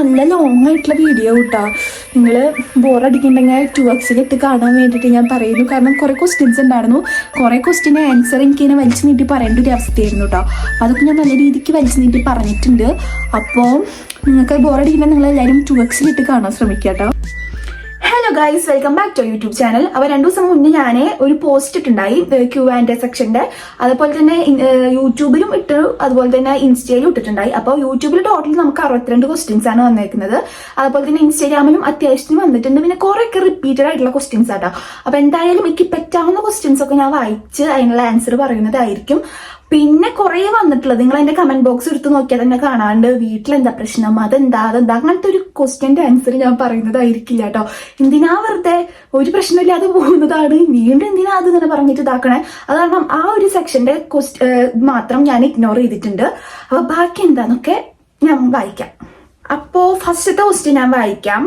നല്ല ലോങ് ആയിട്ടുള്ള വീഡിയോ കിട്ടാ. നിങ്ങൾ ബോറടിക്കുന്നുണ്ടെങ്കിൽ 2x കാണാൻ വേണ്ടിയിട്ട് ഞാൻ പറയുന്നു. കാരണം കുറേ ക്വസ്റ്റ്യൻസ് ഉണ്ടായിരുന്നു. കുറേ ക്വസ്റ്റ്യൻ്റെ ആൻസർ എനിക്ക് ഇങ്ങനെ വലിച്ചു നീട്ടി പറയേണ്ട ഒരു അവസ്ഥയായിരുന്നു കേട്ടോ. അപ്പോൾ അതൊക്കെ ഞാൻ നല്ല രീതിക്ക് വലിച്ചു നീട്ടി പറഞ്ഞിട്ടുണ്ട്. അപ്പോൾ നിങ്ങൾക്ക് ബോറടിക്കുമ്പോൾ നിങ്ങളെല്ലാവരും 2x കാണാൻ ശ്രമിക്കുക കേട്ടോ. Hello guys, welcome back to YouTube channel. അപ്പോൾ 2 ദിവസം മുന്നേ ഞാൻ ഒരു പോസ്റ്റ് ഇട്ടുണ്ടായി Q&A സെക്ഷൻ്റെ. അതുപോലെ തന്നെ യൂട്യൂബിലും ഇട്ടു, അതുപോലെ തന്നെ ഇൻസ്റ്റയിലും ഇട്ടിട്ടുണ്ടായി. അപ്പോൾ യൂട്യൂബിൽ ടോട്ടൽ നമുക്ക് 62 ക്വസ്റ്റ്യൻസ് ആണ് വന്നേക്കുന്നത്. അതുപോലെ തന്നെ ഇൻസ്റ്റാഗ്രാമിലും അത്യാവശ്യത്തിന് വന്നിട്ടുണ്ട്. പിന്നെ കുറേയൊക്കെ റിപ്പീറ്റഡ് ആയിട്ടുള്ള ക്വസ്റ്റ്യൻസ് ആട്ടോ. അപ്പോൾ എന്തായാലും എനിക്ക് പറ്റാവുന്ന ക്വസ്റ്റ്യൻസ് ഒക്കെ ഞാൻ വായിച്ച് അതിനുള്ള ആൻസർ പറയുന്നതായിരിക്കും. പിന്നെ കുറേ വന്നിട്ടുള്ളത് നിങ്ങൾ എൻ്റെ കമന്റ് ബോക്സ് എടുത്ത് നോക്കിയാൽ തന്നെ കാണാണ്ട് വീട്ടിലെന്താ പ്രശ്നം, അതെന്താ അങ്ങനത്തെ ഒരു ക്വസ്റ്റ്യൻ്റെ ആൻസർ ഞാൻ പറയുന്നതായിരിക്കില്ല കേട്ടോ. എന്തിനാ വെറുതെ ഒരു പ്രശ്നമില്ലാതെ പോകുന്നതാണ്, വീണ്ടും എന്തിനാ അത് ഇങ്ങനെ പറഞ്ഞിട്ട് ഇതാക്കണേ. അത് കാരണം ആ ഒരു സെക്ഷന്റെ മാത്രം ഞാൻ ഇഗ്നോർ ചെയ്തിട്ടുണ്ട്. അപ്പൊ ബാക്കി എന്താന്നൊക്കെ ഞാൻ വായിക്കാം. അപ്പോൾ ഫസ്റ്റത്തെ ക്വസ്റ്റ്യൻ ഞാൻ വായിക്കാം.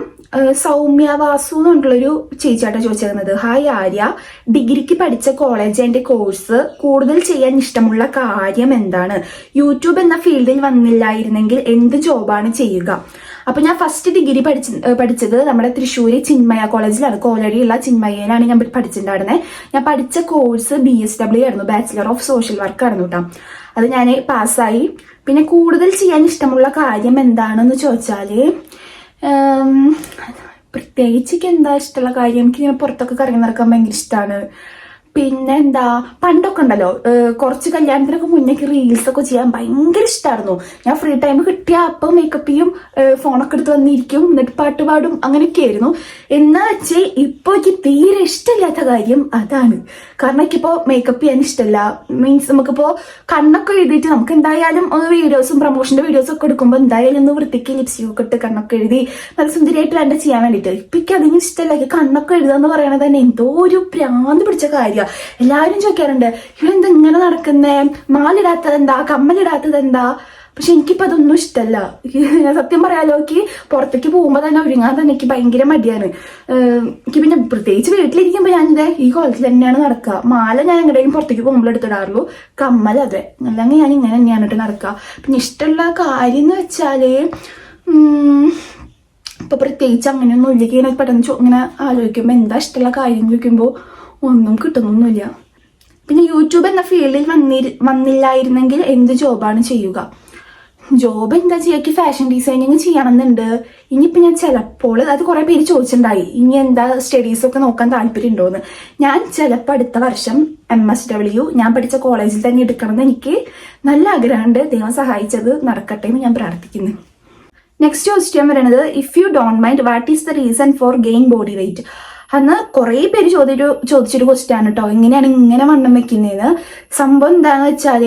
സൗമ്യ വാസു എന്നുള്ളൊരു ചേച്ചിയാട്ടോ ചോദിച്ചിരുന്നത്. ഹായ് ആര്യ, ഡിഗ്രിക്ക് പഠിച്ച കോളേജ് ആൻഡ് കോഴ്സ് കൂടുതൽ ചെയ്യാൻ ഇഷ്ടമുള്ള കാര്യം എന്താണ്? യൂട്യൂബ് എന്ന ഫീൽഡിൽ വന്നില്ലായിരുന്നെങ്കിൽ എന്ത് ജോബാണ് ചെയ്യുക? അപ്പൊ ഞാൻ ഫസ്റ്റ് ഡിഗ്രി പഠിച്ചത് നമ്മുടെ തൃശ്ശൂര് ചിന്മയ കോളേജിലാണ്. കോലടിയുള്ള ചിന്മയയിലാണ് ഞാൻ പഠിച്ചിട്ടുണ്ടായിരുന്നത്. ഞാൻ പഠിച്ച കോഴ്സ് BSW ആയിരുന്നു, ബാച്ചിലർ ഓഫ് സോഷ്യൽ വർക്ക് ആയിരുന്നു കേട്ടോ. അത് ഞാൻ പാസ്സായി. പിന്നെ കൂടുതൽ ചെയ്യാൻ ഇഷ്ടമുള്ള കാര്യം എന്താണെന്ന് ചോദിച്ചാല് പ്രത്യേകിച്ച് എന്താ ഇഷ്ടമുള്ള കാര്യം, എനിക്കിങ്ങനെ പുറത്തൊക്കെ കറങ്ങി നടക്കാൻ ഭയങ്കര ഇഷ്ടമാണ്. പിന്നെ എന്താ, പണ്ടൊക്കെ ഉണ്ടല്ലോ കുറച്ച് കല്യാണത്തിനൊക്കെ മുന്നേക്ക് റീൽസ് ഒക്കെ ചെയ്യാൻ ഭയങ്കര ഇഷ്ടമായിരുന്നു. ഞാൻ ഫ്രീ ടൈം കിട്ടിയ അപ്പം മേക്കപ്പ് ചെയ്യും, ഫോണൊക്കെ എടുത്ത് വന്നിരിക്കും, എന്നിട്ട് പാട്ട് പാടും, അങ്ങനെയൊക്കെ ആയിരുന്നു. എന്നാ വെച്ച് ഇപ്പൊ എനിക്ക് തീരെ ഇഷ്ടമില്ലാത്ത കാര്യം അതാണ്. കാരണം എനിക്കിപ്പോൾ മേക്കപ്പ് ചെയ്യാൻ ഇഷ്ടമല്ല. മീൻസ് നമുക്കിപ്പോൾ കണ്ണൊക്കെ എഴുതിയിട്ട് നമുക്ക് എന്തായാലും ഒന്ന് വീഡിയോസും പ്രൊമോഷന്റെ വീഡിയോസും ഒക്കെ എടുക്കുമ്പോൾ എന്തായാലും ഒന്ന് വൃത്തിക്ക് ലിപ്സ്റ്റിക് ഒക്കെ ഇട്ട് കണ്ണൊക്കെ എഴുതി നല്ല സുന്ദരിയായിട്ട് വേണ്ട ചെയ്യാൻ വേണ്ടിയിട്ട്. ഇപ്പൊ എനിക്ക് അതിന് ഇഷ്ടമല്ല. കണ്ണൊക്കെ എഴുതുക എന്ന് പറയണത് തന്നെ എന്തോ ഒരു ഭ്രാന്ത് പിടിച്ച കാര്യം. എല്ലാവരും ചോദിക്കാറുണ്ട്, ഇവരെന്താ ഇങ്ങനെ നടക്കുന്നേ, മാലിടാത്തത് എന്താ, കമ്മലിടാത്തത് എന്താ? പക്ഷെ എനിക്കിപ്പോ അതൊന്നും ഇഷ്ടമല്ല. സത്യം പറയാലോ, എനിക്ക് പുറത്തേക്ക് പോകുമ്പോൾ തന്നെ ഒരുങ്ങാൻ തന്നെ എനിക്ക് ഭയങ്കര മടിയാണ്. എനിക്ക് പിന്നെ പ്രത്യേകിച്ച് വീട്ടിലിരിക്കുമ്പോൾ ഞാനിത് ഈ കോളേജിൽ തന്നെയാണ് നടക്കുക. മാല ഞാൻ എങ്ങനെയും പുറത്തേക്ക് പോകുമ്പോൾ എടുത്തിടാറുള്ളൂ, കമ്മൽ അതെ, അല്ലെങ്കിൽ ഞാൻ ഇങ്ങനെ തന്നെയാണ് ഇട്ട് നടക്കുക. പിന്നെ ഇഷ്ടമുള്ള കാര്യം എന്ന് വെച്ചാല് ഇപ്പൊ പ്രത്യേകിച്ച് അങ്ങനെയൊന്നും ഇല്ലെങ്കിൽ ഇങ്ങനെ പെട്ടെന്ന് ഇങ്ങനെ ആലോചിക്കുമ്പോൾ എന്താ ഇഷ്ടമുള്ള കാര്യം ചോദിക്കുമ്പോൾ ഒന്നും കിട്ടുന്നൊന്നുമില്ല. പിന്നെ യൂട്യൂബ് എന്ന ഫീൽഡിൽ വന്നില്ലായിരുന്നെങ്കിൽ എന്ത് ജോബാണ് ചെയ്യുക? ജോബ് എന്താ ചെയ്യുക, ഫാഷൻ ഡിസൈനിങ് ചെയ്യണമെന്നുണ്ട്. ഇനിയിപ്പോൾ ഞാൻ ചിലപ്പോൾ, അത് കുറേ പേര് ചോദിച്ചിട്ടുണ്ടായി, ഇനി എന്താ സ്റ്റഡീസൊക്കെ നോക്കാൻ താല്പര്യം ഉണ്ടോയെന്ന്. ഞാൻ ചിലപ്പോൾ അടുത്ത വർഷം MSW ഞാൻ പഠിച്ച കോളേജിൽ തന്നെ എടുക്കണമെന്ന് എനിക്ക് നല്ല ആഗ്രഹമുണ്ട്. ദൈവം സഹായിച്ചത് നടക്കട്ടെ എന്ന് ഞാൻ പ്രാർത്ഥിക്കുന്നു. നെക്സ്റ്റ് ക്വസ്റ്റ്യൻ പറയുന്നത്, if you don't mind, what is the reason for gain body weight? അന്ന് കുറേ പേര് ചോദിച്ചൊരു ക്വസ്റ്റ്യൻ ആണ് കേട്ടോ, എങ്ങനെയാണ് ഇങ്ങനെ വണ്ണം വെക്കുന്നതെന്ന്. സംഭവം എന്താണെന്ന് വെച്ചാൽ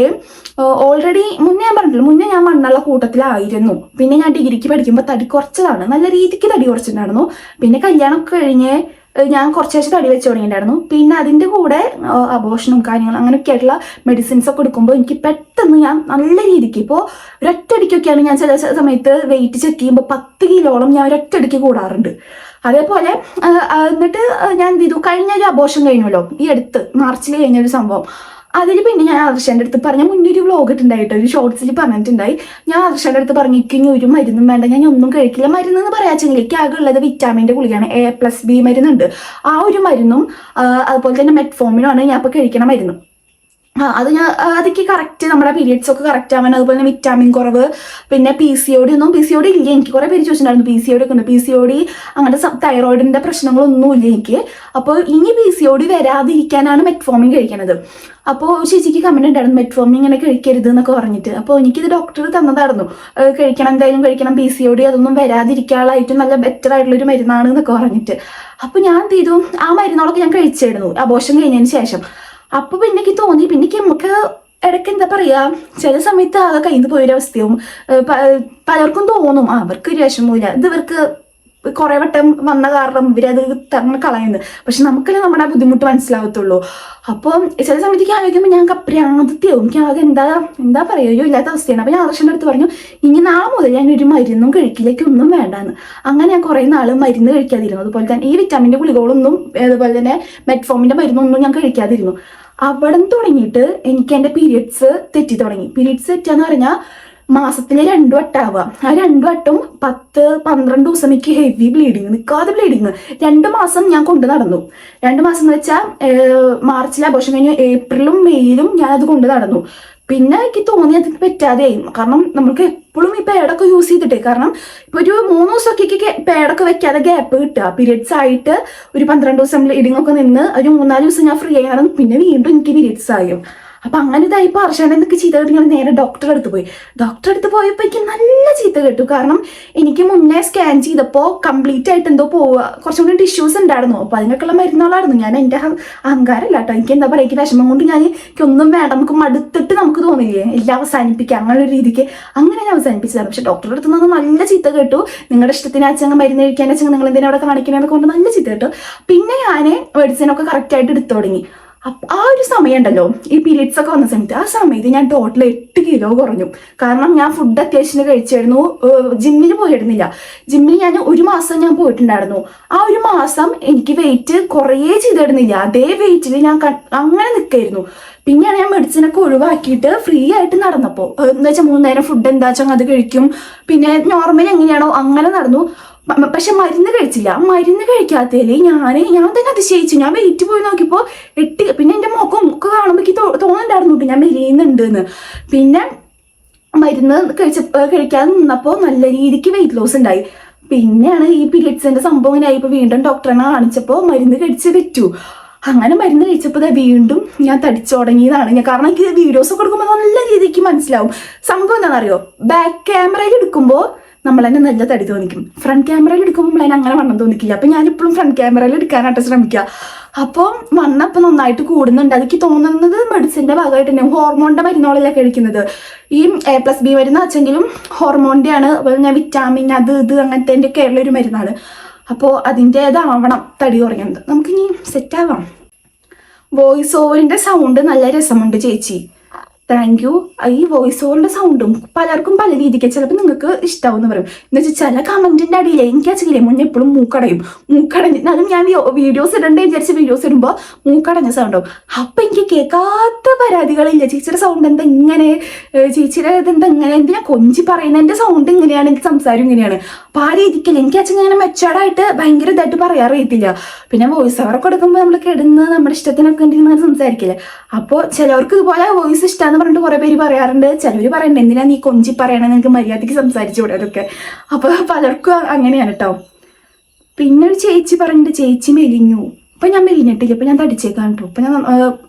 ഓൾറെഡി മുന്നേ ഞാൻ പറഞ്ഞിട്ടില്ല, മുന്നേ ഞാൻ മണ്ണുള്ള കൂട്ടത്തിലായിരുന്നു. പിന്നെ ഞാൻ ഡിഗ്രിക്ക് പഠിക്കുമ്പോൾ തടി കുറച്ചതാണ്, നല്ല രീതിക്ക് തടി കുറച്ചിട്ടുണ്ടായിരുന്നു. പിന്നെ കല്യാണമൊക്കെ കഴിഞ്ഞ് ഞാൻ കുറച്ചേശം തടി വെച്ച് തുടങ്ങിയിട്ടുണ്ടായിരുന്നു. പിന്നെ അതിൻ്റെ കൂടെ അബോഷനും കാര്യങ്ങളും അങ്ങനെയൊക്കെ ആയിട്ടുള്ള മെഡിസിൻസ് ഒക്കെ എടുക്കുമ്പോൾ എനിക്ക് പെട്ടെന്ന് ഞാൻ നല്ല രീതിക്ക് ഇപ്പോൾ ഒരൊറ്റടിക്കൊക്കെയാണ് ഞാൻ ചില സമയത്ത് വെയിറ്റ് ചെക്ക് ചെയ്യുമ്പോൾ 10 കിലോളം ഞാൻ ഒരൊറ്റടിക്ക് കൂടാറുണ്ട്. അതേപോലെ എന്നിട്ട് ഞാൻ എന്ത് ചെയ്തു, കഴിഞ്ഞൊരു അബോഷൻ കഴിഞ്ഞല്ലോ, ഈ അടുത്ത് മാർച്ചിൽ കഴിഞ്ഞൊരു സംഭവം. അതിൽ പിന്നെ ഞാൻ ആദർശൻ്റെ അടുത്ത് പറഞ്ഞ മുന്നേ ഒരു വ്ലോഗ് ഇട്ടുണ്ടായിട്ട് ഒരു ഷോർട്സിൽ പറഞ്ഞിട്ടുണ്ടായി. ഞാൻ ആദർശൻ്റെ അടുത്ത് പറഞ്ഞു, ഇനി ഒരു മരുന്നും വേണ്ട, ഞാൻ ഒന്നും കഴിക്കില്ല. മരുന്നെന്ന് പറയാച്ചെങ്കിൽ എനിക്ക് ആകെ ഉള്ളത് വിറ്റാമിൻ്റെ ഗുളികയാണ്, A+B മരുന്നുണ്ട്. ആ ഒരു മരുന്നും അതുപോലെ തന്നെ മെറ്റ്ഫോമിനുമാണ് ഞാൻ ഇപ്പോൾ കഴിക്കണ മരുന്ന്. അതൊക്കെ കറക്റ്റ് നമ്മുടെ പീരിയഡ്സ് ഒക്കെ കറക്റ്റ് ആവാൻ, അതുപോലെ തന്നെ വിറ്റാമിൻ കുറവ്, പിന്നെ PCOD ഇല്ല എനിക്ക്. കുറേ പേര് ചോദിച്ചിട്ടുണ്ടായിരുന്നു PCOD ഒക്കെ ഉണ്ട്. PCOD അങ്ങനത്തെ തൈറോയിഡിന്റെ പ്രശ്നങ്ങളൊന്നും ഇല്ല എനിക്ക്. അപ്പോൾ ഇനി PCOD വരാതിരിക്കാനാണ് മെറ്റ്ഫോമിൻ കഴിക്കണത്. അപ്പോൾ ചേച്ചിക്ക് കമന്റ് ഉണ്ടായിരുന്നു, മെറ്റ്ഫോമിൻ ഇങ്ങനെ കഴിക്കരുത് എന്നൊക്കെ പറഞ്ഞിട്ട്. അപ്പോൾ എനിക്കിത് ഡോക്ടർ തന്നതായിരുന്നു, കഴിക്കണം, എന്തായാലും കഴിക്കണം, PCOD അതൊന്നും വരാതിരിക്കാനുള്ള ഏറ്റവും നല്ല ബെറ്റർ ആയിട്ടുള്ളൊരു മരുന്നാണ് എന്നൊക്കെ പറഞ്ഞിട്ട്. അപ്പോൾ ഞാൻ എന്ത് ചെയ്തു, ആ മരുന്നുകളൊക്കെ ഞാൻ കഴിച്ചിരുന്നു അബോഷൻ കഴിഞ്ഞതിന് ശേഷം. അപ്പൊ പിന്നെ എനിക്ക് തോന്നി, പിന്നെ നമുക്ക് ഇടയ്ക്ക് എന്താ പറയാ, ചില സമയത്ത് ആകെ കയ്യിൽ പോയൊരവസ്ഥയും പലർക്കും തോന്നും അവർക്ക് ഒരു വിഷമമില്ല, ഇത് ഇവർക്ക് കുറെ വട്ടം വന്ന കാരണം ഇവരത് തന്നെ കളയുന്നത്. പക്ഷെ നമുക്കല്ലേ നമ്മുടെ ആ ബുദ്ധിമുട്ട് മനസ്സിലാവത്തുള്ളൂ. അപ്പം ചില സമയത്തേക്ക് ആലോചിക്കുമ്പോൾ ഞാൻ പ്രാന്തത്തെയാവും, എനിക്ക് ആകെ എന്താ പറയുകയോ ഇല്ലാത്ത അവസ്ഥയാണ്. അപ്പൊ ഞാൻ ആദർശന്റെ അടുത്ത് പറഞ്ഞു, ഇനി നാളെ മുതൽ ഞാൻ ഒരു മരുന്നും കഴിക്കില്ലേക്ക് ഒന്നും വേണ്ടാന്ന്. അങ്ങനെ ഞാൻ കുറെ നാൾ മരുന്ന് കഴിക്കാതിരുന്നു. അതുപോലെ തന്നെ ഈ വിറ്റാമിന്റെ ഗുളികളൊന്നും, അതുപോലെ തന്നെ മെറ്റ്ഫോമിന്റെ മരുന്നൊന്നും ഞാൻ കഴിക്കാതിരുന്നു. അവിടെ നിന്ന് തുടങ്ങിയിട്ട് എനിക്ക് എൻ്റെ പീരിയഡ്സ് തെറ്റി തുടങ്ങി. പീരിയഡ്സ് തെറ്റാന്ന് പറഞ്ഞാൽ മാസത്തിൽ 2 വട്ടമാവുക. ആ 2 വട്ടം 10-12 ദിവസം എനിക്ക് ഹെവി ബ്ലീഡിങ്, നിൽക്കാതെ ബ്ലീഡിങ്. 2 മാസം ഞാൻ കൊണ്ട് നടന്നു. 2 മാസം എന്ന് വെച്ചാൽ മാർച്ചിൽ അബോർഷൻ കഴിഞ്ഞു, ഏപ്രിലും മെയ്യിലും ഞാനത് കൊണ്ട് നടന്നു. പിന്നെ എനിക്ക് തോന്നി അത് പറ്റാതെയായി. കാരണം നമുക്ക് എപ്പോഴും ഈ പാഡൊക്കെ യൂസ് ചെയ്തിട്ടേ, കാരണം ഇപ്പൊ ഒരു 3 ദിവസമൊക്കെ പാഡൊക്കെ വെക്കാതെ ഗ്യാപ്പ് കിട്ടുക. പീരിയഡ്സ് ആയിട്ട് ഒരു 12 ദിവസം ബ്ലീഡിങ് ഒക്കെ നിന്ന് ഒരു 3-4 ദിവസം ഞാൻ ഫ്രീ ആയി, പിന്നെ വീണ്ടും എനിക്ക് പീരിയഡ്സ് ആയും. അപ്പൊ അങ്ങനെ ഇതായിപ്പോ അർഷാൻ എന്തൊക്കെ ചീത്ത കേട്ട് ഞാൻ നേരെ ഡോക്ടറെ അടുത്ത് പോയി. ഡോക്ടറെ അടുത്ത് പോയപ്പോ എനിക്ക് നല്ല ചീത്ത കേട്ടു. കാരണം എനിക്ക് മുന്നേ സ്കാൻ ചെയ്തപ്പോ കംപ്ലീറ്റ് ആയിട്ട് എന്തോ പോവുക, കുറച്ചും കൂടി ടിഷ്യൂസ് ഉണ്ടായിരുന്നു. അപ്പൊ അതിനൊക്കെയുള്ള മരുന്നുകളായിരുന്നു. ഞാൻ എന്റെ അഹങ്കാരമല്ല കേട്ടോ, എനിക്ക് എന്താ പറയുക, എനിക്ക് വിഷമം കൊണ്ട് എനിക്കൊന്നും വേണ്ട, നമുക്ക് മടുത്തിട്ട് നമുക്ക് തോന്നില്ലേ എല്ലാം അവസാനിപ്പിക്കാം, അങ്ങനെ ഒരു രീതിക്ക് അങ്ങനെ ഞാൻ അവസാനിപ്പിച്ചതാണ്. പക്ഷെ ഡോക്ടറുടെ അടുത്ത് നിന്ന് നല്ല ചീത്ത കേട്ടു. നിങ്ങളുടെ ഇഷ്ടത്തിന് അച്ഛങ്ങ് മരുന്ന് കഴിക്കാൻ വെച്ചാൽ നിങ്ങൾ എന്തിനാ അവിടെ കാണിക്കണതൊക്കെ കൊണ്ട് നല്ല ചീത്ത കേട്ടു. പിന്നെ ഞാൻ മെഡിസിനൊക്കെ കറക്റ്റ് ആയിട്ട് എടുത്തു തുടങ്ങി. ആ ഒരു സമയം ഉണ്ടല്ലോ, ഈ പീരിയഡ്സ് ഒക്കെ വന്ന സമയത്ത്, ആ സമയത്ത് ഞാൻ ടോട്ടൽ 8 കിലോ കുറഞ്ഞു. കാരണം ഞാൻ ഫുഡ് അത്യാവശ്യം കഴിച്ചായിരുന്നു, ജിമ്മിന് പോയിരുന്നില്ല. ജിമ്മിന് ഞാൻ 1 മാസം ഞാൻ പോയിട്ടുണ്ടായിരുന്നു. ആ 1 മാസം എനിക്ക് വെയിറ്റ് കുറേ ചെയ്തിടുന്നില്ല, അതേ വെയിറ്റിൽ ഞാൻ അങ്ങനെ നിൽക്കായിരുന്നു. പിന്നെയാണ് ഞാൻ മെഡിസിനൊക്കെ ഒഴിവാക്കിയിട്ട് ഫ്രീ ആയിട്ട് നടന്നപ്പോൾ, എന്ന് വെച്ചാൽ 3 നേരം ഫുഡ് എന്താ വെച്ചാൽ അത് കഴിക്കും, പിന്നെ നോർമൽ എങ്ങനെയാണോ അങ്ങനെ നടന്നു. പക്ഷെ മരുന്ന് കഴിച്ചില്ല. മരുന്ന് കഴിക്കാത്തതിൽ ഞാൻ തന്നെ അതിശയിച്ചു. ഞാൻ വെയിറ്റ് പോയി നോക്കിയപ്പോൾ 8. പിന്നെ എൻ്റെ മുഖം കാണുമ്പോൾ എനിക്ക് തോന്നുന്നുണ്ടായിരുന്നു ഞാൻ മെലിയുന്നുണ്ട് എന്ന്. പിന്നെ മരുന്ന് കഴിക്കാതെ നിന്നപ്പോൾ നല്ല രീതിക്ക് വെയിറ്റ് ലോസ് ഉണ്ടായി. പിന്നെയാണ് ഈ പീരിയഡ്സിന്റെ സംഭവം ഇങ്ങനെ ആയിപ്പോൾ വീണ്ടും ഡോക്ടറെ കാണിച്ചപ്പോൾ മരുന്ന് കഴിച്ച് പറ്റൂ. അങ്ങനെ മരുന്ന് കഴിച്ചപ്പോൾ വീണ്ടും ഞാൻ തടിച്ചു തുടങ്ങിയതാണ്. കാരണം എനിക്ക് വീഡിയോസ് ഒക്കെ എടുക്കുമ്പോൾ നല്ല രീതിക്ക് മനസ്സിലാവും. സംഭവം എന്താണെന്നറിയോ, ബാക്ക് ക്യാമറയിൽ എടുക്കുമ്പോൾ നമ്മൾ തന്നെ നല്ല തടി തോന്നിക്കും, ഫ്രണ്ട് ക്യാമറയിൽ എടുക്കുമ്പോൾ നമ്മൾ അതിനെ അങ്ങനെ വണ്ണം തോന്നിക്കില്ല. അപ്പം ഞാനിപ്പോഴും ഫ്രണ്ട് ക്യാമറയിൽ എടുക്കാനായിട്ട് ശ്രമിക്കുക. അപ്പോൾ വണ്ണം ഇപ്പം നന്നായിട്ട് കൂടുന്നുണ്ട്. അതെനിക്ക് തോന്നുന്നത് മെഡിസിൻ്റെ ഭാഗമായിട്ട് തന്നെ. ഹോർമോണിൻ്റെ മരുന്നുകളല്ല കഴിക്കുന്നത്. ഈ A+B മരുന്ന് വെച്ചെങ്കിലും ഹോർമോണിൻ്റെ ആണ്. ഞാൻ വിറ്റാമിൻ അത് ഇത് അങ്ങനത്തെ ഒക്കെ ഉള്ള ഒരു മരുന്നാണ്. അപ്പോൾ അതിൻ്റേതാവണം തടി കുറയുന്നത്. നമുക്കിനി സെറ്റാവാം. വോയിസ് ഓവറിൻ്റെ സൗണ്ട് നല്ല രസമുണ്ട് ചേച്ചി, താങ്ക് യു. ഈ വോയിസ് ഓവറിന്റെ സൗണ്ടും പലർക്കും പല രീതിക്ക് ചിലപ്പോൾ നിങ്ങൾക്ക് ഇഷ്ടാവും എന്ന് പറയും. എന്ന് വെച്ചാൽ ചില കമന്റിന്റെ അടിയിലെ എനിക്ക് വെച്ചില്ലേ മുന്നേ എപ്പോഴും മൂക്കടഞ്ഞാലും ഞാൻ വീഡിയോസ് ഇടണ്ടേ വിചാരിച്ച വീഡിയോസ് ഇടുമ്പോൾ മൂക്കടഞ്ഞ സൗണ്ടാവും. അപ്പൊ എനിക്ക് കേൾക്കാത്ത പരാതികളില്ല. ചേച്ചിയുടെ സൗണ്ട് എന്താ ഇങ്ങനെ, ചേച്ചിയുടെ ഇതെന്താ ഇങ്ങനെ, എന്തിനാ കൊഞ്ചി പറയുന്നത്, എന്റെ സൗണ്ട് ഇങ്ങനെയാണ്, എനിക്ക് സംസാരം ഇങ്ങനെയാണ്. അപ്പൊ ആ രീതിക്കല്ലേ എനിക്ക് അച്ഛൻ ഇങ്ങനെ മെച്ചോർഡായിട്ട് ഭയങ്കര ഇതായിട്ട് പറയാറിയത്തില്ല. പിന്നെ വോയിസ് ഓവറൊക്കെ എടുക്കുമ്പോൾ നമ്മൾ കിടന്ന് നമ്മുടെ ഇഷ്ടത്തിനൊക്കെ ഇങ്ങനെ സംസാരിക്കില്ലേ. അപ്പോൾ ചിലവർക്ക് ഇതുപോലെ വോയിസ് ഇഷ്ടമാണ് പറഞ്ഞിട്ട് കുറെ പേര് പറയാറുണ്ട്. ചിലവർ പറയുന്നുണ്ട് എന്തിനാ നീ കൊഞ്ചി പറയണേ, നിനക്ക് മര്യാദയ്ക്ക് സംസാരിച്ചു കൂടെ അതൊക്കെ. അപ്പൊ പലർക്കും അങ്ങനെയാണ് കേട്ടോ. പിന്നെ ഒരു ചേച്ചി പറഞ്ഞിട്ട് ചേച്ചി മെലിഞ്ഞു. ഇപ്പൊ ഞാൻ മെലിഞ്ഞിട്ടില്ല, ഇപ്പൊ ഞാൻ തടിച്ചേക്കാൻ കേട്ടോ. ഇപ്പൊ ഞാൻ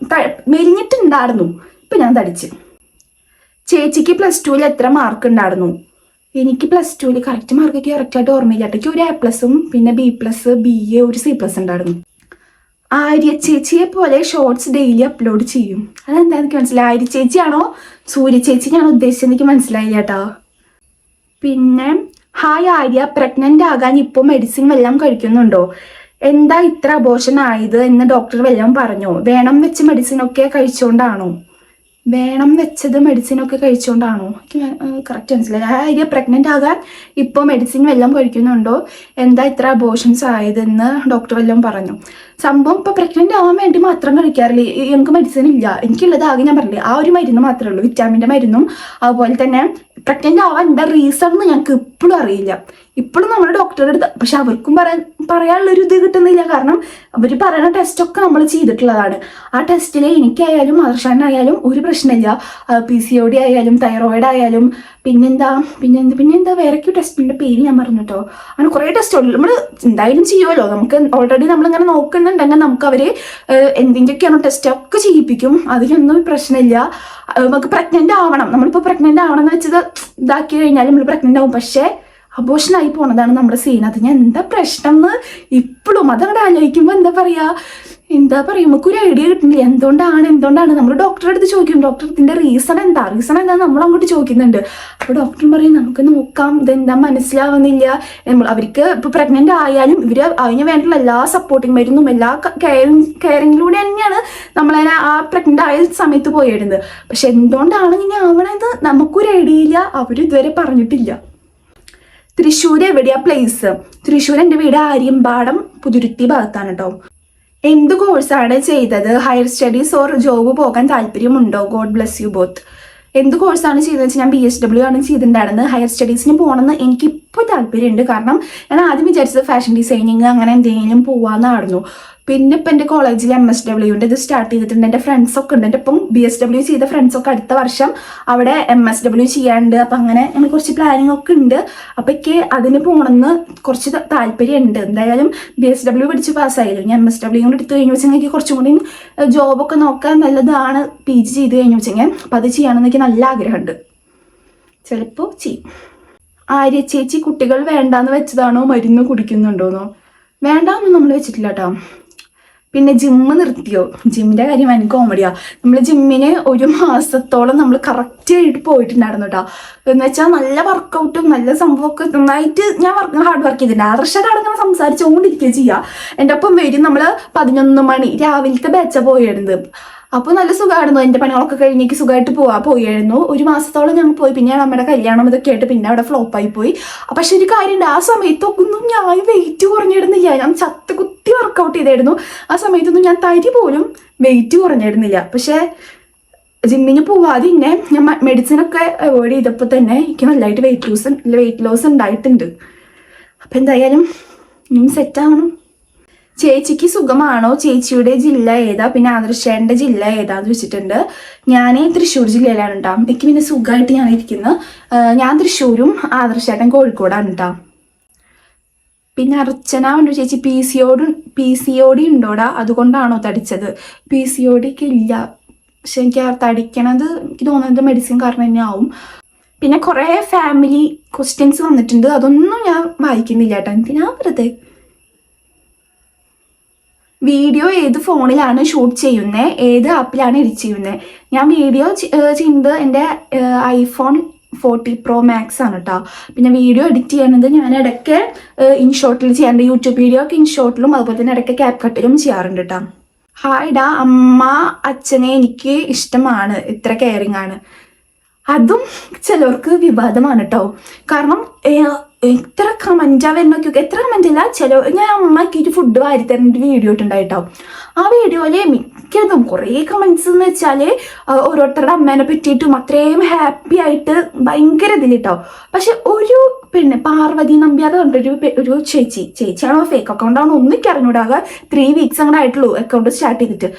മെലിഞ്ഞിട്ടുണ്ടായിരുന്നു, ഇപ്പൊ ഞാൻ തടിച്ച്. ചേച്ചിക്ക് +2 എത്ര മാർക്ക് ഉണ്ടായിരുന്നു? എനിക്ക് +2 കറക്റ്റ് മാർക്കൊക്കെ കറക്റ്റായിട്ട് ഓർമ്മയില്ല. എനിക്ക് ഒരു A+, പിന്നെ B+, BA, ഒരു C+ ഉണ്ടായിരുന്നു. ആര്യ ചേച്ചിയെ പോലെ ഷോർട്സ് ഡെയിലി അപ്ലോഡ് ചെയ്യും. അതെന്താ എനിക്ക് മനസ്സിലായി. ആര്യ ചേച്ചിയാണോ സൂര്യ ചേച്ചിയാണോ ഉദ്ദേശിച്ചത് എനിക്ക് മനസ്സിലായില്ല കേട്ടോ. പിന്നെ ഹായ് ആര്യ, പ്രഗ്നന്റ് ആകാൻ ഇപ്പോൾ മെഡിസിൻ വല്ലതും കഴിക്കുന്നുണ്ടോ? എന്താ ഇത്ര അബോർഷൻ ആയത് എന്ന് ഡോക്ടർ വല്ലതും പറഞ്ഞോ? വേണം വെച്ച മെഡിസിനൊക്കെ കഴിച്ചുകൊണ്ടാണോ? വേണം വെച്ചത് മെഡിസിനൊക്കെ കഴിച്ചുകൊണ്ടാണോ? എനിക്ക് കറക്റ്റ് മനസ്സിലായി. ആര്യ പ്രഗ്നന്റ് ആകാൻ ഇപ്പോൾ മെഡിസിൻ വല്ലതും കഴിക്കുന്നുണ്ടോ? എന്താ ഇത്ര അബോർഷൻസ് ആയതെന്ന് ഡോക്ടർ വല്ലതും പറഞ്ഞു? സംഭവം ഇപ്പോൾ പ്രഗ്നന്റ് ആവാൻ വേണ്ടി മാത്രം കഴിക്കാറില്ല. എനിക്ക് മെഡിസിൻ ഇല്ല. എനിക്കുള്ളത് ആകെ ഞാൻ പറഞ്ഞില്ലേ ആ ഒരു മരുന്ന് മാത്രമേ ഉള്ളൂ, വിറ്റാമിൻ്റെ മരുന്നും. അതുപോലെ തന്നെ പ്രഗ്നന്റ് ആവാൻ എന്താ റീസൺ എന്ന് ഞങ്ങൾക്ക് ഇപ്പോഴും അറിയില്ല. ഇപ്പോഴും നമ്മുടെ ഡോക്ടറുടെ അടുത്ത്, പക്ഷെ അവർക്കും പറയാനുള്ളൊരു ഇത് കിട്ടുന്നില്ല. കാരണം അവർ പറയുന്ന ടെസ്റ്റൊക്കെ നമ്മൾ ചെയ്തിട്ടുള്ളതാണ്. ആ ടെസ്റ്റിൽ എനിക്കായാലും അർഷാനായാലും ഒരു പ്രശ്നമില്ല. PCOD ആയാലും തൈറോയിഡ് ആയാലും പിന്നെന്താ വേറെയൊക്കെ ടെസ്റ്റിൻ്റെ പേര് ഞാൻ പറഞ്ഞു കേട്ടോ. അങ്ങനെ കുറേ ടെസ്റ്റുകൾ നമ്മൾ എന്തായാലും ചെയ്യുമല്ലോ. നമുക്ക് ഓൾറെഡി നമ്മളിങ്ങനെ നോക്കുന്നുണ്ടെങ്കിൽ നമുക്ക് അവർ എന്തിൻ്റെയൊക്കെയാണോ ടെസ്റ്റൊക്കെ ചെയ്യിപ്പിക്കും. അതിനൊന്നും പ്രശ്നമില്ല. നമുക്ക് പ്രഗ്നന്റ് ആവണം, നമ്മളിപ്പോൾ പ്രഗ്നന്റ് ആവണം എന്ന് വെച്ചത് ഇതാക്കി കഴിഞ്ഞാൽ നമ്മൾ പ്രഗ്നന്റ് ആവും. പക്ഷേ അബോർഷനായി പോണതാണ് നമ്മുടെ സീൻ. അത് ഞാൻ എന്താ പ്രശ്നം എന്ന് ഇപ്പോഴും അതങ്ങോട്ട് ആലോചിക്കുമ്പോൾ എന്താ പറയുക നമുക്കൊരു ഐഡിയ കിട്ടുന്നില്ല. എന്തുകൊണ്ടാണ് നമ്മൾ ഡോക്ടറെ അടുത്ത് ചോദിക്കും. ഡോക്ടർ ഇതിൻ്റെ റീസൺ എന്താ നമ്മൾ അങ്ങോട്ട് ചോദിക്കുന്നുണ്ട്. അപ്പോൾ ഡോക്ടർ പറയും നമുക്ക് നോക്കാം, ഇതെന്താ മനസ്സിലാവുന്നില്ല. അവർക്ക് ഇപ്പോൾ പ്രഗ്നന്റ് ആയാലും ഇവർ അതിന് വേണ്ടിയുള്ള എല്ലാ സപ്പോർട്ടിങ് മരുന്നും എല്ലാ കെയറിങ്ങിലൂടെ തന്നെയാണ് നമ്മളതിനെ ആ പ്രഗ്നന്റ് ആയ സമയത്ത് പോയിടുന്നത്. പക്ഷെ എന്തുകൊണ്ടാണ് ഇങ്ങനെ ആവണത് നമുക്കൊരു ഐഡിയ ഇല്ല. അവരിതുവരെ പറഞ്ഞിട്ടില്ല. തൃശ്ശൂർ എവിടെയാ പ്ലേസ്? തൃശ്ശൂർ എൻ്റെ വീട് ആര്യമ്പാടം പുതുരുത്തി ഭാഗത്താണ് കേട്ടോ. എന്ത് കോഴ്സാണ് ചെയ്തത്? ഹയർ സ്റ്റഡീസ് ഓർ ജോബ് പോകാൻ താല്പര്യമുണ്ടോ? God bless you both. എന്ത് കോഴ്സാണ് ചെയ്തതെന്ന് വെച്ചാൽ ഞാൻ BSW ആണ് ചെയ്തിട്ടുണ്ടായിരുന്നത്. ഹയർ സ്റ്റഡീസിന് പോകണമെന്ന് എനിക്കിപ്പോൾ താല്പര്യമുണ്ട്. കാരണം ഞാൻ ആദ്യം വിചാരിച്ചത് ഫാഷൻ ഡിസൈനിങ് അങ്ങനെ എന്തെങ്കിലും പോവാമെന്നായിരുന്നു. പിന്നെ ഇപ്പം എൻ്റെ കോളേജിൽ MSWൻ്റെ ഇത് സ്റ്റാർട്ട് ചെയ്തിട്ടുണ്ട്. എൻ്റെ ഫ്രണ്ട്സൊക്കെ ഉണ്ട്. എൻ്റെ ഇപ്പം BSW ചെയ്ത ഫ്രണ്ട്സൊക്കെ അടുത്ത വർഷം അവിടെ MSW ചെയ്യാനുണ്ട്. അപ്പം അങ്ങനെ കുറച്ച് പ്ലാനിങ് ഒക്കെ ഉണ്ട്. അപ്പം എനിക്ക് അതിന് പോകണമെന്ന് കുറച്ച് താല്പര്യമുണ്ട്. എന്തായാലും BSW പഠിച്ച് പാസ്സായാലും ഞാൻ MSW കൂടെ എടുത്തു കഴിഞ്ഞു വെച്ചെങ്കിൽ എനിക്ക് കുറച്ചും കൂടി ജോബൊക്കെ നോക്കാൻ നല്ലതാണ് PG ചെയ്ത് കഴിഞ്ഞു വെച്ചെങ്കിൽ. അപ്പം അത് ചെയ്യണമെന്ന് എനിക്ക് നല്ല ആഗ്രഹമുണ്ട്. ചിലപ്പോൾ ചെയ്യും. ആര്യ ചേച്ചി കുട്ടികൾ വേണ്ടാന്ന് വെച്ചതാണോ മരുന്ന് കുടിക്കുന്നുണ്ടോന്നോ? വേണ്ടാന്നൊന്നും നമ്മൾ വെച്ചിട്ടില്ല കേട്ടോ. പിന്നെ ജിമ്മ് നിർത്തിയോ? ജിമ്മിൻ്റെ കാര്യം എനിക്ക് കോമഡിയാ. നമ്മൾ ജിമ്മിന് 1 മാസത്തോളം നമ്മൾ കറക്റ്റ് ആയിട്ട് പോയിട്ടുണ്ടായിരുന്നു കേട്ടോ. എന്ന് വെച്ചാൽ നല്ല വർക്കൗട്ടും നല്ല സംഭവമൊക്കെ നന്നായിട്ട് ഞാൻ ഹാർഡ് വർക്ക് ചെയ്തിട്ടുണ്ട്. ആർഷടാണ് ഇങ്ങനെ സംസാരിച്ചുകൊണ്ടിരിക്കുക ചെയ്യുക. എൻ്റെ ഒപ്പം വരും. നമ്മൾ 11 മണി രാവിലത്തെ ബാച്ചാ പോയിരുന്നത്. അപ്പോൾ നല്ല സുഖമായിരുന്നു. എൻ്റെ പണികളൊക്കെ കഴിഞ്ഞേക്ക് സുഖമായിട്ട് പോയായിരുന്നു. 1 മാസത്തോളം ഞങ്ങൾ പോയി. പിന്നെ നമ്മുടെ കല്യാണം ഇതൊക്കെ ആയിട്ട് പിന്നെ അവിടെ ഫ്ലോപ്പായി പോയി. പക്ഷെ ഒരു കാര്യമുണ്ട്, ആ സമയത്തൊന്നും ഞാൻ വെയിറ്റ് കുറഞ്ഞിടുന്നില്ല. ഞാൻ ചത്ത് കുത്തി വർക്കൗട്ട് ചെയ്തായിരുന്നു. ആ സമയത്തൊന്നും ഞാൻ തരി പോലും വെയിറ്റ് കുറഞ്ഞിടുന്നില്ല. പക്ഷേ ജിമ്മിന് പോവാതെ തന്നെ ഞാൻ മെഡിസിനൊക്കെ അവോയ്ഡ് ചെയ്തപ്പോൾ തന്നെ എനിക്ക് നല്ലതായിട്ട് വെയിറ്റ് ലോസ് ഉണ്ടായിട്ടുണ്ട്. അപ്പം എന്തായാലും സെറ്റാവണം. ചേച്ചിക്ക് സുഖമാണോ? ചേച്ചിയുടെ ജില്ല ഏതാ? പിന്നെ ആദർശേൻ്റെ ജില്ല ഏതാന്ന് വെച്ചിട്ടുണ്ട്. ഞാൻ തൃശ്ശൂർ ജില്ലയിലാണ് കേട്ടോ. എനിക്ക് പിന്നെ സുഖമായിട്ട് ഞാൻ ഇരിക്കുന്നത്. ഞാൻ തൃശ്ശൂരും ആദർശേട്ടൻ കോഴിക്കോടാണ് കേട്ടോ. പിന്നെ അർച്ചന ഉണ്ട് ചേച്ചി, PCOD ഉണ്ടോടാ? അതുകൊണ്ടാണോ തടിച്ചത്? PCOD ഇല്ല. പക്ഷെ എനിക്ക് തടിക്കണത് എനിക്ക് തോന്നുന്നത് മെഡിസിൻ കാരണം തന്നെ ആവും. പിന്നെ കുറേ ഫാമിലി ക്വസ്റ്റ്യൻസ് വന്നിട്ടുണ്ട്. അതൊന്നും ഞാൻ വായിക്കുന്നില്ല കേട്ടോ. എന്തിനാ വെറുതെ. വീഡിയോ ഏത് ഫോണിലാണ് ഷൂട്ട് ചെയ്യുന്നത്? ഏത് ആപ്പിലാണ് എഡിറ്റ് ചെയ്യുന്നത്? ഞാൻ വീഡിയോ ചെയ്യുന്നത് എൻ്റെ iPhone 40 Pro Max ആണ് കേട്ടോ. പിന്നെ വീഡിയോ എഡിറ്റ് ചെയ്യുന്നത് ഞാൻ ഇടയ്ക്ക് ഇൻഷോട്ടിൽ ചെയ്യാറുണ്ട്. യൂട്യൂബ് വീഡിയോ ഒക്കെ ഇൻഷോട്ടിലും അതുപോലെ തന്നെ ഇടയ്ക്ക് CapCutലും ചെയ്യാറുണ്ട് കേട്ടോ. ഹായ് ഡാ, അമ്മ അച്ഛനെ എനിക്ക് ഇഷ്ടമാണ്, ഇത്ര കെയറിങ് ആണ്. അതും ചിലവർക്ക് വിവാദമാണ് കേട്ടോ. കാരണം എത്ര കമൻറ്റാ വരുന്നൊക്കെ, എത്ര കമൻ്റ് ഇല്ല. ഞാൻ അമ്മയ്ക്ക് ഫുഡ് വാരി തരുന്നൊരു വീഡിയോ ഇട്ടുണ്ടായിട്ടോ. ആ വീഡിയോയില് മിക്കതും കുറേ കമൻസ് എന്ന് വെച്ചാൽ ഓരോരുത്തരുടെ അമ്മേനെ പറ്റിയിട്ടും അത്രയും ഹാപ്പി ആയിട്ട് ഭയങ്കര ഇതിലിട്ടോ. പക്ഷെ ഒരു പെണ്ണ് പാർവതി നമ്പ്യാർ ഒരു ചേച്ചിയാണോ ഫേക്ക് അക്കൗണ്ടാണോ ഒന്നിക്ക് അറിഞ്ഞൂടാകെ 3 വീക്സ് അങ്ങനെ ആയിട്ടുള്ളൂ അക്കൗണ്ട് സ്റ്റാർട്ട് ചെയ്തിട്ട്.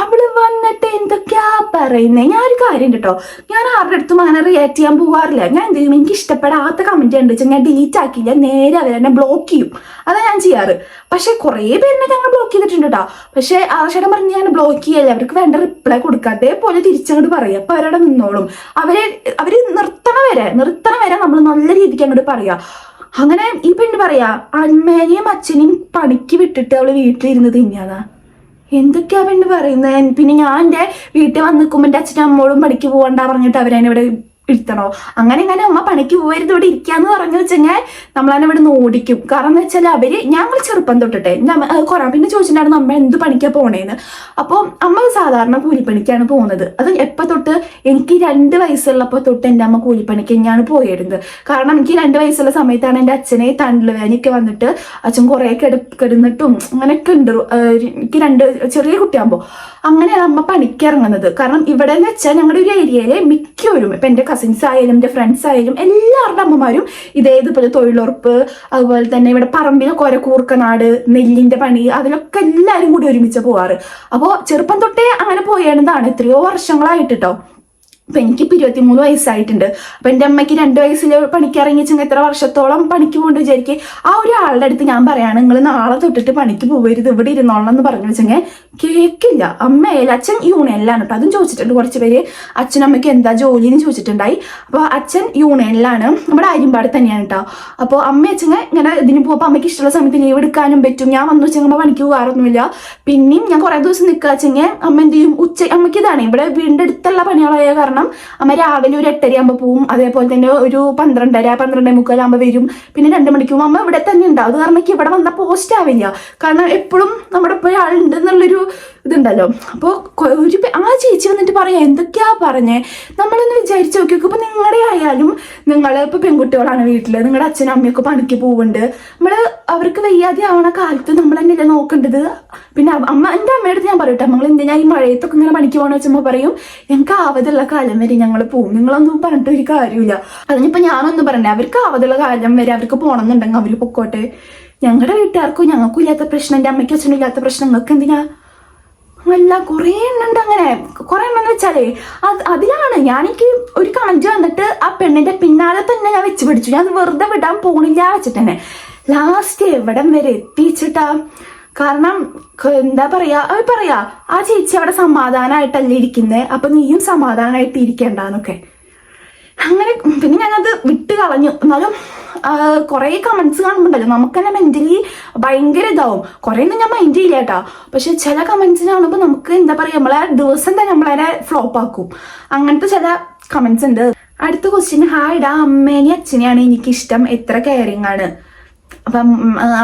അവള് വന്നിട്ട് എന്തൊക്കെയാ പറയുന്നത്. ഞാനൊരു കാര്യം കേട്ടോ, ഞാൻ ആരുടെ അടുത്തും അങ്ങനെ റിയാക്ട് ചെയ്യാൻ പോകാറില്ല. ഞാൻ എന്ത് ചെയ്യും, എനിക്ക് ഇഷ്ടപ്പെടാത്ത കമന്റ് ഉണ്ട് വെച്ചാൽ ഞാൻ ഡിലീറ്റ് ആക്കില്ല, നേരെ അവരെന്നെ ബ്ലോക്ക് ചെയ്യും. അതാ ഞാൻ ചെയ്യാറ്. പക്ഷെ കുറേ പേരിനെ ഞങ്ങൾ ബ്ലോക്ക് ചെയ്തിട്ടുണ്ട് കേട്ടോ. പക്ഷെ ആർഷേട്ടൻ പറഞ്ഞ് ഞാൻ ബ്ലോക്ക് ചെയ്യല്ലേ, അവർക്ക് വേണ്ട റിപ്ലൈ കൊടുക്കുക, അതേപോലെ തിരിച്ചങ്ങോട്ട് പറയും. അപ്പൊ അവരവിടെ നിന്നോളും. അവര് നിർത്തണ വരെ നമ്മൾ നല്ല രീതിക്ക് അങ്ങോട്ട് പറയാ. അങ്ങനെ ഈ പെണ്ണ് പറയാ അമ്മേനെയും അച്ഛനെയും പണിക്ക് വിട്ടിട്ട് അവള് വീട്ടിലിരുന്ന് തിന്നാതാ. എന്തൊക്കെയാ പെണ്ണ് പറയുന്നത്? പിന്നെ ഞാൻ എൻ്റെ വീട്ടിൽ വന്ന് നിൽക്കുമ്പോൾ എൻ്റെ അച്ഛനും അമ്മോടും പണിക്ക് പോകണ്ട പറഞ്ഞിട്ട് അവരെന്നെ ഇവിടെ ഇരുത്തണോ? അങ്ങനെ അമ്മ പണിക്ക് പോകരുത് ഇവിടെ ഇരിക്കാന്ന് പറഞ്ഞു വെച്ചെങ്കിൽ നമ്മളതിനെ ഇവിടെ ഓടിക്കും. കാരണം എന്ന് വെച്ചാൽ ഞങ്ങൾ ചെറുപ്പം തൊട്ടിട്ടെ കുറെ പിന്നെ ചോദിച്ചിട്ടുണ്ടായിരുന്നു അമ്മ എന്ത് പണിക്കാ പോണേന്ന്. അപ്പോൾ അമ്മ സാധാരണ കൂലിപ്പണിക്കാണ് പോകുന്നത്. അത് എപ്പോൾ തൊട്ട് എനിക്ക് 2 വയസ്സുള്ളപ്പോൾ തൊട്ട് എൻ്റെ അമ്മ കൂലിപ്പണിക്ക് തന്നെയാണ് പോയിരുന്നത്. കാരണം എനിക്ക് 2 വയസ്സുള്ള സമയത്താണ് എൻ്റെ അച്ഛനെ തണ്ടിലുവേനൊക്കെ വന്നിട്ട് അച്ഛൻ കുറേ കിടന്നിട്ടും അങ്ങനെയൊക്കെ ഉണ്ട്. എനിക്ക് 2 ചെറിയ കുട്ടിയാകുമ്പോൾ അങ്ങനെയാണ് അമ്മ പണിക്ക് ഇറങ്ങുന്നത്. കാരണം ഇവിടെ എന്ന് വെച്ചാൽ ഞങ്ങളുടെ ഒരു ഏരിയയിലെ മിക്കവരും ഇപ്പം എൻ്റെ കസിൻസ് ആയാലും എൻ്റെ ഫ്രണ്ട്സ് ആയാലും എല്ലാവരുടെ അമ്മമാരും ഇതേപോലെ തൊഴിലുറപ്പ്, അതുപോലെ തന്നെ ഇവിടെ പറമ്പിലെ കൂർക്കനാട്, നെല്ലിൻ്റെ പണി, അതിലൊക്കെ എല്ലാവരും കൂടി ഒരുമിച്ച് പോവാറ്. അപ്പോൾ ചെറുപ്പം തൊട്ടേ അങ്ങനെ പോയേണ്ടതാണ്. എത്രയോ വർഷങ്ങളായിട്ട് കേട്ടോ. അപ്പം എനിക്കിപ്പോൾ 23 വയസ്സായിട്ടുണ്ട്. അപ്പം എൻ്റെ അമ്മയ്ക്ക് 2 വയസ്സിൽ പണിക്ക് ഇറങ്ങിച്ചെങ്കിൽ എത്ര വർഷത്തോളം പണിക്ക് പോകേണ്ട വിചാരിക്കുക. ആ ഒരാളുടെ അടുത്ത് ഞാൻ പറയാണ് നിങ്ങൾ നാളെ തൊട്ടിട്ട് പണിക്ക് പോകരുത് ഇവിടെ ഇരുന്നോളണം എന്ന് പറഞ്ഞു വെച്ചെങ്കിൽ കേൾക്കില്ല. അമ്മയല്ല, അച്ഛൻ യൂണിയനിലാണ് കേട്ടോ. അതും ചോദിച്ചിട്ടുണ്ട് കുറച്ച് പേര്. അച്ഛനമ്മയ്ക്ക് എന്താ ജോലിന്ന് ചോദിച്ചിട്ടുണ്ടായി. അപ്പോൾ അച്ഛൻ യൂണിയനിലാണ്, നമ്മുടെ അരിമ്പാട് തന്നെയാണ് കേട്ടോ. അപ്പോൾ അമ്മ അച്ഛനെ ഇങ്ങനെ ഇതിന് പോകുമ്പോൾ അമ്മയ്ക്ക് ഇഷ്ടമുള്ള സമയത്ത് ലീവ് എടുക്കാനും പറ്റും. ഞാൻ വന്നു വെച്ചെങ്കിൽ പണിക്ക് പോകാറൊന്നുമില്ല. പിന്നെയും ഞാൻ കുറേ ദിവസം നിൽക്കുക വെച്ചെങ്കിൽ അമ്മ എന്ത് ചെയ്യും, അമ്മയ്ക്ക് ഇതാണ് ഇവിടെ വീടിൻ്റെ അടുത്തുള്ള പണികളായ കാരണം അമ്മ രാവിലെ ഒരു 8:30 ആകുമ്പോൾ പോവും. അതേപോലെ തന്നെ ഒരു 12:30-12:45 ആകുമ്പോൾ വരും. പിന്നെ 2 മണിക്ക് അമ്മ ഇവിടെ തന്നെ ഉണ്ടാവും. അത് കാരണം ഇവിടെ വന്ന പോസ്റ്റ് ആവില്ല. കാരണം എപ്പോഴും നമ്മുടെ ഇപ്പോൾ ആളുണ്ട് എന്നുള്ളൊരു ഇതുണ്ടല്ലോ. അപ്പോൾ ആ ചേച്ചി വന്നിട്ട് പറയാം എന്തൊക്കെയാ പറഞ്ഞേ. നമ്മളൊന്ന് വിചാരിച്ച് നോക്കി നോക്കും. ഇപ്പോൾ നിങ്ങളുടെ ആയാലും നിങ്ങൾ ഇപ്പോൾ പെൺകുട്ടികളാണ് വീട്ടിൽ, നിങ്ങളുടെ അച്ഛനും അമ്മയൊക്കെ പണിക്ക് പോവുന്നുണ്ട്. നമ്മൾ അവർക്ക് വയ്യാതെ ആവണ കാലത്ത് നമ്മൾ തന്നെയല്ലേ നോക്കേണ്ടത്. പിന്നെ എൻ്റെ അമ്മയുടെ അടുത്ത് ഞാൻ പറയട്ടെ, നമ്മൾ എന്തിനാ ഈ മഴയത്തൊക്കെ ഇങ്ങനെ പണിക്ക് പോകണമെന്ന് വെച്ചപ്പോൾ പറയും ഞങ്ങൾക്ക് ആവതുള്ള കാലം വരെ ഞങ്ങൾ പോകും, നിങ്ങളൊന്നും പറഞ്ഞിട്ട് ഒരു കാര്യമില്ല. അതിനിപ്പോൾ ഞാനൊന്നും പറയണ്ടേ, അവർക്ക് ആവതുള്ള കാലം വരെ അവർക്ക് പോകണമെന്നുണ്ടെങ്കിൽ അവർ പൊക്കോട്ടെ. ഞങ്ങളുടെ വീട്ടുകാർക്കും ഞങ്ങൾക്കും ഇല്ലാത്ത പ്രശ്നം, എൻ്റെ അമ്മയ്ക്കും അച്ഛനും ഇല്ലാത്ത പ്രശ്നം നിങ്ങൾക്ക് എന്തിനാ? അല്ല, കുറെ എണ്ണുണ്ട് അങ്ങനെ. കുറെ എണ്ണം വെച്ചാലേ അതിലാണ് എനിക്ക് ഒരു കമന്റ് വന്നിട്ട് ആ പെണ്ണിന്റെ പിന്നാലെ തന്നെ ഞാൻ വെച്ച് പിടിച്ചു. ഞാൻ വെറുതെ വിടാൻ പോണില്ല വെച്ചിട്ട് തന്നെ ലാസ്റ്റ് എവിടം വരെ എത്തിച്ചിട്ടാ. കാരണം എന്താ പറയാ, അവർ പറയാ ആ ചേച്ചി അവിടെ സമാധാനമായിട്ടല്ലേ ഇരിക്കുന്നേ, അപ്പൊ നീയും സമാധാനമായിട്ട് ഇരിക്കണ്ടെന്നൊക്കെ. അങ്ങനെ പിന്നെ ഞാനത് വിട്ട് കളഞ്ഞു. എന്നാലും കുറെ കമന്റ്സ് കാണുമ്പോണ്ടല്ലോ നമുക്ക് തന്നെ മെന്റലി ഭയങ്കര ഇതാവും. കുറെ ഒന്നും ഞാൻ മൈൻഡ് ചെയ്യില്ല കേട്ടോ, പക്ഷെ ചില കമന്റ്സ് കാണുമ്പോൾ നമുക്ക് എന്താ പറയാ, നമ്മളെ ദിവസം തന്നെ നമ്മളെ ഫ്ലോപ്പ് ആക്കും. അങ്ങനത്തെ ചില കമന്റ്സ് ഉണ്ട്. അടുത്ത ക്വസ്റ്റ്യൻ, ഹായ് ഡാ, അമ്മേനെയും അച്ഛനെയാണ് എനിക്കിഷ്ടം, എത്ര കെയറിങ് ആണ്. അപ്പം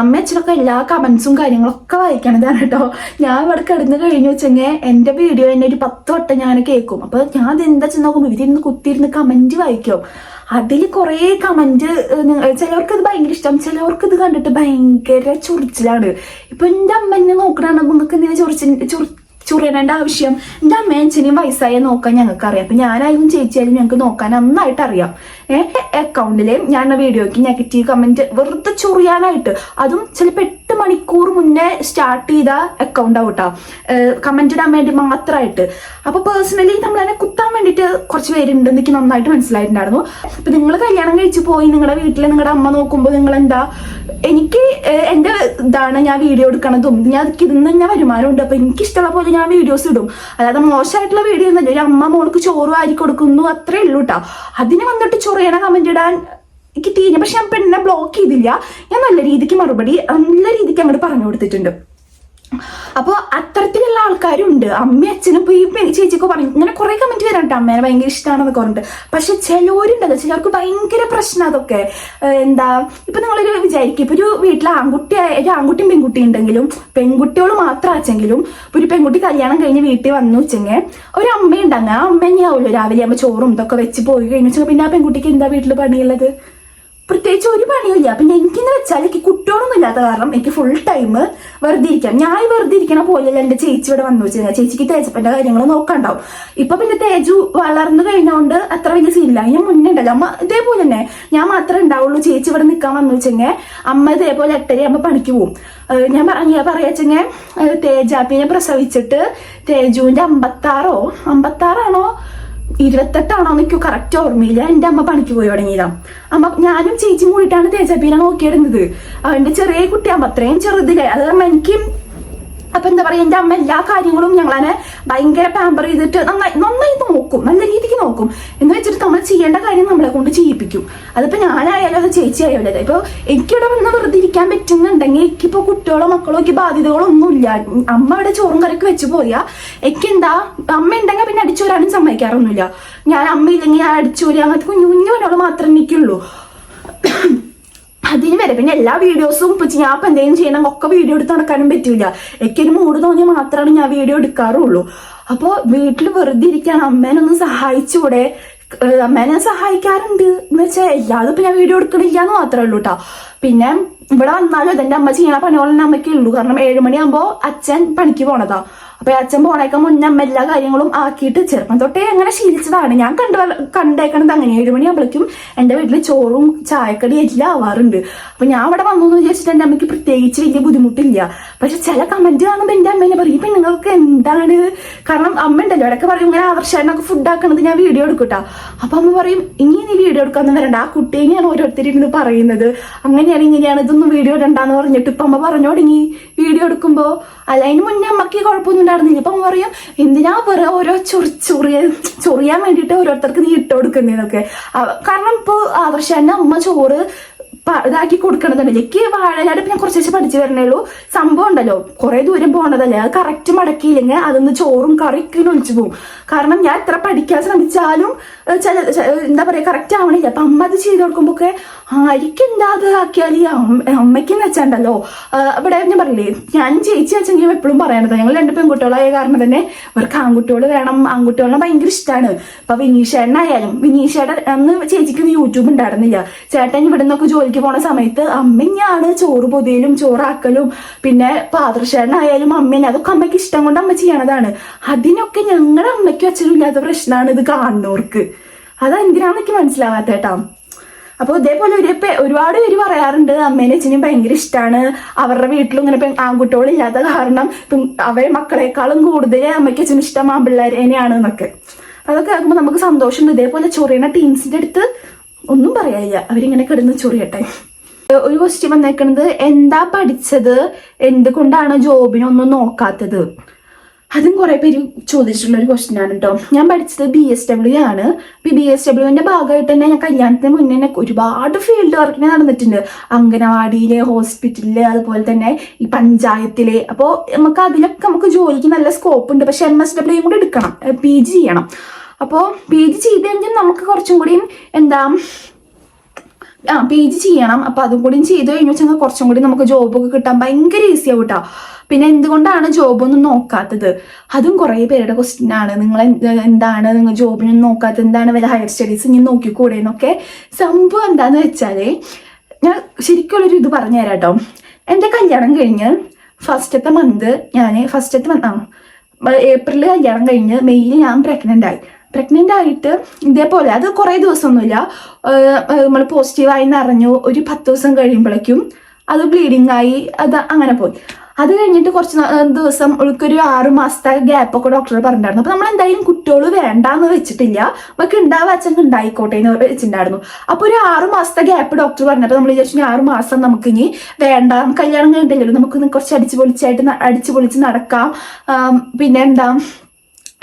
അമ്മ അച്ഛനൊക്കെ എല്ലാ കമന്റ്സും കാര്യങ്ങളൊക്കെ വായിക്കണതാണ് കേട്ടോ. ഞാൻ ഇവിടെ കിടന്ന് കഴിഞ്ഞു വെച്ചെങ്കിൽ എൻ്റെ വീഡിയോ തന്നെ ഒരു 10 വട്ടം ഞാൻ കേൾക്കും. അപ്പൊ ഞാൻ അതെന്താ ചെന്ന് നോക്കുമ്പോൾ ഇവരിരുന്ന് കുത്തിയിരുന്ന് കമന്റ് വായിക്കും. അതിൽ കുറെ കമന്റ്, ചിലവർക്ക് ഇത് ഭയങ്കര ഇഷ്ടം, ചിലവർക്ക് ഇത് കണ്ടിട്ട് ഭയങ്കര ചൊറിച്ചിലാണ്. ഇപ്പൊ എൻ്റെ അമ്മ എന്നെ നോക്കണാണ്, നിങ്ങൾക്ക് എന്തിനാ ചൊറിയണേണ്ട ആവശ്യം? എൻ്റെ അമ്മയും അച്ഛനെയും വയസ്സായ നോക്കാൻ ഞങ്ങൾക്ക് അറിയാം. അപ്പൊ ഞാനായാലും ചേച്ചിയായാലും ഞങ്ങൾക്ക് നോക്കാൻ നന്നായിട്ട് അറിയാം. അക്കൗണ്ടില് ഞാൻ വീഡിയോക്ക് നെഗറ്റീവ് കമന്റ് വെറുതെ ചൊറിയാനായിട്ട്, അതും ചിലപ്പോൾ 8 മണിക്കൂർ മുന്നേ സ്റ്റാർട്ട് ചെയ്ത അക്കൗണ്ട് ആവട്ടോ, കമന്റ് ഇടാൻ വേണ്ടി മാത്രമായിട്ട്. അപ്പൊ പേഴ്സണലി നമ്മളതിനെ കുത്താൻ വേണ്ടിയിട്ട് കുറച്ച് പേരുണ്ട്, എനിക്ക് നന്നായിട്ട് മനസ്സിലായിട്ടുണ്ടായിരുന്നു. അപ്പൊ നിങ്ങൾ കല്യാണം കഴിച്ചു പോയി നിങ്ങളുടെ വീട്ടിൽ നിങ്ങളുടെ അമ്മ നോക്കുമ്പോൾ നിങ്ങൾ എന്താ, എനിക്ക് എൻ്റെ ഇതാണ് ഞാൻ വീഡിയോ എടുക്കണതും, ഞാൻ ഇതിന്ന് തന്നെ വരുമാനമുണ്ട്. അപ്പൊ എനിക്ക് ഇഷ്ടമുള്ള പോലെ ഞാൻ വീഡിയോസ് ഇടും. അതായത് മോശമായിട്ടുള്ള വീഡിയോ ഒന്നല്ല, ഒരു അമ്മ മോൾക്ക് ചോറ് വാരി കൊടുക്കുന്നു അത്രേ ഉള്ളൂ കേട്ടോ. അതിന് വന്നിട്ട് ചൊറിയണ കമന്റ് ഇടാൻ എനിക്ക് തീരെ. പക്ഷെ ഞാൻ പെണ്ണെ ബ്ലോക്ക് ചെയ്തില്ല, ഞാൻ നല്ല രീതിക്ക് മറുപടി നല്ല രീതിക്ക് അങ്ങോട്ട് പറഞ്ഞു കൊടുത്തിട്ടുണ്ട്. അപ്പോൾ അത്തരത്തിലുള്ള ആൾക്കാരുണ്ട്. അമ്മയും അച്ഛനും ഇപ്പൊ ഈ ചേച്ചിയൊക്കെ പറയും ഇങ്ങനെ കുറെ കമന്റ് വരാം കേട്ടോ, അമ്മേനെ ഭയങ്കര ഇഷ്ടമാണെന്നൊക്കെ പറഞ്ഞിട്ട്. പക്ഷെ ചിലവരുണ്ടല്ലോ, ചിലർക്ക് ഭയങ്കര പ്രശ്നം അതൊക്കെ. എന്താ ഇപ്പൊ നിങ്ങളൊരു വിചാരിക്കും, ഇപ്പൊ ഒരു വീട്ടിൽ ആൺകുട്ടിയും പെൺകുട്ടി ഉണ്ടെങ്കിലും പെൺകുട്ടികൾ മാത്രം വെച്ചെങ്കിലും ഒരു പെൺകുട്ടി കല്യാണം കഴിഞ്ഞ് വീട്ടിൽ വന്നു വെച്ചെങ്കിൽ ഒരു അമ്മയുണ്ടങ്ങ, ആ അമ്മ തന്നെയാവുമല്ലോ രാവിലെ ആകുമ്പോൾ ചോറും ഇതൊക്കെ വെച്ച് പോയി കഴിഞ്ഞാൽ പിന്നെ ആ പെൺകുട്ടിക്ക് എന്താ വീട്ടിൽ പണിയുള്ളത്? പ്രത്യേകിച്ച് ഒരു പണിയില്ല. പിന്നെ എനിക്കെന്ന് വെച്ചാൽ എനിക്ക് കുട്ടികളൊന്നും ഇല്ലാത്ത കാരണം എനിക്ക് ഫുൾ ടൈം വെറുതെ ഇരിക്കാം. ഞാൻ വെറുതെ ഇരിക്കണ പോലെയല്ല എൻ്റെ ചേച്ചി ഇവിടെ വന്നു വെച്ചാൽ ചേച്ചിക്ക് തേജപ്പൻ്റെ കാര്യങ്ങൾ നോക്കാണ്ടാവും. ഇപ്പൊ പിന്നെ തേജു വളർന്നു കഴിഞ്ഞോണ്ട് അത്ര വലിയ സീനില്ല. ഞാൻ മുന്നേ ഉണ്ടല്ലോ അമ്മ ഇതേപോലെ തന്നെ ഞാൻ മാത്രമേ ഉണ്ടാവുള്ളൂ. ചേച്ചി ഇവിടെ നിൽക്കാൻ വന്നു വെച്ചെങ്കിൽ അമ്മ ഇതേപോലെ 8:30 ആകുമ്പോൾ പണിക്ക് പോകും. ഞാൻ പറയാച്ചെങ്കിൽ തേജാപ്പിനെ പ്രസവിച്ചിട്ട് തേജുവിന്റെ 56ആണോ 28ആണോ എനിക്ക് കറക്റ്റ് ഓർമ്മയില്ല. എൻ്റെ അമ്മ പണിക്ക് പോയി തുടങ്ങിയതാണ്. അമ്മ ഞാനും ചേച്ചിയും കൂടിയിട്ടാണ് തേജാപ്പീനെ നോക്കിയിടുന്നത്. അവന്റെ ചെറിയ കുട്ടിയാകുമ്പോ അത്രയും ചെറുതില്ലേ, അത് കാരണം എനിക്ക് അപ്പൊ എന്താ പറയാ, എൻ്റെ അമ്മ എല്ലാ കാര്യങ്ങളും ഞങ്ങളെ ഭയങ്കര പാമ്പർ ചെയ്തിട്ട് നന്നായി നോക്കും, നല്ല രീതിക്ക് നോക്കും. എന്ന് വെച്ചിട്ട് നമ്മൾ ചെയ്യേണ്ട കാര്യം നമ്മളെ കൊണ്ട് ചെയ്യിപ്പിക്കും. അതിപ്പോ ഞാനായാലും അത് ചേച്ചി ആയാലും. ഇപ്പൊ എനിക്കിവിടെ വന്ന് വെറുതെ ഇരിക്കാൻ പറ്റുന്നുണ്ടെങ്കിൽ എനിക്കിപ്പോ കുട്ടികളോ മക്കളോ എനിക്ക് ബാധ്യതകളോ ഒന്നുമില്ല. അമ്മ ഇവിടെ ചോറും കറിക്ക് വെച്ച് പോയാ എനിക്കെന്താ, അമ്മ ഉണ്ടെങ്കിൽ പിന്നെ അടിച്ചു വരാനും സമ്മതിക്കാറൊന്നുമില്ല. ഞാൻ അമ്മ ഇല്ലെങ്കിൽ ഞാൻ അടിച്ചു വരിക അങ്ങനത്തെ കുഞ്ഞു കുഞ്ഞുകളോട് മാത്രമേ എനിക്കുള്ളൂ. അതിന് വരെ പിന്നെ എല്ലാ വീഡിയോസും ഇപ്പൊ ഞാൻ ഇപ്പൊ എന്തെങ്കിലും ചെയ്യണം ഒക്കെ വീഡിയോ എടുത്ത് നടക്കാനും പറ്റൂല. എനിക്കൊരു മൂഡ് തോന്നിയാൽ മാത്രമാണ് ഞാൻ വീഡിയോ എടുക്കാറുള്ളൂ. അപ്പൊ വീട്ടിൽ വെറുതെ ഇരിക്കാൻ അമ്മേനൊന്ന് സഹായിച്ചൂടെ? അമ്മേനെ സഹായിക്കാറുണ്ട് എന്ന് വെച്ചാൽ എല്ലാതും ഇപ്പൊ ഞാൻ വീഡിയോ എടുക്കണില്ല എന്ന് മാത്രമേ ഉള്ളൂ കേട്ടോ. പിന്നെ ഇവിടെ വന്നാലും അതെന്റെ അമ്മ ചെയ്യണ പണിയോളം അമ്മയ്ക്കേ ഉള്ളൂ. കാരണം 7 മണിയാകുമ്പോ അച്ഛൻ പണിക്ക് പോണതാ. അപ്പൊ അച്ഛൻ പോണേക്കാൻ മുന്നേ അമ്മ എല്ലാ കാര്യങ്ങളും ആക്കിയിട്ട് ചെറുപ്പം തൊട്ടേ അങ്ങനെ ശീലിച്ചതാണ്. ഞാൻ കണ്ടേക്കണത് അങ്ങനെ 7 മണിയാകുമ്പോഴേക്കും എന്റെ വീട്ടിൽ ചോറും ചായക്കടി എല്ലാം ആവാറുണ്ട്. അപ്പൊ ഞാൻ അവിടെ വന്നു എന്ന് വിചാരിച്ചിട്ട് എന്റെ അമ്മയ്ക്ക് പ്രത്യേകിച്ച് വലിയ ബുദ്ധിമുട്ടില്ല. പക്ഷെ ചില കമന്റ് കാണുമ്പോൾ എന്റെ അമ്മേനെ പറയും ഇപ്പൊ നിങ്ങൾക്ക് എന്താണ്, കാരണം അമ്മ ഉണ്ടല്ലോ ഇടയ്ക്ക് പറയും ഇങ്ങനെ ആവർഷനൊക്കെ ഫുഡ് ആക്കണത് ഞാൻ വീഡിയോ എടുക്കൂട്ടാ. അപ്പൊ അമ്മ പറയും ഇനി നീ വീഡിയോ എടുക്കാന്ന് വരണ്ട, ആ കുട്ടീനെയാണ് ഓരോരുത്തരിന്ന് പറയുന്നത്, അങ്ങനെയാണ് ഇങ്ങനെയാണ്, ഇതൊന്നും വീഡിയോ ഇടണ്ടെന്ന് പറഞ്ഞിട്ട് ഇപ്പൊ അമ്മ പറഞ്ഞു തുടങ്ങി വീഡിയോ എടുക്കുമ്പോ. അല്ല അതിന് മുന്നേ അമ്മക്ക് കുഴപ്പമൊന്നും ഉണ്ടായിരുന്നില്ല. ഇപ്പൊ അമ്മ പറയും എന്തിനാ വേറെ ഓരോ ചൊറിയാൻ വേണ്ടിയിട്ട് ഓരോരുത്തർക്ക് നീ ഇട്ട് കൊടുക്കുന്നതൊക്കെ. കാരണം ഇപ്പൊ ആദർശന്റെ അമ്മ ചോറ് ഇതാക്കി കൊടുക്കണതുണ്ടല്ലോ. എനിക്ക് വാഴലാട് ഞാൻ കുറച്ച് പഠിച്ചു വരണേള്ളൂ. സംഭവം ഉണ്ടല്ലോ കുറെ ദൂരം പോകണതല്ലേ, അത് കറക്റ്റ് മടക്കിയില്ലെങ്കിൽ അതൊന്ന് ചോറും കറിക്കും ഒഴിച്ചു പോകും. കാരണം ഞാൻ എത്ര പഠിക്കാൻ ശ്രമിച്ചാലും എന്താ പറയാ കറക്റ്റ് ആവണില്ല. അപ്പൊ അമ്മ അത് ചെയ്ത് കൊടുക്കുമ്പോ ഒക്കെ ആയിരിക്കും എന്താ അത് ആക്കിയാൽ അമ്മയ്ക്കെന്ന് വെച്ചാണ്ടല്ലോ. ഇവിടെ ഞാൻ പറഞ്ഞില്ലേ, ഞാൻ ചേച്ചി വെച്ചെങ്കിലും എപ്പോഴും പറയണത്, ഞങ്ങൾ 2 പെൺകുട്ടികളായ കാരണം തന്നെ ഇവർക്ക് ആൺകുട്ടികൾ വേണം, ആൺകുട്ടികളെ ഭയങ്കര ഇഷ്ടമാണ്. ഇപ്പൊ വിനീഷേട്ടനായാലും, വിനീഷേട്ടൻ അന്ന് ചേച്ചിക്ക് യൂട്യൂബ് ഉണ്ടായിരുന്നില്ല. ചേട്ടൻ ഇവിടെ നിന്നൊക്കെ ജോലിക്ക് പോണ സമയത്ത് അമ്മയാണ് ചോറ് പൊതിയലും ചോറാക്കലും, പിന്നെ പാത്രശേട്ടനായാലും അമ്മേനെ, അതൊക്കെ അമ്മയ്ക്ക് ഇഷ്ടം കൊണ്ട് അമ്മ ചെയ്യണതാണ്. അതിനൊക്കെ ഞങ്ങളുടെ അമ്മയ്ക്കും അച്ഛനും ഇല്ലാത്ത പ്രശ്നമാണ് ഇത് കാണുന്നവർക്ക്. അതെന്തിനാന്നൊക്കെ മനസ്സിലാവാത്തേട്ടാ. അപ്പോൾ ഇതേപോലെ ഒരുപാട് പേര് പറയാറുണ്ട് അമ്മേനെ അച്ഛനും ഭയങ്കര ഇഷ്ടമാണ്, അവരുടെ വീട്ടിലും ഇങ്ങനെ ആൺകുട്ടികളില്ലാത്ത കാരണം അവരെ മക്കളെക്കാളും കൂടുതൽ അമ്മയ്ക്ക് അച്ഛനും ഇഷ്ടം ആൺപിള്ളേരെയാണ് എന്നൊക്കെ. അതൊക്കെ കേൾക്കുമ്പോൾ നമുക്ക് സന്തോഷമുണ്ട്. ഇതേപോലെ ചൊറിയണ ടീംസിന്റെ അടുത്ത് ഒന്നും പറയാനില്ല, അവരിങ്ങനെ കിടന്ന് ചൊറിയട്ടെ. ഒരു ക്വസ്റ്റ്യൻ വന്നേക്കുന്നത്, എന്താ പഠിച്ചത്, എന്തുകൊണ്ടാണ് ജോബിനൊന്നും നോക്കാത്തത്? അതും കുറെ പേര് ചോദിച്ചിട്ടുള്ള ഒരു ക്വസ്റ്റ്യൻ ആണ് കേട്ടോ. ഞാൻ പഠിച്ചത് BSW ആണ്. BSWന്റെ ഭാഗമായിട്ട് തന്നെ ഞാൻ കല്യാണത്തിന് മുന്നേ തന്നെ ഒരുപാട് ഫീൽഡ് വർക്കിന് നടന്നിട്ടുണ്ട്. അംഗനവാടിയിലെ, ഹോസ്പിറ്റലില്, അതുപോലെ തന്നെ ഈ പഞ്ചായത്തിലെ. അപ്പോൾ നമുക്ക് അതിലൊക്കെ നമുക്ക് ജോലിക്ക് നല്ല സ്കോപ്പ് ഉണ്ട്. പക്ഷെ MSW കൂടെ എടുക്കണം, PG ചെയ്യണം. അപ്പോൾ PG ചെയ്ത് കഴിഞ്ഞാൽ നമുക്ക് കുറച്ചും കൂടിയും PG ചെയ്യണം. അപ്പോൾ അതും കൂടി ചെയ്ത് കഴിഞ്ഞു വെച്ചാൽ കുറച്ചും കൂടി നമുക്ക് ജോബൊക്കെ കിട്ടാൻ ഭയങ്കര ഈസി ആവും കേട്ടോ. പിന്നെ എന്തുകൊണ്ടാണ് ജോബൊന്നും നോക്കാത്തത്? അതും കുറേ പേരുടെ ക്വസ്റ്റ്യൻ ആണ്. നിങ്ങൾ എന്താണ് നിങ്ങൾ ജോബിനൊന്നും നോക്കാത്തത്, എന്താണ് വല്ല ഹയർ സ്റ്റഡീസ് ഇനി നോക്കിക്കൂടെ എന്നൊക്കെ. സംഭവം എന്താന്ന് വെച്ചാൽ, ഞാൻ ശരിക്കുള്ളൊരു ഇത് പറഞ്ഞുതരാം കേട്ടോ. എൻ്റെ കല്യാണം കഴിഞ്ഞ് ഫസ്റ്റത്തെ മന്ത് ഏപ്രിൽ കല്യാണം കഴിഞ്ഞ് മെയ്യിൽ ഞാൻ പ്രഗ്നൻ്റ് ആയിട്ട് ഇതേപോലെ, അത് കുറേ ദിവസമൊന്നുമില്ല, നമ്മൾ പോസിറ്റീവായി എന്നറിഞ്ഞു. ഒരു 10 ദിവസം കഴിയുമ്പോഴേക്കും അത് ബ്ലീഡിങ് ആയി, അത് അങ്ങനെ പോയി. അത് കഴിഞ്ഞിട്ട് കുറച്ച് ദിവസം ഒരു 6 മാസത്തെ ഗ്യാപ്പൊക്കെ ഡോക്ടർ പറഞ്ഞിട്ടുണ്ടായിരുന്നു. അപ്പോൾ നമ്മൾ എന്തായാലും കുട്ടികൾ വേണ്ടാന്ന് വെച്ചിട്ടില്ല, നമുക്ക് അച്ഛൻ ഉണ്ടായിക്കോട്ടെ എന്ന് വെച്ചിട്ടുണ്ടായിരുന്നു. അപ്പോൾ ഒരു 6 മാസത്തെ ഗ്യാപ്പ് ഡോക്ടർ പറഞ്ഞപ്പോൾ നമ്മൾ വിചാരിച്ചു 6 മാസം നമുക്ക് ഇനി വേണ്ട, കല്യാണം കഴിഞ്ഞിട്ടില്ലല്ലോ, നമുക്ക് കുറച്ച് അടിച്ചു പൊളിച്ച് നടക്കാം. പിന്നെ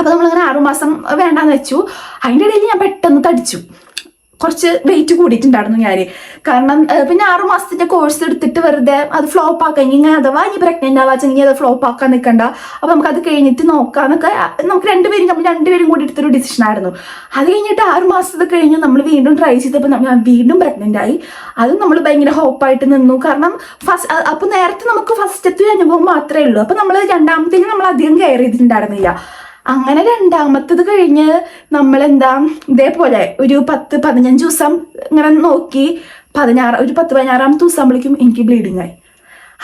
അപ്പോൾ നമ്മളിങ്ങനെ 6 മാസം വേണ്ടാന്ന് വെച്ചു. അതിൻ്റെ ഇടയിൽ ഞാൻ പെട്ടെന്ന് തടിച്ചു, കുറച്ച് വെയിറ്റ് കൂടിയിട്ടുണ്ടായിരുന്നു ഞാൻ. കാരണം പിന്നെ 6 മാസത്തിന്റെ കോഴ്സ് എടുത്തിട്ട് വെറുതെ അത് ഫ്ലോപ്പ് ആക്കാൻ, ഇങ്ങനെ അഥവാ ഇനി പ്രഗ്നന്റ് ആവാച്ചെങ്കിൽ അത് ഫ്ലോപ്പ് ആക്കാൻ നിൽക്കണ്ട, അപ്പൊ നമുക്ക് അത് കഴിഞ്ഞിട്ട് നോക്കാന്നൊക്കെ നമുക്ക് രണ്ടുപേരും കൂടി എടുത്തൊരു ഡിസിഷൻ ആയിരുന്നു. അത് കഴിഞ്ഞിട്ട് 6 മാസത്തെ കഴിഞ്ഞ് നമ്മൾ വീണ്ടും ട്രൈ ചെയ്തപ്പോൾ ഞാൻ വീണ്ടും പ്രഗ്നന്റ് ആയി. അതും നമ്മൾ ഭയങ്കര ഹോപ്പായിട്ട് നിന്നു. കാരണം അപ്പൊ നേരത്തെ നമുക്ക് ഫസ്റ്റത്തെ അനുഭവം മാത്രമേ ഉള്ളൂ. അപ്പൊ നമ്മൾ രണ്ടാമത്തേക്ക് നമ്മൾ അധികം കെയർ ചെയ്തിട്ടുണ്ടായിരുന്നില്ല. അങ്ങനെ രണ്ടാമത്തത് കഴിഞ്ഞ് നമ്മൾ ഇതേപോലെ ഒരു 10-15 ദിവസം ഇങ്ങനെ നോക്കി, ഒരു 10-16 ദിവസം ആകുമ്പോഴേക്കും എനിക്ക് ബ്ലീഡിങ് ആയി.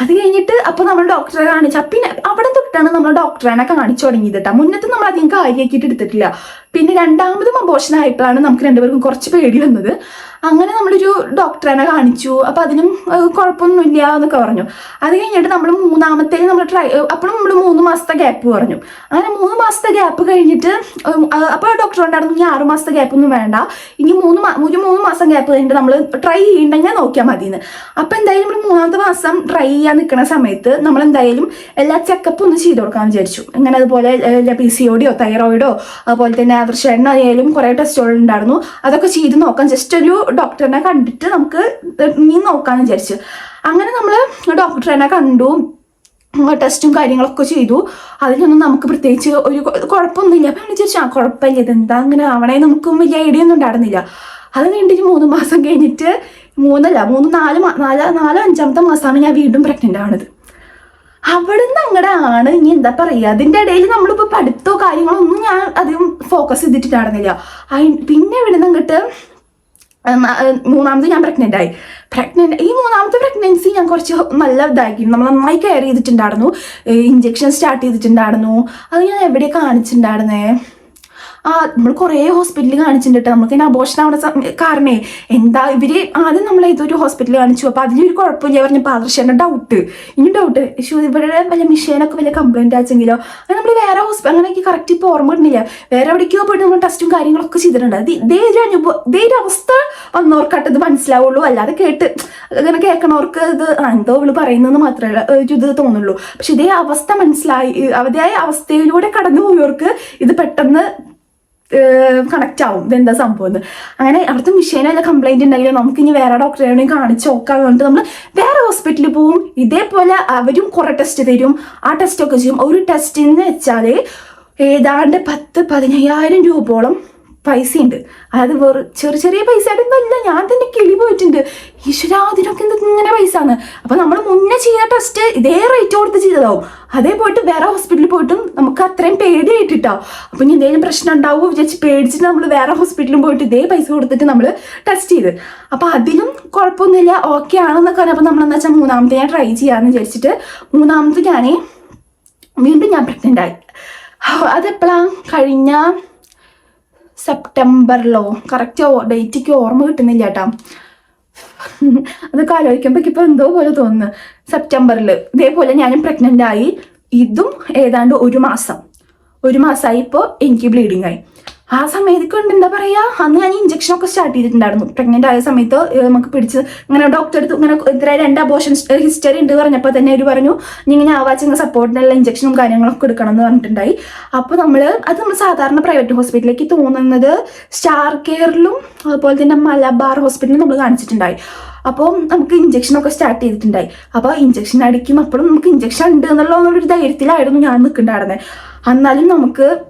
അത് കഴിഞ്ഞിട്ട് അപ്പോൾ നമ്മൾ ഡോക്ടറെ കാണിച്ചു. പിന്നെ അവിടെ തൊട്ടാണ് നമ്മൾ ഡോക്ടറെ കാണിച്ചു തുടങ്ങിയത് കേട്ടോ. മുന്നത്തെ നമ്മൾ അധികം കാര്യമാക്കിയിട്ട് എടുത്തിട്ടില്ല. പിന്നെ രണ്ടാമതും അബോർഷൻ ആയപ്പോഴാണ് നമുക്ക് രണ്ടുപേർക്കും കുറച്ച് പേടി വന്നത്. അങ്ങനെ നമ്മളൊരു ഡോക്ടറെ കാണിച്ചു. അപ്പം അതിനും കുഴപ്പമൊന്നുമില്ല എന്നൊക്കെ പറഞ്ഞു. അത് കഴിഞ്ഞിട്ട് നമ്മൾ മൂന്നാമത്തേന് നമ്മൾ അപ്പോഴും നമ്മൾ 3 മാസത്തെ ഗ്യാപ്പ് പറഞ്ഞു. അങ്ങനെ 3 മാസത്തെ ഗ്യാപ്പ് കഴിഞ്ഞിട്ട് അപ്പോൾ ഡോക്ടർ ഉണ്ടായിരുന്നു, ഇനി 6 മാസത്തെ ഗ്യാപ്പ് ഒന്നും വേണ്ട, ഇനി 3 മാസം ഗ്യാപ്പ് കഴിഞ്ഞിട്ട് നമ്മൾ ട്രൈ ചെയ്യണ്ടെങ്കിൽ നോക്കിയാൽ മതിയെന്ന്. അപ്പം എന്തായാലും നമ്മൾ 3ാമത്തെ മാസം ട്രൈ ചെയ്യാൻ നിൽക്കുന്ന സമയത്ത് നമ്മൾ എന്തായാലും എല്ലാ ചെക്കപ്പും ഒന്ന് ചെയ്ത് കൊടുക്കാമെന്ന് വിചാരിച്ചു. അങ്ങനെ അതുപോലെ PCOD തൈറോയിഡോ അതുപോലെ തന്നെ ആദർശേട്ടനായാലും കുറേ ടെസ്റ്റുകൾ ഉണ്ടായിരുന്നു. അതൊക്കെ ചെയ്ത് നോക്കാം, ജസ്റ്റ് ഒരു ഡോക്ടറിനെ കണ്ടിട്ട് നമുക്ക് നീ നോക്കാമെന്ന് വിചാരിച്ചു. അങ്ങനെ നമ്മൾ ഡോക്ടറിനെ കണ്ടു, ടെസ്റ്റും കാര്യങ്ങളൊക്കെ ചെയ്തു. അതിലൊന്നും നമുക്ക് പ്രത്യേകിച്ച് ഒരു കുഴപ്പമൊന്നുമില്ല. അപ്പം വിചാരിച്ചു കുഴപ്പമില്ല, ഇതെന്താ അങ്ങനെ ആവണേ, നമുക്കും വലിയ ഐഡിയ ഒന്നും ഉണ്ടായിരുന്നില്ല. അത് കഴിഞ്ഞിട്ട് 3 മാസം കഴിഞ്ഞിട്ട് 4-5ാമത്തെ മാസമാണ് ഞാൻ വീണ്ടും പ്രഗ്നൻ്റ് ആവണത്. അവിടെ നിന്ന് അങ്ങടെയാണ് ഇനി എന്താ പറയുക. അതിൻ്റെ ഇടയിൽ നമ്മളിപ്പോൾ പഠിത്തോ കാര്യങ്ങളോ ഒന്നും ഞാൻ അധികം ഫോക്കസ് ചെയ്തിട്ടുണ്ടായിരുന്നില്ല. പിന്നെ ഇവിടെ നിന്ന് അങ്ങോട്ട് 3ാമത് ഞാൻ പ്രഗ്നൻ്റ് ആയി. ഈ 3ാമത്തെ പ്രഗ്നൻസി ഞാൻ കുറച്ച് നല്ല ഇതാക്കി, നമ്മൾ നന്നായി കെയർ ചെയ്തിട്ടുണ്ടായിരുന്നു. ഇഞ്ചക്ഷൻ സ്റ്റാർട്ട് ചെയ്തിട്ടുണ്ടായിരുന്നു. അത് ഞാൻ എവിടെ കാണിച്ചിട്ടുണ്ടായിരുന്നേ, നമ്മൾ കുറേ ഹോസ്പിറ്റലിൽ കാണിച്ചിട്ടുണ്ട്. നമുക്ക് ഇങ്ങനെ അബോർഷൻ ആവുന്ന കാരണേ ഇവര് ആദ്യം നമ്മൾ ഏതൊരു ഹോസ്പിറ്റലിൽ കാണിച്ചു. അപ്പോൾ അതിലൊരു കുഴപ്പമില്ല പറഞ്ഞപ്പോൾ ആദർശേൻ്റെ ഡൗട്ട് ഇവിടെ വല്ല മിഷീനൊക്കെ വലിയ കംപ്ലൈൻറ്റ് ആച്ചെങ്കിലോ, അങ്ങനെ നമ്മൾ വേറെ അങ്ങനെയൊക്കെ കറക്റ്റ് ഇപ്പോൾ ഓർമ്മ കിട്ടുന്നില്ല, വേറെ എവിടേക്കോ പോയിട്ട് നമ്മൾ ടെസ്റ്റും കാര്യങ്ങളൊക്കെ ചെയ്തിട്ടുണ്ട്. ഇതേ ഒരു അവസ്ഥ വന്നവർക്കാട്ട് ഇത് മനസ്സിലാവുള്ളൂ. അല്ലാതെ അങ്ങനെ കേൾക്കണവർക്ക് ഇത് എന്തോ ഇവള് പറയുന്നതെന്ന് മാത്രമേ ഇത് തോന്നുള്ളൂ. പക്ഷെ ഇതേ അവസ്ഥ അതേ അവസ്ഥയിലൂടെ കടന്നു പോയവർക്ക് ഇത് പെട്ടെന്ന് കണക്റ്റ് ആവും, ഇതെന്താ സംഭവം എന്ന്. അങ്ങനെ അവിടുത്തെ മിഷീനല്ല കംപ്ലൈൻറ്റ് ഉണ്ടെങ്കിൽ നമുക്ക് ഇനി വേറെ ഡോക്ടറെ കാണിച്ച് നോക്കാൻ പറഞ്ഞിട്ട് നമ്മൾ വേറെ ഹോസ്പിറ്റലിൽ പോവും. ഇതേപോലെ അവരും കുറേ ടെസ്റ്റ് തരും, ആ ടെസ്റ്റൊക്കെ ചെയ്യും. ഒരു ടെസ്റ്റിന് വെച്ചാൽ ഏതാണ്ട് 10-15,000 രൂപയോളം പൈസയുണ്ട്. അതായത് ചെറിയ ചെറിയ പൈസ ആയിട്ടൊന്നുമല്ല, ഞാൻ തന്നെ കിളി പോയിട്ടുണ്ട്. ഈശ്വരാ, അതിനൊക്കെ ഇങ്ങനെ പൈസ ആണ്. അപ്പൊ നമ്മൾ മുന്നേ ചെയ്ത ടെസ്റ്റ് ഇതേ റേറ്റ് കൊടുത്ത് ചെയ്തതാവും. അതേ പോയിട്ട് വേറെ ഹോസ്പിറ്റലിൽ പോയിട്ടും നമുക്ക് അത്രയും പേടിയായിട്ടിട്ടോ. അപ്പൊ ഇനി എന്തെങ്കിലും പ്രശ്നം ഉണ്ടാവുമോ വിചാരിച്ച് പേടിച്ചിട്ട് നമ്മൾ വേറെ ഹോസ്പിറ്റലിൽ പോയിട്ട് ഇതേ പൈസ കൊടുത്തിട്ട് നമ്മൾ ടെസ്റ്റ് ചെയ്ത്. അപ്പൊ അതിലും കുഴപ്പമൊന്നുമില്ല, ഓക്കെ ആണെന്നൊക്കെ പറഞ്ഞു. അപ്പൊ നമ്മളെന്താ വെച്ചാൽ മൂന്നാമത്തെ ഞാൻ ട്രൈ ചെയ്യാന്ന് വിചാരിച്ചിട്ട് മൂന്നാമത്തെ വീണ്ടും ഞാൻ പ്രഗ്നന്റ് ആയി. അതെപ്പോഴാ, കഴിഞ്ഞ സെപ്റ്റംബറിലോ, കറക്റ്റ് ഡേറ്റിക്ക് ഓർമ്മ കിട്ടുന്നില്ല കേട്ടോ. അതൊക്കെ ആലോചിക്കുമ്പോൾ ഇപ്പൊ എന്തോ പോലെ തോന്നുന്നു. സെപ്റ്റംബറിൽ ഇതേപോലെ ഞാനും പ്രഗ്നന്റ് ആയി. ഇതും ഏതാണ്ട് ഒരു മാസമായി ഇപ്പോൾ എനിക്ക് ബ്ലീഡിങ് ആയി. ആ സമയത്തൊക്കെ ഉണ്ട്, എന്താ പറയാ, അന്ന് ഞാൻ ഇഞ്ചക്ഷനൊക്കെ സ്റ്റാർട്ട് ചെയ്തിട്ടുണ്ടായിരുന്നു. പ്രഗ്നന്റ് ആയ സമയത്ത് നമുക്ക് പിടിച്ച് ഇങ്ങനെ ഡോക്ടർ അടുത്ത് ഇങ്ങനെ എതിരായ 2 അബോർഷൻ ഹിസ്റ്ററി ഉണ്ട് പറഞ്ഞപ്പോൾ തന്നെ അവർ പറഞ്ഞു ഇങ്ങനെ ആവാച്ചിങ്ങനെ സപ്പോർട്ടിനുള്ള ഇഞ്ചക്ഷനും കാര്യങ്ങളൊക്കെ എടുക്കണം എന്ന് പറഞ്ഞിട്ടുണ്ടായി. അപ്പോൾ നമ്മൾ സാധാരണ പ്രൈവറ്റ് ഹോസ്പിറ്റലിലേക്ക് തോന്നുന്നത് സ്റ്റാർ കെയറിലും അതുപോലെ തന്നെ മലബാർ ഹോസ്പിറ്റലിലും നമ്മൾ കാണിച്ചിട്ടുണ്ടായി. അപ്പോൾ നമുക്ക് ഇഞ്ചക്ഷനൊക്കെ സ്റ്റാർട്ട് ചെയ്തിട്ടുണ്ടായി. അപ്പോൾ ഇഞ്ചക്ഷൻ അടിക്കും, അപ്പോഴും നമുക്ക് ഇഞ്ചക്ഷൻ ഉണ്ട് എന്നുള്ളൊരു ധൈര്യത്തിലായിരുന്നു ഞാൻ നിൽക്കുന്നുണ്ടായിരുന്നത്. എന്നാലും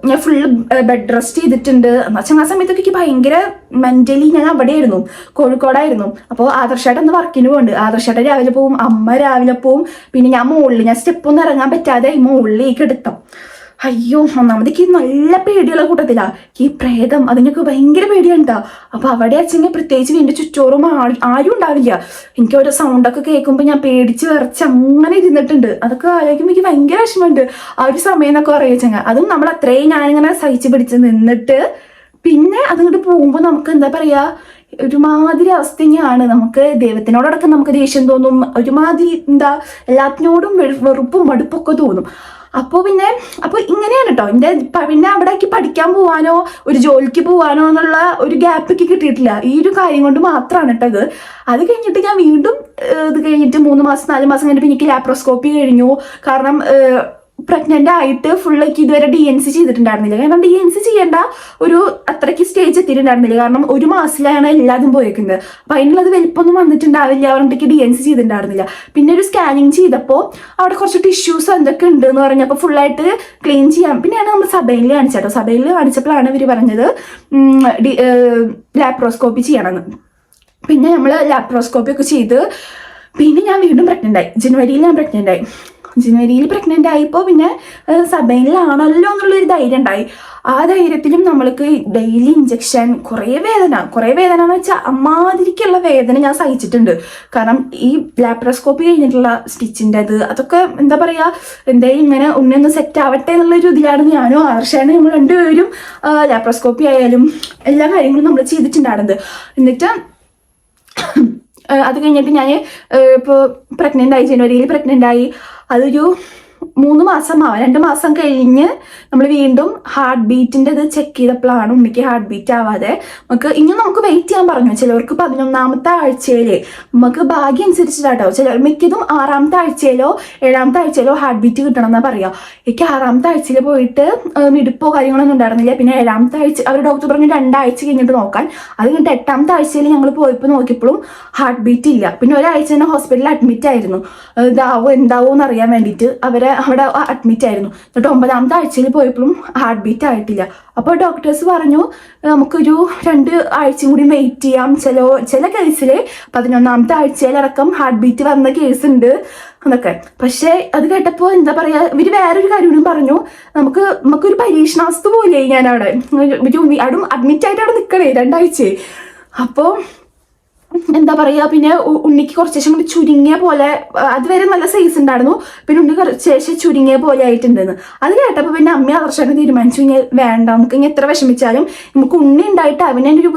ഞാൻ ഫുള്ള് ബെഡ് റെസ്റ്റ് ചെയ്തിട്ടുണ്ട്. എന്നുവെച്ചാൽ ആ സമയത്തൊക്കെ എനിക്ക് ഭയങ്കര മെന്റലി, ഞാൻ അവിടെയായിരുന്നു, കോഴിക്കോടായിരുന്നു. അപ്പോൾ ആദർശായിട്ട് അന്ന് വർക്കിന് പോകുന്നുണ്ട്. ആദർശായിട്ട് രാവിലെ പോവും, അമ്മ രാവിലെ പോവും. പിന്നെ ഞാൻ സ്റ്റെപ്പൊന്നും ഇറങ്ങാൻ പറ്റാതെ മുകളിലേക്ക് എടുത്തം. അയ്യോ, ഒന്നാമതേക്ക് നല്ല പേടിയുള്ള കൂട്ടത്തിലാ ഈ പ്രേതം, അതിനൊക്കെ ഭയങ്കര പേടിയുണ്ടാ. അപ്പൊ അവിടെ അച്ഛനെ പ്രത്യേകിച്ച് വീണ്ടും ചുറ്റോറും ആരും ഉണ്ടാവില്ല. എനിക്ക് ഓരോ സൗണ്ടൊക്കെ കേൾക്കുമ്പോൾ ഞാൻ പേടിച്ച് വിറച്ച് അങ്ങനെ ഇരുന്നിട്ടുണ്ട്. അതൊക്കെ ആലോചിക്കുമ്പോൾ എനിക്ക് ഭയങ്കര വിഷമമുണ്ട്. ആ ഒരു സമയം എന്നൊക്കെ പറയുക, അതും നമ്മൾ അത്രയും ഞാനിങ്ങനെ സഹിച്ച് പിടിച്ച് നിന്നിട്ട് പിന്നെ അതിങ്ങോട്ട് പോകുമ്പോൾ നമുക്ക് എന്താ പറയാ, ഒരുമാതിരി അവസ്ഥ തന്നെയാണ്. നമുക്ക് ദൈവത്തിനോടൊക്കെ നമുക്ക് ദേഷ്യം തോന്നും, ഒരുമാതിരി എല്ലാത്തിനോടും വെറുപ്പും മടുപ്പൊക്കെ തോന്നും. അപ്പോൾ ഇങ്ങനെയാണ് കേട്ടോ. പിന്നെ അവിടേക്ക് പഠിക്കാൻ പോവാനോ ഒരു ജോലിക്ക് പോവാനോ എന്നുള്ള ഒരു ഗ്യാപ്പൊക്കെ കിട്ടിയിട്ടില്ല. ഈ ഒരു കാര്യം കൊണ്ട് മാത്രമാണ് കേട്ടോ അത് കഴിഞ്ഞിട്ട് ഞാൻ വീണ്ടും ഇത് കഴിഞ്ഞിട്ട് 3 മാസം 4 മാസം കഴിഞ്ഞിട്ട് എനിക്ക് ലാപ്രോസ്കോപ്പി കഴിഞ്ഞു. കാരണം പ്രഗ്നന്റ് ആയിട്ട് ഫുള്ളേക്ക് ഇതുവരെ DNC ചെയ്തിട്ടുണ്ടായിരുന്നില്ല. കാരണം DNC ചെയ്യേണ്ട ഒരു അത്രയ്ക്ക് സ്റ്റേജ് എത്തിയിട്ടുണ്ടായിരുന്നില്ല. കാരണം 1 മാസത്തിലാണ് എല്ലാതും പോയേക്കുന്നത്. അപ്പം അതിനുള്ളത് വലിപ്പമൊന്നും വന്നിട്ടുണ്ടാവില്ല, അവരുടെ DNC ചെയ്തിട്ടുണ്ടായിരുന്നില്ല. പിന്നെ ഒരു സ്കാനിങ് ചെയ്തപ്പോൾ അവിടെ കുറച്ച് ടിഷ്യൂസ് എന്തൊക്കെ ഉണ്ട് എന്ന് പറഞ്ഞപ്പോൾ ഫുള്ളായിട്ട് ക്ലീൻ ചെയ്യാം. പിന്നെയാണ് നമ്മൾ സഭയിൽ കാണിച്ചോ. സഭയിൽ കാണിച്ചപ്പോഴാണ് ഇവർ പറഞ്ഞത് ലാപ്രോസ്കോപ്പി ചെയ്യണമെന്ന്. പിന്നെ നമ്മൾ ലാപ്രോസ്കോപ്പി ഒക്കെ ചെയ്ത് പിന്നെ ഞാൻ വീണ്ടും പ്രഗ്നന്റ് ആയി. ജനുവരിയിൽ പ്രഗ്നന്റ് ആയപ്പോൾ പിന്നെ സഭയിലാണല്ലോ എന്നുള്ളൊരു ധൈര്യം ഉണ്ടായി. ആ ധൈര്യത്തിലും നമ്മൾക്ക് ഡെയിലി ഇഞ്ചക്ഷൻ, കുറേ വേദന എന്ന് വെച്ചാൽ അമ്മാതിരിക്കുള്ള വേദന ഞാൻ സഹിച്ചിട്ടുണ്ട്. കാരണം ഈ ലാപ്രോസ്കോപ്പി കഴിഞ്ഞിട്ടുള്ള സ്റ്റിച്ചിൻ്റെ അതൊക്കെ എന്താ പറയുക, എന്തായാലും ഇങ്ങനെ ഉണ്ണൊന്ന് സെറ്റ് ആവട്ടെ എന്നുള്ളൊരു ഇതിലാണ് ഞാനും ആർഷാനും നമ്മൾ രണ്ടുപേരും ലാപ്രോസ്കോപ്പി ആയാലും എല്ലാ കാര്യങ്ങളും നമ്മൾ ചെയ്തിട്ടുണ്ടായിരുന്നത്. എന്നിട്ട് അത് കഴിഞ്ഞിട്ട് ഞാൻ ഇപ്പോൾ ജനുവരിയിൽ പ്രഗ്നന്റ് ആയി. അതൊരു 2 മാസം കഴിഞ്ഞ് നമ്മൾ വീണ്ടും ഹാർട്ട് ബീറ്റിൻ്റെ ഇത് ചെക്ക് ചെയ്തപ്പോഴാണ് ഉണ്ണിക്ക് ഹാർട്ട് ബീറ്റ് ആവാതെ നമുക്ക് വെയിറ്റ് ചെയ്യാൻ പറഞ്ഞു. ചിലവർക്ക് 11ാമത്തെ ആഴ്ചയിൽ നമുക്ക് ഭാഗ്യം അനുസരിച്ചിട്ടാട്ടോ. മിക്കതും 6ാമത്തെ ആഴ്ചയിലോ 7ാമത്തെ ആഴ്ചയിലോ ഹാർട്ട് ബീറ്റ് കിട്ടണം എന്നാ പറയാ. എനിക്ക് 6ാമത്തെ ആഴ്ചയിൽ പോയിട്ട് മിടിപ്പോ കാര്യങ്ങളൊന്നും ഉണ്ടായിരുന്നില്ല. പിന്നെ 7ാമത്തെ ആഴ്ച അവർ ഡോക്ടർ പറഞ്ഞു 2 ആഴ്ച കഴിഞ്ഞിട്ട് നോക്കാൻ. അത് കഴിഞ്ഞിട്ട് 8ാമത്തെ ആഴ്ചയിൽ ഞങ്ങൾ പോയപ്പോൾ നോക്കിയപ്പോഴും ഹാർട്ട് ബീറ്റ് ഇല്ല. പിന്നെ ഒരാഴ്ച തന്നെ ഹോസ്പിറ്റലിൽ അഡ്മിറ്റ് ആയിരുന്നു, എന്താവോ എന്ന് അറിയാൻ വേണ്ടിയിട്ട് അവിടെ അഡ്മിറ്റ് ആയിരുന്നു. എന്നിട്ട് 9ാമത്തെ ആഴ്ചയിൽ പോയപ്പോഴും ഹാർട്ട് ബീറ്റ് ആയിട്ടില്ല. അപ്പോൾ ഡോക്ടേഴ്സ് പറഞ്ഞു നമുക്കൊരു 2 ആഴ്ചയും കൂടി വെയിറ്റ് ചെയ്യാം. ചില കേസിൽ 11ാമത്തെ ആഴ്ചയിലടക്കം ഹാർട്ട് ബീറ്റ് വന്ന കേസ് ഉണ്ട് എന്നൊക്കെ. പക്ഷേ അത് കേട്ടപ്പോൾ എന്താ പറയാ, ഇവര് വേറൊരു കാര്യം പറഞ്ഞു, നമുക്കൊരു പരീക്ഷണാവസ്ഥ പോലെ ഞാൻ അവിടെ അഡ്മിറ്റ് ആയിട്ട് അവിടെ നിൽക്കണേ 2 ആഴ്ച. അപ്പോൾ എന്താ പറയുക, പിന്നെ ഉണ്ണിക്ക് കുറച്ച് ശേഷം കൂടി ചുരുങ്ങിയ പോലെ, അതുവരെ നല്ല സൈസ് ഉണ്ടായിരുന്നു, പിന്നെ ഉണ്ണി കുറച്ച് ശേഷം ചുരുങ്ങിയ പോലെ ആയിട്ടുണ്ടെന്ന്. അത് കേട്ടപ്പോൾ പിന്നെ അമ്മ ആദർശമായിട്ട് തീരുമാനിച്ചു, ഇങ്ങനെ വേണ്ട, നമുക്ക് ഇനി എത്ര വിഷമിച്ചാലും നമുക്ക് ഉണ്ണി ഉണ്ടായിട്ട് അതിനൊരു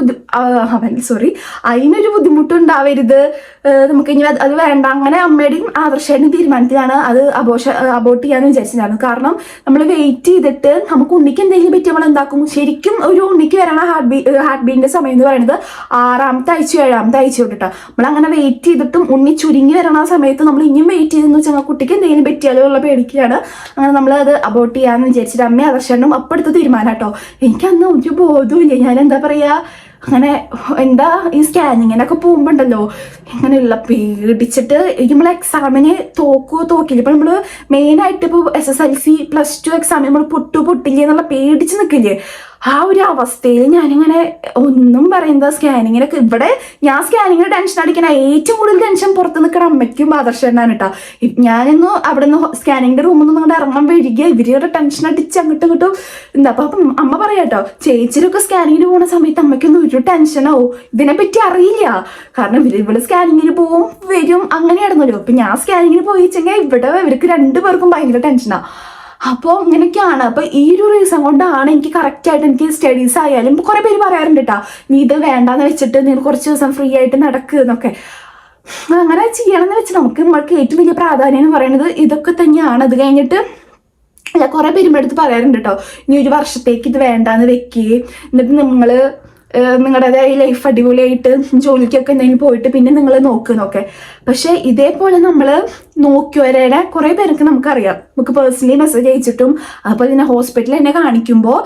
ബുദ്ധിമുട്ടുണ്ടാവരുത്, നമുക്ക് ഇനി അത് വേണ്ട. അങ്ങനെ അമ്മയുടെയും ആദർശമായിട്ടും തീരുമാനത്തിലാണ് അത് അബോർട്ട് ചെയ്യാന്ന് വിചാരിച്ചിട്ടുണ്ടായിരുന്നു. കാരണം നമ്മൾ വെയിറ്റ് ചെയ്തിട്ട് നമുക്ക് ഉണ്ണിക്ക് എന്തെങ്കിലും പറ്റി നമ്മൾ എന്താക്കും, ശരിക്കും ഒരു ഉണ്ണിക്ക് വരണ ഹാർട്ട് ബീറ്റിന്റെ സമയം എന്ന് പറയുന്നത് 6ാമത്തെ ആഴ്ച 7ാമത്തെ ആഴ്ച തൊട്ടിട്ടാ. നമ്മൾ അങ്ങനെ വെയിറ്റ് ചെയ്തിട്ടും ഉണ്ണി ചുരുങ്ങി വരണ സമയത്ത് നമ്മൾ ഇനിയും വെയിറ്റ് ചെയ്തെന്ന് വെച്ചാൽ കുട്ടിക്ക് എന്തെങ്കിലും പറ്റിയാലോ ഉള്ള പേടിക്കുകയാണ്. അങ്ങനെ നമ്മൾ അത് അബോർട്ട് ചെയ്യാന്ന് വിചാരിച്ചിട്ട് അമ്മ ആദർശനും അപ്പെടുത്ത തീരുമാനം കേട്ടോ. എനിക്കന്ന് ഒരു ബോധമില്ല, ഞാൻ എന്താ പറയാ, അങ്ങനെ എന്താ ഈ സ്കാനിങ്ങിനൊക്കെ പോകുമ്പോണ്ടല്ലോ ഇങ്ങനെയുള്ള പേടിച്ചിട്ട് നമ്മൾ എക്സാമിന് തോക്കില്ല. ഇപ്പൊ നമ്മള് മെയിനായിട്ട് ഇപ്പോൾ SSLC +2 എക്സാമിന് നമ്മൾ പൊട്ടില്ലേ എന്നുള്ള പേടിച്ച് നിൽക്കില്ലേ, ആ ഒരു അവസ്ഥയിൽ ഞാനിങ്ങനെ ഒന്നും പറയുന്നത് സ്കാനിങ്ങിനൊക്കെ ഇവിടെ ഞാൻ സ്കാനിങ്ങിന് ടെൻഷൻ അടിക്കണ ഏറ്റവും കൂടുതൽ ടെൻഷൻ പുറത്ത് നിൽക്കുന്ന അമ്മയ്ക്കും ആദർശനാണ് കേട്ടോ. ഞാനിന്ന് അവിടെ നിന്ന് സ്കാനിങ്ങിന്റെ റൂമിൽ നിന്ന് അങ്ങോട്ട് ഇറങ്ങാൻ വരിക ഇവരുടെ ടെൻഷൻ അടിച്ച് അങ്ങോട്ടും ഇങ്ങോട്ടും എന്താ അപ്പം അമ്മ പറയാട്ടോ ചേച്ചിയിലൊക്കെ സ്കാനിങ്ങിന് പോകുന്ന സമയത്ത് അമ്മയ്ക്കൊന്നും ഒരു ടെൻഷനാവും ഇതിനെപ്പറ്റി അറിയില്ല. കാരണം ഇവള് സ്കാനിങ്ങിന് പോവും വരും അങ്ങനെയായിരുന്നല്ലോ. അപ്പൊ ഞാൻ സ്കാനിങ്ങിന് പോയിച്ചെങ്കിൽ ഇവിടെ ഇവർക്ക് രണ്ടുപേർക്കും ഭയങ്കര ടെൻഷനാ. അപ്പോൾ ഇങ്ങനെയൊക്കെയാണ്. അപ്പൊ ഈ ഒരു റീസൺ കൊണ്ടാണ് എനിക്ക് കറക്റ്റായിട്ട് എനിക്ക് സ്റ്റഡീസ് ആയാലും കുറെ പേര് പറയാറുണ്ട് കേട്ടോ നീ ഇത് വേണ്ടാന്ന് വെച്ചിട്ട് നീ കുറച്ച് ദിവസം ഫ്രീ ആയിട്ട് നടക്കുക എന്നൊക്കെ. അങ്ങനെ ചെയ്യണമെന്ന് വെച്ച് നമ്മൾക്ക് ഏറ്റവും വലിയ പ്രാധാന്യം എന്ന് പറയുന്നത് ഇതൊക്കെ തന്നെയാണ്. അത് കഴിഞ്ഞിട്ട് കുറെ പേര് അടുത്ത് പറയാറുണ്ട് കേട്ടോ ഇനി ഒരു വർഷത്തേക്ക് ഇത് വേണ്ടാന്ന് വെക്കുകയും എന്നിട്ട് നിങ്ങള് നിങ്ങളുടേതായ ലൈഫ് അടിപൊളിയായിട്ട് ജോലിക്കൊക്കെ എന്തെങ്കിലും പോയിട്ട് പിന്നെ നിങ്ങൾ നോക്കുന്നൊക്കെ. പക്ഷെ ഇതേപോലെ നമ്മൾ നോക്കിയവരുടെ കുറെ പേർക്ക് നമുക്കറിയാം. നമുക്ക് പേഴ്സണലി മെസ്സേജ് അയച്ചിട്ടും അതുപോലെ തന്നെ ഹോസ്പിറ്റലിൽ എന്നെ കാണിക്കുമ്പോൾ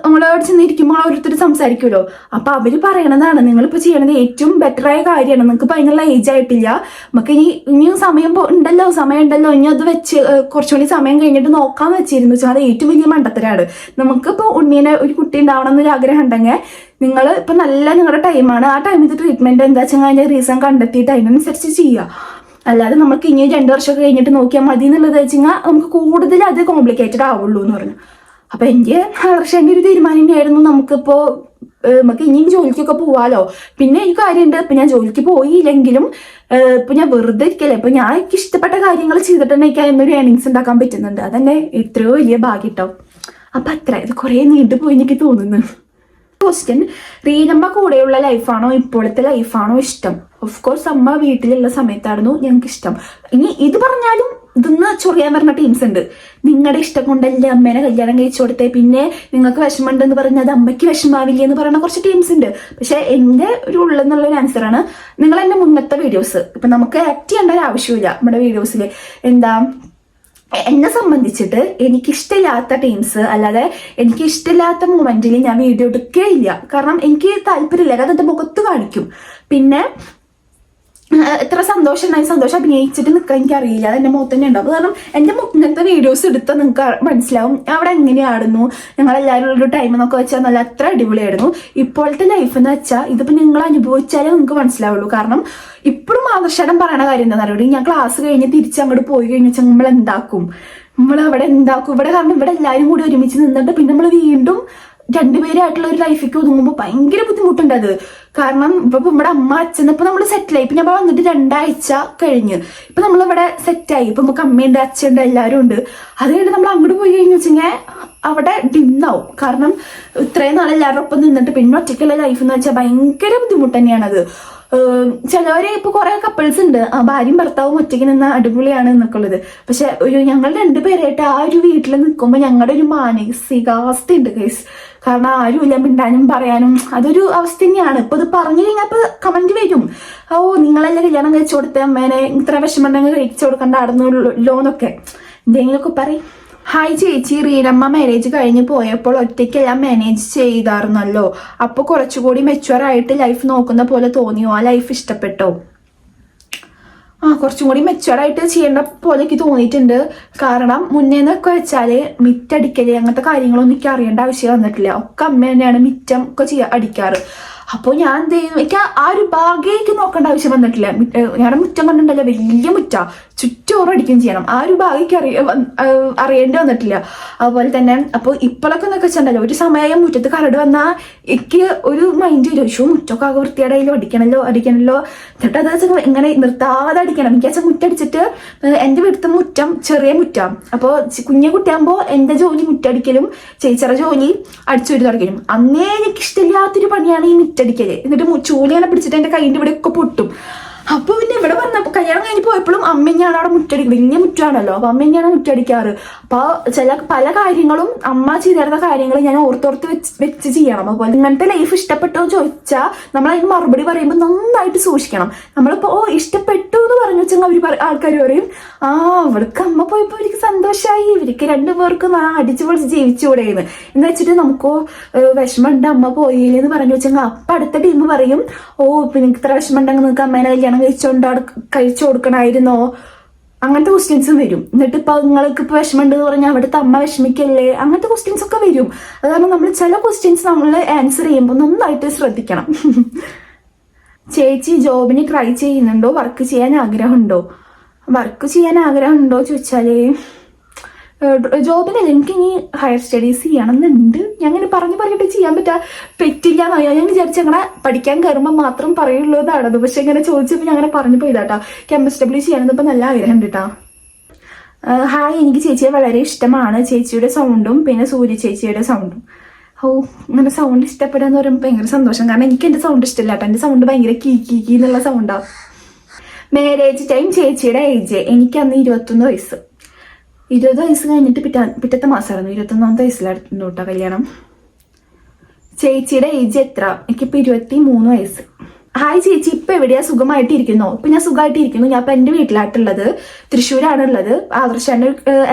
നമ്മളോട് ചെന്നിരിക്കുമ്പോൾ ഓരോരുത്തർ സംസാരിക്കുമല്ലോ. അപ്പൊ അവര് പറയണതാണ് നിങ്ങളിപ്പോൾ ചെയ്യണത് ഏറ്റവും ബെറ്ററായ കാര്യമാണ്. നിങ്ങൾക്ക് ഇപ്പം അതിനുള്ള ഏജ് ആയിട്ടില്ല. നമുക്ക് ഇനിയും സമയം ഉണ്ടല്ലോ ഇനി അത് വെച്ച് കുറച്ചുകൂടി സമയം കഴിഞ്ഞിട്ട് നോക്കാന്ന് വെച്ചിരുന്നു വെച്ചാൽ അത് ഏറ്റവും വലിയ മണ്ടത്തരാണ്. നമുക്കിപ്പോൾ ഉണ്ണീനെ ഒരു കുട്ടി ഉണ്ടാവണം എന്നൊരു ആഗ്രഹം ഉണ്ടെങ്കിൽ നിങ്ങൾ ഇപ്പം നല്ല നിങ്ങളുടെ ടൈമാണ്. ആ ടൈമിൽ ട്രീറ്റ്മെന്റ് എന്താ വെച്ചാൽ അതിന്റെ റീസൺ കണ്ടെത്തിയിട്ട് അതിനനുസരിച്ച് ചെയ്യുക. അല്ലാതെ നമുക്ക് ഇനി 2 വർഷമൊക്കെ കഴിഞ്ഞിട്ട് നോക്കിയാൽ മതി എന്നുള്ളത് വെച്ച് കഴിഞ്ഞാൽ നമുക്ക് കൂടുതൽ അത് കോംപ്ലിക്കേറ്റഡ് ആവുള്ളൂ എന്ന് പറഞ്ഞു. അപ്പൊ എൻ്റെ ആദർശന്റെ ഒരു തീരുമാനം തന്നെയായിരുന്നു നമുക്ക് ഇനിയും ജോലിക്കൊക്കെ പോവാലോ. പിന്നെ ഈ കാര്യമുണ്ട് ഇപ്പൊ ഞാൻ ജോലിക്ക് പോയില്ലെങ്കിലും ഇപ്പൊ ഞാൻ വെറുതെ ഇരിക്കല്ലേ. ഇപ്പൊ ഞാൻ എനിക്ക് ഇഷ്ടപ്പെട്ട കാര്യങ്ങൾ ചെയ്തിട്ടുണ്ടെങ്കിൽ അതിനൊരു ഏർണിങ്സ് ഉണ്ടാക്കാൻ പറ്റുന്നുണ്ട്. അതന്നെ എത്രയോ വലിയ ഭാഗ്യം കേട്ടോ. അപ്പൊ അത്ര ഇത് കുറെ നീണ്ടുപോയി എനിക്ക് തോന്നുന്നു. ക്വസ്റ്റ്യൻ റീനമ്മ കൂടെയുള്ള ലൈഫാണോ ഇപ്പോഴത്തെ ലൈഫാണോ ഇഷ്ടം? ഓഫ് കോഴ്സ് അമ്മ വീട്ടിലുള്ള സമയത്തായിരുന്നു ഞങ്ങൾക്ക് ഇഷ്ടം. ഇനി ഇത് പറഞ്ഞാലും ഇതൊന്ന് ചൊറിയാൻ പറഞ്ഞ ടീംസ് ഉണ്ട്. നിങ്ങളുടെ ഇഷ്ടം കൊണ്ടല്ലേ അമ്മേനെ കല്യാണം കഴിച്ചു കൊടുത്തേ പിന്നെ നിങ്ങൾക്ക് വിഷമമുണ്ടെന്ന് പറഞ്ഞാൽ അത് അമ്മയ്ക്ക് വിഷമാവില്ല എന്ന് പറയുന്ന കുറച്ച് ടീംസ് ഉണ്ട്. പക്ഷെ എൻ്റെ ഒരു ഉള്ളെന്നുള്ളൊരു ആൻസറാണ് നിങ്ങൾ എൻ്റെ മുന്നത്തെ വീഡിയോസ് ഇപ്പൊ നമുക്ക് ആക്ട് ചെയ്യേണ്ട ഒരു ആവശ്യമില്ല. നമ്മുടെ വീഡിയോസിൽ എന്താ എന്നെ സംബന്ധിച്ചിട്ട് എനിക്കിഷ്ടമില്ലാത്ത ടീംസ് അല്ലാതെ എനിക്കിഷ്ടമില്ലാത്ത മൊമെന്റിൽ ഞാൻ വീഡിയോ എടുക്കുകയില്ല. കാരണം എനിക്ക് താല്പര്യമില്ല. അത് എൻ്റെ മുഖത്ത് കാണിക്കും. പിന്നെ എത്ര സന്തോഷം ഉണ്ടായി സന്തോഷം അഭിനയിച്ചിട്ട് നിൽക്കാൻ എനിക്കറിയില്ല. അത് എൻ്റെ മുഖത്ത് തന്നെ ഉണ്ടാവും. കാരണം എൻ്റെ മുന്നത്തെ വീഡിയോസ് എടുത്താൽ നിങ്ങൾക്ക് മനസ്സിലാവും അവിടെ എങ്ങനെയായിരുന്നു ഞങ്ങളെല്ലാവരും ഒരു ടൈം എന്നൊക്കെ വെച്ചാൽ നല്ല അത്ര അടിപൊളിയായിരുന്നു. ഇപ്പോഴത്തെ ലൈഫ് എന്ന് വെച്ചാൽ ഇതിപ്പോൾ നിങ്ങൾ അനുഭവിച്ചാലേ നിങ്ങൾക്ക് മനസ്സിലാവുള്ളൂ. കാരണം ഇപ്പോഴും ആദർശം പറയണ കാര്യം എന്താണെന്ന് അറിയുള്ളൂ. ഞാൻ ക്ലാസ് കഴിഞ്ഞ് തിരിച്ച് അങ്ങോട്ട് പോയി കഴിഞ്ഞാൽ നമ്മൾ എന്താക്കും ഇവിടെ കാരണം ഇവിടെ എല്ലാവരും കൂടി ഒരുമിച്ച് നിന്നിട്ട് പിന്നെ നമ്മൾ വീണ്ടും രണ്ടുപേരായിട്ടുള്ള ഒരു ലൈഫിലേക്ക് ഒതുങ്ങുമ്പോൾ ഭയങ്കര ബുദ്ധിമുട്ടുണ്ട് അത്. കാരണം ഇപ്പൊ നമ്മുടെ അമ്മ അച്ഛൻ ഇപ്പൊ നമ്മൾ സെറ്റിലായി. ഇപ്പൊ നമ്മൾ വന്നിട്ട് 2 ആഴ്ച കഴിഞ്ഞ് ഇപ്പൊ നമ്മളിവിടെ സെറ്റായി. ഇപ്പൊ നമുക്ക് അമ്മയുണ്ട് അച്ഛനുണ്ട് എല്ലാവരും ഉണ്ട്. അത് കഴിഞ്ഞ് നമ്മൾ അങ്ങോട്ട് പോയി കഴിഞ്ഞു വെച്ചാൽ അവിടെ ഡിന്നാവും. കാരണം ഇത്രയും നാൾ എല്ലാവരുടെ ഒപ്പം നിന്നിട്ട് പിന്നെ ഒറ്റയ്ക്കുള്ള ലൈഫ് എന്ന് വെച്ചാൽ ഭയങ്കര ബുദ്ധിമുട്ട് തന്നെയാണത്. ചിലവര് ഇപ്പൊ കുറെ കപ്പിൾസ് ഉണ്ട് ഭാര്യയും ഭർത്താവും ഒറ്റയ്ക്ക് നിന്ന് അടിപൊളിയാണ് എന്നൊക്കെ ഉള്ളത്. പക്ഷെ ഞങ്ങൾ 2 പേരായിട്ട് ആ ഒരു വീട്ടിൽ നിൽക്കുമ്പോൾ ഞങ്ങളുടെ ഒരു മാനസികാവസ്ഥ ഉണ്ട് ഗൈസ്. കാരണം ആരുമില്ല മിണ്ടാനും പറയാനും അതൊരു അവസ്ഥ തന്നെയാണ്. ഇപ്പൊ ഇത് പറഞ്ഞു കഴിഞ്ഞാൽ ഇപ്പൊ കമന്റ് വരും നിങ്ങളെല്ലാം കല്യാണം കഴിച്ചു കൊടുത്ത അമ്മേനെ ഇത്ര വിഷമമുണ്ടെങ്കിൽ കഴിച്ചു കൊടുക്കണ്ടായിരുന്നല്ലോ എന്നൊക്കെ എന്തെങ്കിലുമൊക്കെ പറയും. ഹായ് ചേച്ചി, റീനമ്മ മാരേജ് കഴിഞ്ഞ് പോയപ്പോൾ ഒറ്റയ്ക്കെല്ലാം മാനേജ് ചെയ്തായിരുന്നല്ലോ. അപ്പൊ കുറച്ചുകൂടി മെച്യൂർ ആയിട്ട് ലൈഫ് നോക്കുന്ന പോലെ തോന്നിയോ? ആ ലൈഫ് ഇഷ്ടപ്പെട്ടോ? കുറച്ചും കൂടി മെച്യൂർ ആയിട്ട് ചെയ്യേണ്ട പോലെ എനിക്ക് തോന്നിയിട്ടുണ്ട്. കാരണം മുന്നേന്നൊക്കെ വെച്ചാല് മിറ്റടിക്കല് അങ്ങനത്തെ കാര്യങ്ങളൊന്നും എനിക്ക് അറിയേണ്ട ആവശ്യം വന്നിട്ടില്ല. ഒക്കെ അമ്മ തന്നെയാണ് മിറ്റം ഒക്കെ അടിക്കാറ്. അപ്പോൾ ഞാൻ എന്ത് ചെയ്യും എനിക്ക് ആ ഒരു ഭാഗ്യമായിട്ട് നോക്കേണ്ട ആവശ്യം വന്നിട്ടില്ല. ഞങ്ങളുടെ മുറ്റം കണ്ടിട്ടുണ്ടല്ലോ വലിയ മുറ്റ ചുറ്റോറും അടിക്കുകയും ചെയ്യണം. ആ ഒരു ഭാഗ്യക്ക് അറിയേണ്ടി വന്നിട്ടില്ല. അതുപോലെ തന്നെ അപ്പോൾ ഇപ്പോഴൊക്കെ എന്നൊക്കെ വെച്ചിട്ടുണ്ടല്ലോ ഒരു സമയം മുറ്റത്ത് കരട് വന്നാൽ എനിക്ക് ഒരു മൈൻഡ് വരും മുറ്റമൊക്കെ ആകെ വൃത്തിയാടായാലും അടിക്കണല്ലോ എന്നിട്ട് അത് ഇങ്ങനെ നിർത്താതെ അടിക്കണം. എനിക്ക് വെച്ചാൽ മുറ്റടിച്ചിട്ട് എൻ്റെ വീട്ടിലത്തെ മുറ്റം ചെറിയ മുറ്റം. അപ്പോൾ കുഞ്ഞു കുട്ടിയാകുമ്പോൾ എൻ്റെ ജോലി മുറ്റടിക്കലും ചേച്ചിയുടെ ജോലി അടിച്ചൊരു തുടക്കലും. അന്നേ എനിക്ക് ഇഷ്ടമില്ലാത്തൊരു പണിയാണ് ഈ മുറ്റടിക്കല്. എന്നിട്ട് ചൂലിനെ പിടിച്ചിട്ട് എൻ്റെ കൈൻ്റെ ഇവിടെ ഒക്കെ പൊട്ടും. അപ്പൊ പിന്നെ ഇവിടെ വന്നപ്പോ കല്യാണം കഴിഞ്ഞ് പോയപ്പോഴും അമ്മ തന്നെയാണ് അവിടെ മുറ്റടിക്കുക. വലിയ മുറ്റാണല്ലോ അപ്പൊ അമ്മ തന്നെയാണ് മുറ്റടിക്കാറ്. അപ്പൊ പല കാര്യങ്ങളും അമ്മ ചെയ്തിരുന്ന കാര്യങ്ങൾ ഞാൻ ഓർത്തോർത്ത് വെച്ച് ചെയ്യണം. അതുപോലെ ഇങ്ങനത്തെ ലൈഫ് ഇഷ്ടപ്പെട്ടോ എന്ന് ചോദിച്ചാൽ നമ്മൾ അതിന് മറുപടി പറയുമ്പോൾ നന്നായിട്ട് സൂക്ഷിക്കണം. നമ്മളിപ്പോ ഇഷ്ടപ്പെട്ടു എന്ന് പറഞ്ഞു വെച്ചാൽ ആൾക്കാർ പറയും അവൾക്ക് അമ്മ പോയപ്പോ ഇവർക്ക് സന്തോഷമായി, ഇവർക്ക് 2 പേർക്കും അടിച്ചു പൊളിച്ച് ജീവിച്ചുകൂടെയെന്ന്. എന്ന് വെച്ചിട്ട് നമുക്കോ വിഷമമുണ്ട് അമ്മ പോയില്ലെന്ന് പറഞ്ഞു വെച്ചെങ്കിൽ അപ്പൊ അടുത്ത ടീം പറയും ഇപ്പൊ നിങ്ങൾക്ക് ഇത്ര വിഷമമുണ്ടെങ്കിൽ നിങ്ങൾക്ക് അമ്മേനെ കല്യാണം കഴിച്ചു കൊടുക്കണമായിരുന്നോ അങ്ങനത്തെ ക്വസ്റ്റ്യൻസും വരും. എന്നിട്ട് ഇപ്പൊ നിങ്ങൾക്ക് ഇപ്പൊ വിഷമമുണ്ട് എന്ന് പറഞ്ഞാൽ അവിടുത്തെ അമ്മ വിഷമിക്കല്ലേ, അങ്ങനത്തെ ക്വസ്റ്റ്യൻസ് ഒക്കെ വരും. അത് കാരണം നമ്മൾ ചില ക്വസ്റ്റ്യൻസ് നമ്മൾ ആൻസർ ചെയ്യുമ്പോൾ നന്നായിട്ട് ശ്രദ്ധിക്കണം. ചേച്ചി ജോബിന് ട്രൈ ചെയ്യുന്നുണ്ടോ? വർക്ക് ചെയ്യാൻ ആഗ്രഹമുണ്ടോ? വർക്ക് ചെയ്യാൻ ആഗ്രഹമുണ്ടോ ചോദിച്ചാല് ജോബിനല്ല, എനിക്ക് ഇനി ഹയർ സ്റ്റഡീസ് ചെയ്യണമെന്നുണ്ട്. ഞാൻ അങ്ങനെ പറഞ്ഞിട്ട് ചെയ്യാൻ പറ്റില്ല എന്നറിയാം. ഞാൻ വിചാരിച്ച അങ്ങനെ പഠിക്കാൻ കയറുമ്പോൾ മാത്രം പറയുള്ളൂ എന്നാണത്. പക്ഷെ ഇങ്ങനെ ചോദിച്ചപ്പോൾ ഞാൻ അങ്ങനെ പറഞ്ഞു പോയതാട്ടോ. MSW ചെയ്യണമെന്ന് ഇപ്പം നല്ല ആഗ്രഹമുണ്ട് കേട്ടോ. ഹായ്, എനിക്ക് ചേച്ചിയെ വളരെ ഇഷ്ടമാണ്. ചേച്ചിയുടെ സൗണ്ടും പിന്നെ സൂര്യ ചേച്ചിയുടെ സൗണ്ടും. ഇങ്ങനെ സൗണ്ട് ഇഷ്ടപ്പെടാന്ന് പറയുമ്പോൾ ഭയങ്കര സന്തോഷം. കാരണം എനിക്ക് എൻ്റെ സൗണ്ട് ഇഷ്ടമില്ല കേട്ടോ. എൻ്റെ സൗണ്ട് ഭയങ്കര കീ എന്നുള്ള സൗണ്ടാണ്. മാരേജ് ടൈം ചേച്ചിയുടെ ഏജ് എനിക്ക് അന്ന് 21 വയസ്സ്. 20 വയസ്സ് കഴിഞ്ഞിട്ട് പിറ്റത്തെ മാസമായിരുന്നു. 21ാമത്തെ വയസ്സിലായിരുന്നു കേട്ടോ കല്യാണം. ചേച്ചിയുടെ ഏജ് എത്ര? എനിക്കിപ്പോൾ 23 വയസ്സ്. ഹായ് ചേച്ചി, ഇപ്പൊ എവിടെയാ? സുഖമായിട്ടിരിക്കുന്നോ? ഇപ്പൊ ഞാൻ സുഖമായിട്ടിരിക്കുന്നു. ഞാൻ ഇപ്പൊ എന്റെ വീട്ടിലായിട്ടുള്ളത്, തൃശ്ശൂരാണ് ഉള്ളത്. ആദർശന്റെ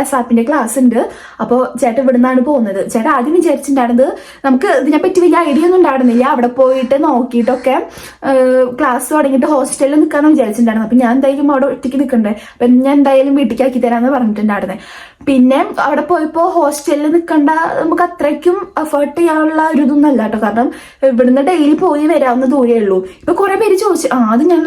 SAP ക്ലാസ് ഉണ്ട്. അപ്പോൾ ചേട്ടൻ ഇവിടെ നിന്നാണ് പോകുന്നത്. ചേട്ടൻ ആദ്യം വിചാരിച്ചിട്ടുണ്ടായിരുന്നത് നമുക്ക് ഇതിനെപ്പറ്റി വലിയ ഐഡിയ ഒന്നും ഉണ്ടായിരുന്നില്ല. അവിടെ പോയിട്ട് നോക്കിയിട്ടൊക്കെ ക്ലാസ് തുടങ്ങിയിട്ട് ഹോസ്റ്റലിൽ നിൽക്കാന്ന് വിചാരിച്ചിട്ടുണ്ടായിരുന്നു. അപ്പൊ ഞാൻ എന്തായാലും അവിടെ ഒറ്റയ്ക്ക് നിൽക്കണ്ടേ, അപ്പൊ ഞാൻ എന്തായാലും വീട്ടിലേക്കാക്കി തരാമെന്ന് പറഞ്ഞിട്ടുണ്ടായിരുന്നേ. പിന്നെ അവിടെ പോയപ്പോ ഹോസ്റ്റലിൽ നിൽക്കണ്ട, നമുക്ക് അത്രയ്ക്കും എഫേർട്ട് ചെയ്യാനുള്ള ഒരു ഇതൊന്നും അല്ല കേട്ടോ. കാരണം ഇവിടുന്ന് ഡെയിലി പോയി വരാവുന്ന ദൂരേ ഉള്ളൂ. ഇപ്പൊ കുറെ പേര് ചോദിച്ചു, അത് ഞാൻ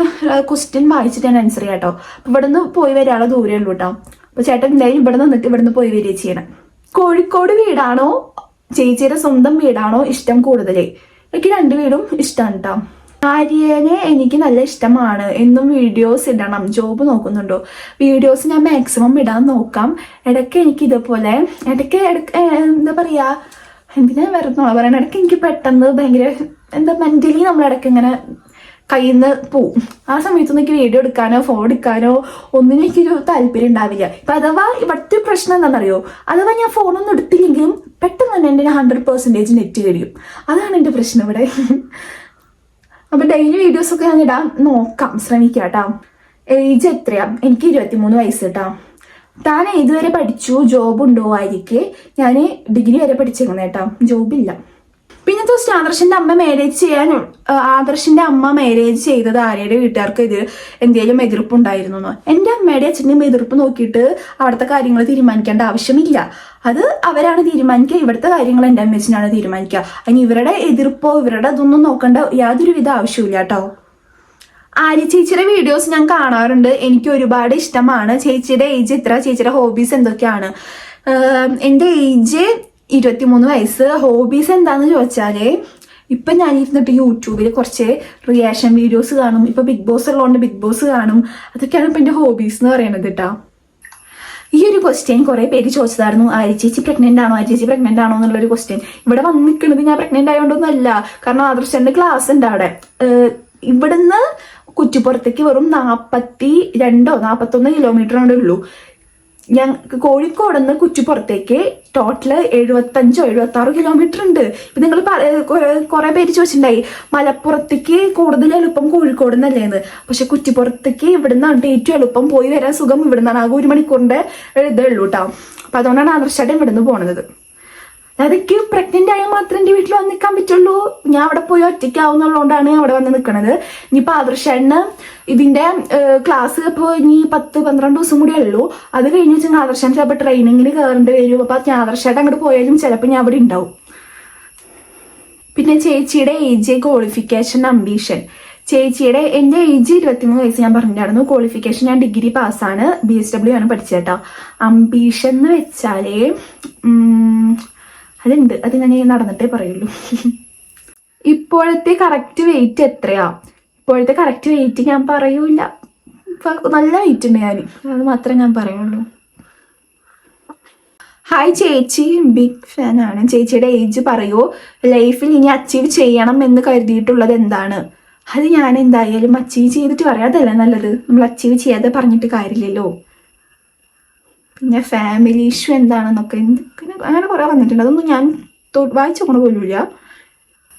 ക്വസ്റ്റ്യൻ വായിച്ചിട്ട് ഞാൻ ആൻസർ ചെയ്യാം കേട്ടോ. അപ്പൊ ഇവിടുന്ന് പോയി വരാനുള്ള ദൂരേ ഉള്ളൂ കേട്ടോ. അപ്പൊ ചേട്ടൻ എന്തായാലും ഇവിടെ നിന്നിട്ട് ഇവിടുന്ന് പോയി വരിക ചെയ്യണം. കോഴിക്കോട് വീടാണോ ചേച്ചിയുടെ സ്വന്തം വീടാണോ ഇഷ്ടം കൂടുതലേ? എനിക്ക് 2 വീടും ഇഷ്ടമാണ് കേട്ടോ. ആര്യനെ എനിക്ക് നല്ല ഇഷ്ടമാണ്. എന്നും വീഡിയോസ് ഇടണം. ജോബ് നോക്കുന്നുണ്ടോ? വീഡിയോസ് ഞാൻ മാക്സിമം ഇടാൻ നോക്കാം. ഇടയ്ക്ക് എനിക്ക് ഇതുപോലെ ഇടയ്ക്ക് എന്താ പറയാ, എന്തിനാ വരുന്നോളാം പറയണ, ഇടയ്ക്ക് എനിക്ക് പെട്ടെന്ന് ഭയങ്കര എന്താ മെന്റലി നമ്മളിടയ്ക്ക് ഇങ്ങനെ കയ്യിൽ നിന്ന് പോവും. ആ സമയത്തൊന്നും എനിക്ക് വീഡിയോ എടുക്കാനോ ഫോൺ എടുക്കാനോ ഒന്നിനും എനിക്കൊരു താല്പര്യം ഉണ്ടാവില്ല. ഇപ്പൊ അഥവാ ഇവിടുത്തെ പ്രശ്നം എന്താണെന്നറിയോ, അഥവാ ഞാൻ ഫോണൊന്നും എടുത്തില്ലെങ്കിലും പെട്ടെന്ന് തന്നെ എൻ്റെ 100% നെറ്റ് കഴിയും. അതാണ് എൻ്റെ പ്രശ്നം ഇവിടെ. അപ്പൊ ഡെയിലി വീഡിയോസ് ഒക്കെ ഞാൻ ഇടാൻ നോക്കാം, ശ്രമിക്കാം കേട്ടോ. ഏജ് എത്രയാ? എനിക്ക് 23 വയസ്സ് കേട്ടോ. താൻ ഏതുവരെ പഠിച്ചു? ജോബ് ഉണ്ടോ? ആയിരിക്കെ ഞാൻ ഡിഗ്രി വരെ പഠിച്ചേക്കുന്നത് കേട്ടോ, ജോബില്ല. പിന്നെ ദിവസം ആദർശിന്റെ അമ്മ മാരേജ് ചെയ്തത് ആര്യയുടെ വീട്ടുകാർക്ക് ഇത് എന്തെങ്കിലും എതിർപ്പുണ്ടായിരുന്നു? എൻ്റെ അമ്മയുടെ അച്ഛൻ്റെയും എതിർപ്പ് നോക്കിയിട്ട് അവിടുത്തെ കാര്യങ്ങൾ തീരുമാനിക്കേണ്ട ആവശ്യമില്ല. അത് അവരാണ് തീരുമാനിക്കുക. ഇവിടുത്തെ കാര്യങ്ങൾ എൻ്റെ അമ്മച്ചനാണ് തീരുമാനിക്കുക. അതിന് ഇവരുടെ എതിർപ്പോ ഇവരുടെ ഇതൊന്നും നോക്കേണ്ട യാതൊരുവിധ ആവശ്യമില്ല കേട്ടോ. ആര്യ ചേച്ചിയുടെ വീഡിയോസ് ഞാൻ കാണാറുണ്ട്. എനിക്ക് ഒരുപാട് ഇഷ്ടമാണ്. ചേച്ചിയുടെ ഏജ് എത്ര? ചേച്ചിയുടെ ഹോബീസ് എന്തൊക്കെയാണ്? എൻ്റെ ഏജ് 23 വയസ്സ്. ഹോബീസ് എന്താന്ന് ചോദിച്ചാല് ഇപ്പൊ ഞാൻ ഇരുന്നിട്ട് യൂട്യൂബിൽ കുറച്ച് റിയാക്ഷൻ വീഡിയോസ് കാണും. ഇപ്പൊ ബിഗ് ബോസ് ഉള്ളതുകൊണ്ട് ബിഗ് ബോസ് കാണും. അതൊക്കെയാണ് ഇപ്പൊ എൻ്റെ ഹോബീസ് എന്ന് പറയുന്നത് കേട്ടോ. ഈ ഒരു ക്വസ്റ്റ്യൻ കുറെ പേര് ചോദിച്ചതായിരുന്നു, ആര്യ ചേച്ചി പ്രഗ്നന്റ് ആണോ എന്നുള്ളൊരു ക്വസ്റ്റ്യൻ. ഇവിടെ വന്ന് നിൽക്കുന്നത് ഞാൻ പ്രഗ്നന്റ് ആയതുകൊണ്ടൊന്നും അല്ല. കാരണം ആദർശന്റെ ക്ലാസ് ഉണ്ട് അവിടെ. ഇവിടുന്ന് കുറ്റിപ്പുറത്തേക്ക് വെറും 42-41 കിലോമീറ്റർ ഉള്ളൂ. ഞാൻ കോഴിക്കോട് നിന്ന് കുറ്റിപ്പുറത്തേക്ക് ടോട്ടല് 75-76 കിലോമീറ്റർ ഉണ്ട്. ഇപ്പൊ നിങ്ങൾ കുറെ പേര് ചോദിച്ചിട്ടുണ്ടായി മലപ്പുറത്തേക്ക് കൂടുതൽ എളുപ്പം കോഴിക്കോട് നിന്നല്ലേന്ന്. പക്ഷെ കുറ്റിപ്പുറത്തേക്ക് ഇവിടുന്നാണ് ഏറ്റവും എളുപ്പം. പോയി വരാൻ സുഖം ഇവിടുന്നാണ്. ആകെ 1 മണിക്കൂറിന്റെ ഇതേ ഉള്ളൂ കേട്ടോ. അപ്പൊ അതുകൊണ്ടാണ് ആദർശായിട്ട് ഇവിടുന്ന് പോണത്. അതൊക്കെ പ്രഗ്നന്റ് ആയാൽ മാത്രമേ എൻ്റെ വീട്ടിൽ വന്ന് നിൽക്കാൻ പറ്റുള്ളൂ. ഞാൻ അവിടെ പോയി ഒറ്റയ്ക്കാവുന്നുള്ളതുകൊണ്ടാണ് അവിടെ വന്ന് നിൽക്കുന്നത്. ഇനിയിപ്പോൾ ആദർശന് ഇതിന്റെ ക്ലാസ് ഇപ്പോൾ ഇനി 10-12 ദിവസം കൂടിയേ ഉള്ളൂ. അത് കഴിഞ്ഞ് വെച്ചാൽ ആദർശൻ ചിലപ്പോൾ ട്രെയിനിങ്ങിൽ കയറേണ്ടി വരും. അപ്പൊ ആദർശായിട്ട് അങ്ങോട്ട് പോയാലും ചിലപ്പോൾ ഞാൻ അവിടെ ഉണ്ടാവും. പിന്നെ ചേച്ചിയുടെ ഏജ്, ക്വാളിഫിക്കേഷൻ, അംബീഷൻ. ചേച്ചിയുടെ എൻ്റെ ഏജ് 23 വയസ്സ് ഞാൻ പറഞ്ഞിട്ടുണ്ടായിരുന്നു. ക്വാളിഫിക്കേഷൻ ഞാൻ ഡിഗ്രി പാസ്സാണ്. BSW ആണ് പഠിച്ചേട്ടോ. അംബീഷൻ എന്ന് വെച്ചാല് അതുണ്ട്, അത് ഞാൻ നടന്നിട്ടേ പറയുള്ളൂ. ഇപ്പോഴത്തെ കറക്റ്റ് വെയിറ്റ് എത്രയാ? ഇപ്പോഴത്തെ കറക്റ്റ് വെയിറ്റ് ഞാൻ പറയൂല. നല്ല വെയിറ്റ് ഉണ്ട് ഞാൻ, അത് മാത്രമേ ഞാൻ പറയുള്ളൂ. ഹായ് ചേച്ചി, ബിഗ് ഫാൻ ആണ്. ചേച്ചിയുടെ ഏജ് പറയൂ. ലൈഫിൽ ഇനി അച്ചീവ് ചെയ്യണം എന്ന് കരുതിയിട്ടുള്ളത് എന്താണ്? അത് ഞാൻ എന്തായാലും അച്ചീവ് ചെയ്തിട്ട് പറയാതല്ലേ നല്ലത്. നമ്മൾ അച്ചീവ് ചെയ്യാതെ പറഞ്ഞിട്ട് കാര്യമില്ലല്ലോ. പിന്നെ ഫാമിലി ഇഷ്യൂ എന്താണെന്നൊക്കെ അങ്ങനെ കുറെ വന്നിട്ടുണ്ട്. അതൊന്നും ഞാൻ വായിച്ചു കൊണ്ട് പോലുമില്ല.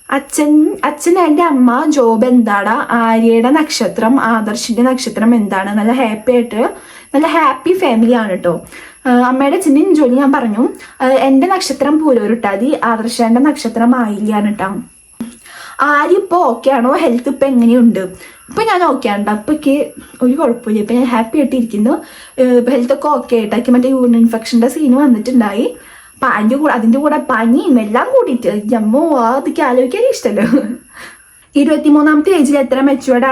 അച്ഛൻ എൻ്റെ അമ്മ ജോബ് എന്താടാ? ആര്യയുടെ നക്ഷത്രം, ആദർശിന്റെ നക്ഷത്രം എന്താണ്? നല്ല ഹാപ്പി ഫാമിലി ആണ് കേട്ടോ. അമ്മയുടെ അച്ഛൻ്റെയും ജോലി ഞാൻ പറഞ്ഞു. എൻ്റെ നക്ഷത്രം പൂരോരുട്ടാതി, ആദർശന്റെ നക്ഷത്രം ആയില്ലാണ് കേട്ടോ. ആര്യ ഇപ്പോൾ ഓക്കെ ആണോ? ഹെൽത്ത് ഇപ്പം എങ്ങനെയുണ്ട്? ഇപ്പം ഞാൻ ഓക്കെ ആണ്. അപ്പം എനിക്ക് ഒരു കുഴപ്പമില്ല. ഇപ്പം ഞാൻ ഹാപ്പി ആയിട്ടിരിക്കുന്നു. ഹെൽത്തൊക്കെ ഓക്കെ ആയിട്ടാക്കി. മറ്റേ യൂറിൻ ഇൻഫെക്ഷൻ്റെ സീന് വന്നിട്ടുണ്ടായി. അതിൻ്റെ കൂടെ പനിയും എല്ലാം കൂടിയിട്ട് ജമ്മോ അതൊക്കെ ആലോചിക്കാൻ ഇഷ്ടമല്ലോ. 23-ാമത്തെ ഏജിൽ എത്ര മെച്ചുവേർഡ്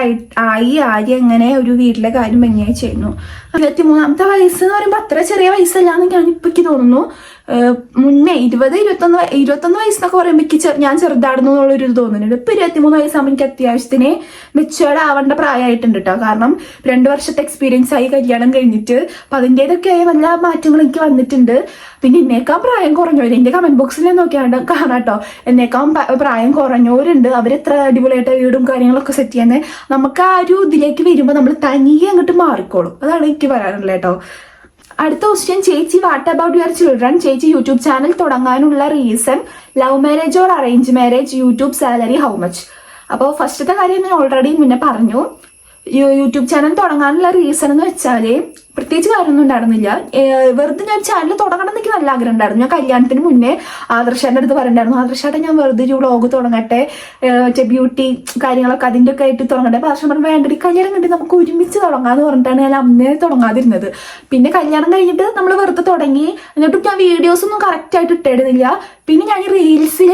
ആയി ആര്യ എങ്ങനെ ഒരു വീട്ടിലെ കാര്യം എങ്ങനെ ചെയ്യുന്നു. 23-ാമത്തെ വയസ്സ് എന്ന് പറയുമ്പോൾ അത്ര ചെറിയ വയസ്സല്ലാന്ന് ഞാനിപ്പോൾ എനിക്ക് തോന്നുന്നു. മുന്നേ 21 വയസ്സെന്നൊക്കെ പറയുമ്പോൾ ഞാൻ ചെറുതാടുന്നു എന്നുള്ളൊരു തോന്നുന്നുണ്ട്. ഇപ്പൊ 23 വയസ്സാകുമ്പോൾ എനിക്ക് അത്യാവശ്യത്തിന് മെച്ചുവേർഡ് ആവേണ്ട പ്രായമായിട്ടുണ്ട് കേട്ടോ. കാരണം 2 വർഷത്തെ എക്സ്പീരിയൻസ് ആയി കല്യാണം കഴിഞ്ഞിട്ട്. അപ്പൊ അതിൻ്റെതൊക്കെ നല്ല മാറ്റങ്ങൾ എനിക്ക് വന്നിട്ടുണ്ട്. പിന്നെ എന്നേക്കാൾ പ്രായം കുറഞ്ഞവര് എന്റെ കമന്റ് ബോക്സിൽ നോക്കിയാണ്ട് കാണാട്ടോ. എന്നേക്കാൾ പ്രായം കുറഞ്ഞവരുണ്ട്. അവരെത്ര അടിപൊളിയായിട്ട് വീടും കാര്യങ്ങളൊക്കെ സെറ്റ് ചെയ്യുന്നത്. നമുക്ക് ആ ഒരു ഇതിലേക്ക് വരുമ്പോൾ നമ്മൾ തനിയെ അങ്ങോട്ട് മാറിക്കോളും. അതാണ് എനിക്ക് പറയാനുള്ളത് കേട്ടോ. അടുത്ത ക്വസ്റ്റ്യൻ, ചേച്ചി വാട്ട് അബൌട്ട് യുവർ ചിൽഡ്രൻ? ചേച്ചി യൂട്യൂബ് ചാനൽ തുടങ്ങാനുള്ള reason, love marriage or arrange marriage, YouTube salary how much? അപ്പോൾ ഫസ്റ്റത്തെ കാര്യം ഞാൻ ഓൾറെഡി മുന്നേ പറഞ്ഞു. യൂട്യൂബ് ചാനൽ തുടങ്ങാനുള്ള റീസൺ എന്ന് വെച്ചാല് പ്രത്യേകിച്ച് കാര്യമൊന്നും ഉണ്ടായിരുന്നില്ല. വെറുതെ ഞാൻ ചാനൽ തുടങ്ങണം എനിക്ക് നല്ല ആഗ്രഹം ഉണ്ടായിരുന്നു. ഞാൻ കല്യാണത്തിന് മുന്നേ ആദർശാന്റെ അടുത്ത് പറഞ്ഞിട്ടുണ്ടായിരുന്നു, ആദർശാട്ടെ ഞാൻ വെറുതെ ഒരു വ്ളോഗ് തുടങ്ങട്ടെ, മറ്റേ ബ്യൂട്ടി കാര്യങ്ങളൊക്കെ അതിൻ്റെ ഒക്കെ ആയിട്ട് തുടങ്ങട്ടെ. അപ്പോൾ ആദർശം പറഞ്ഞു വേണ്ട, കല്യാണം കണ്ടി നമുക്ക് ഒരുമിച്ച് തുടങ്ങാന്ന് പറഞ്ഞിട്ടാണ് ഞാൻ അന്നേ തുടങ്ങാതിരുന്നത്. പിന്നെ കല്യാണം കഴിഞ്ഞിട്ട് നമ്മൾ വെറുതെ തുടങ്ങി. എന്നിട്ടും ഞാൻ വീഡിയോസ് ഒന്നും കറക്റ്റ് ആയിട്ട് ഇട്ടിരുന്നില്ല. പിന്നെ ഞാൻ ഈ റീൽസിൽ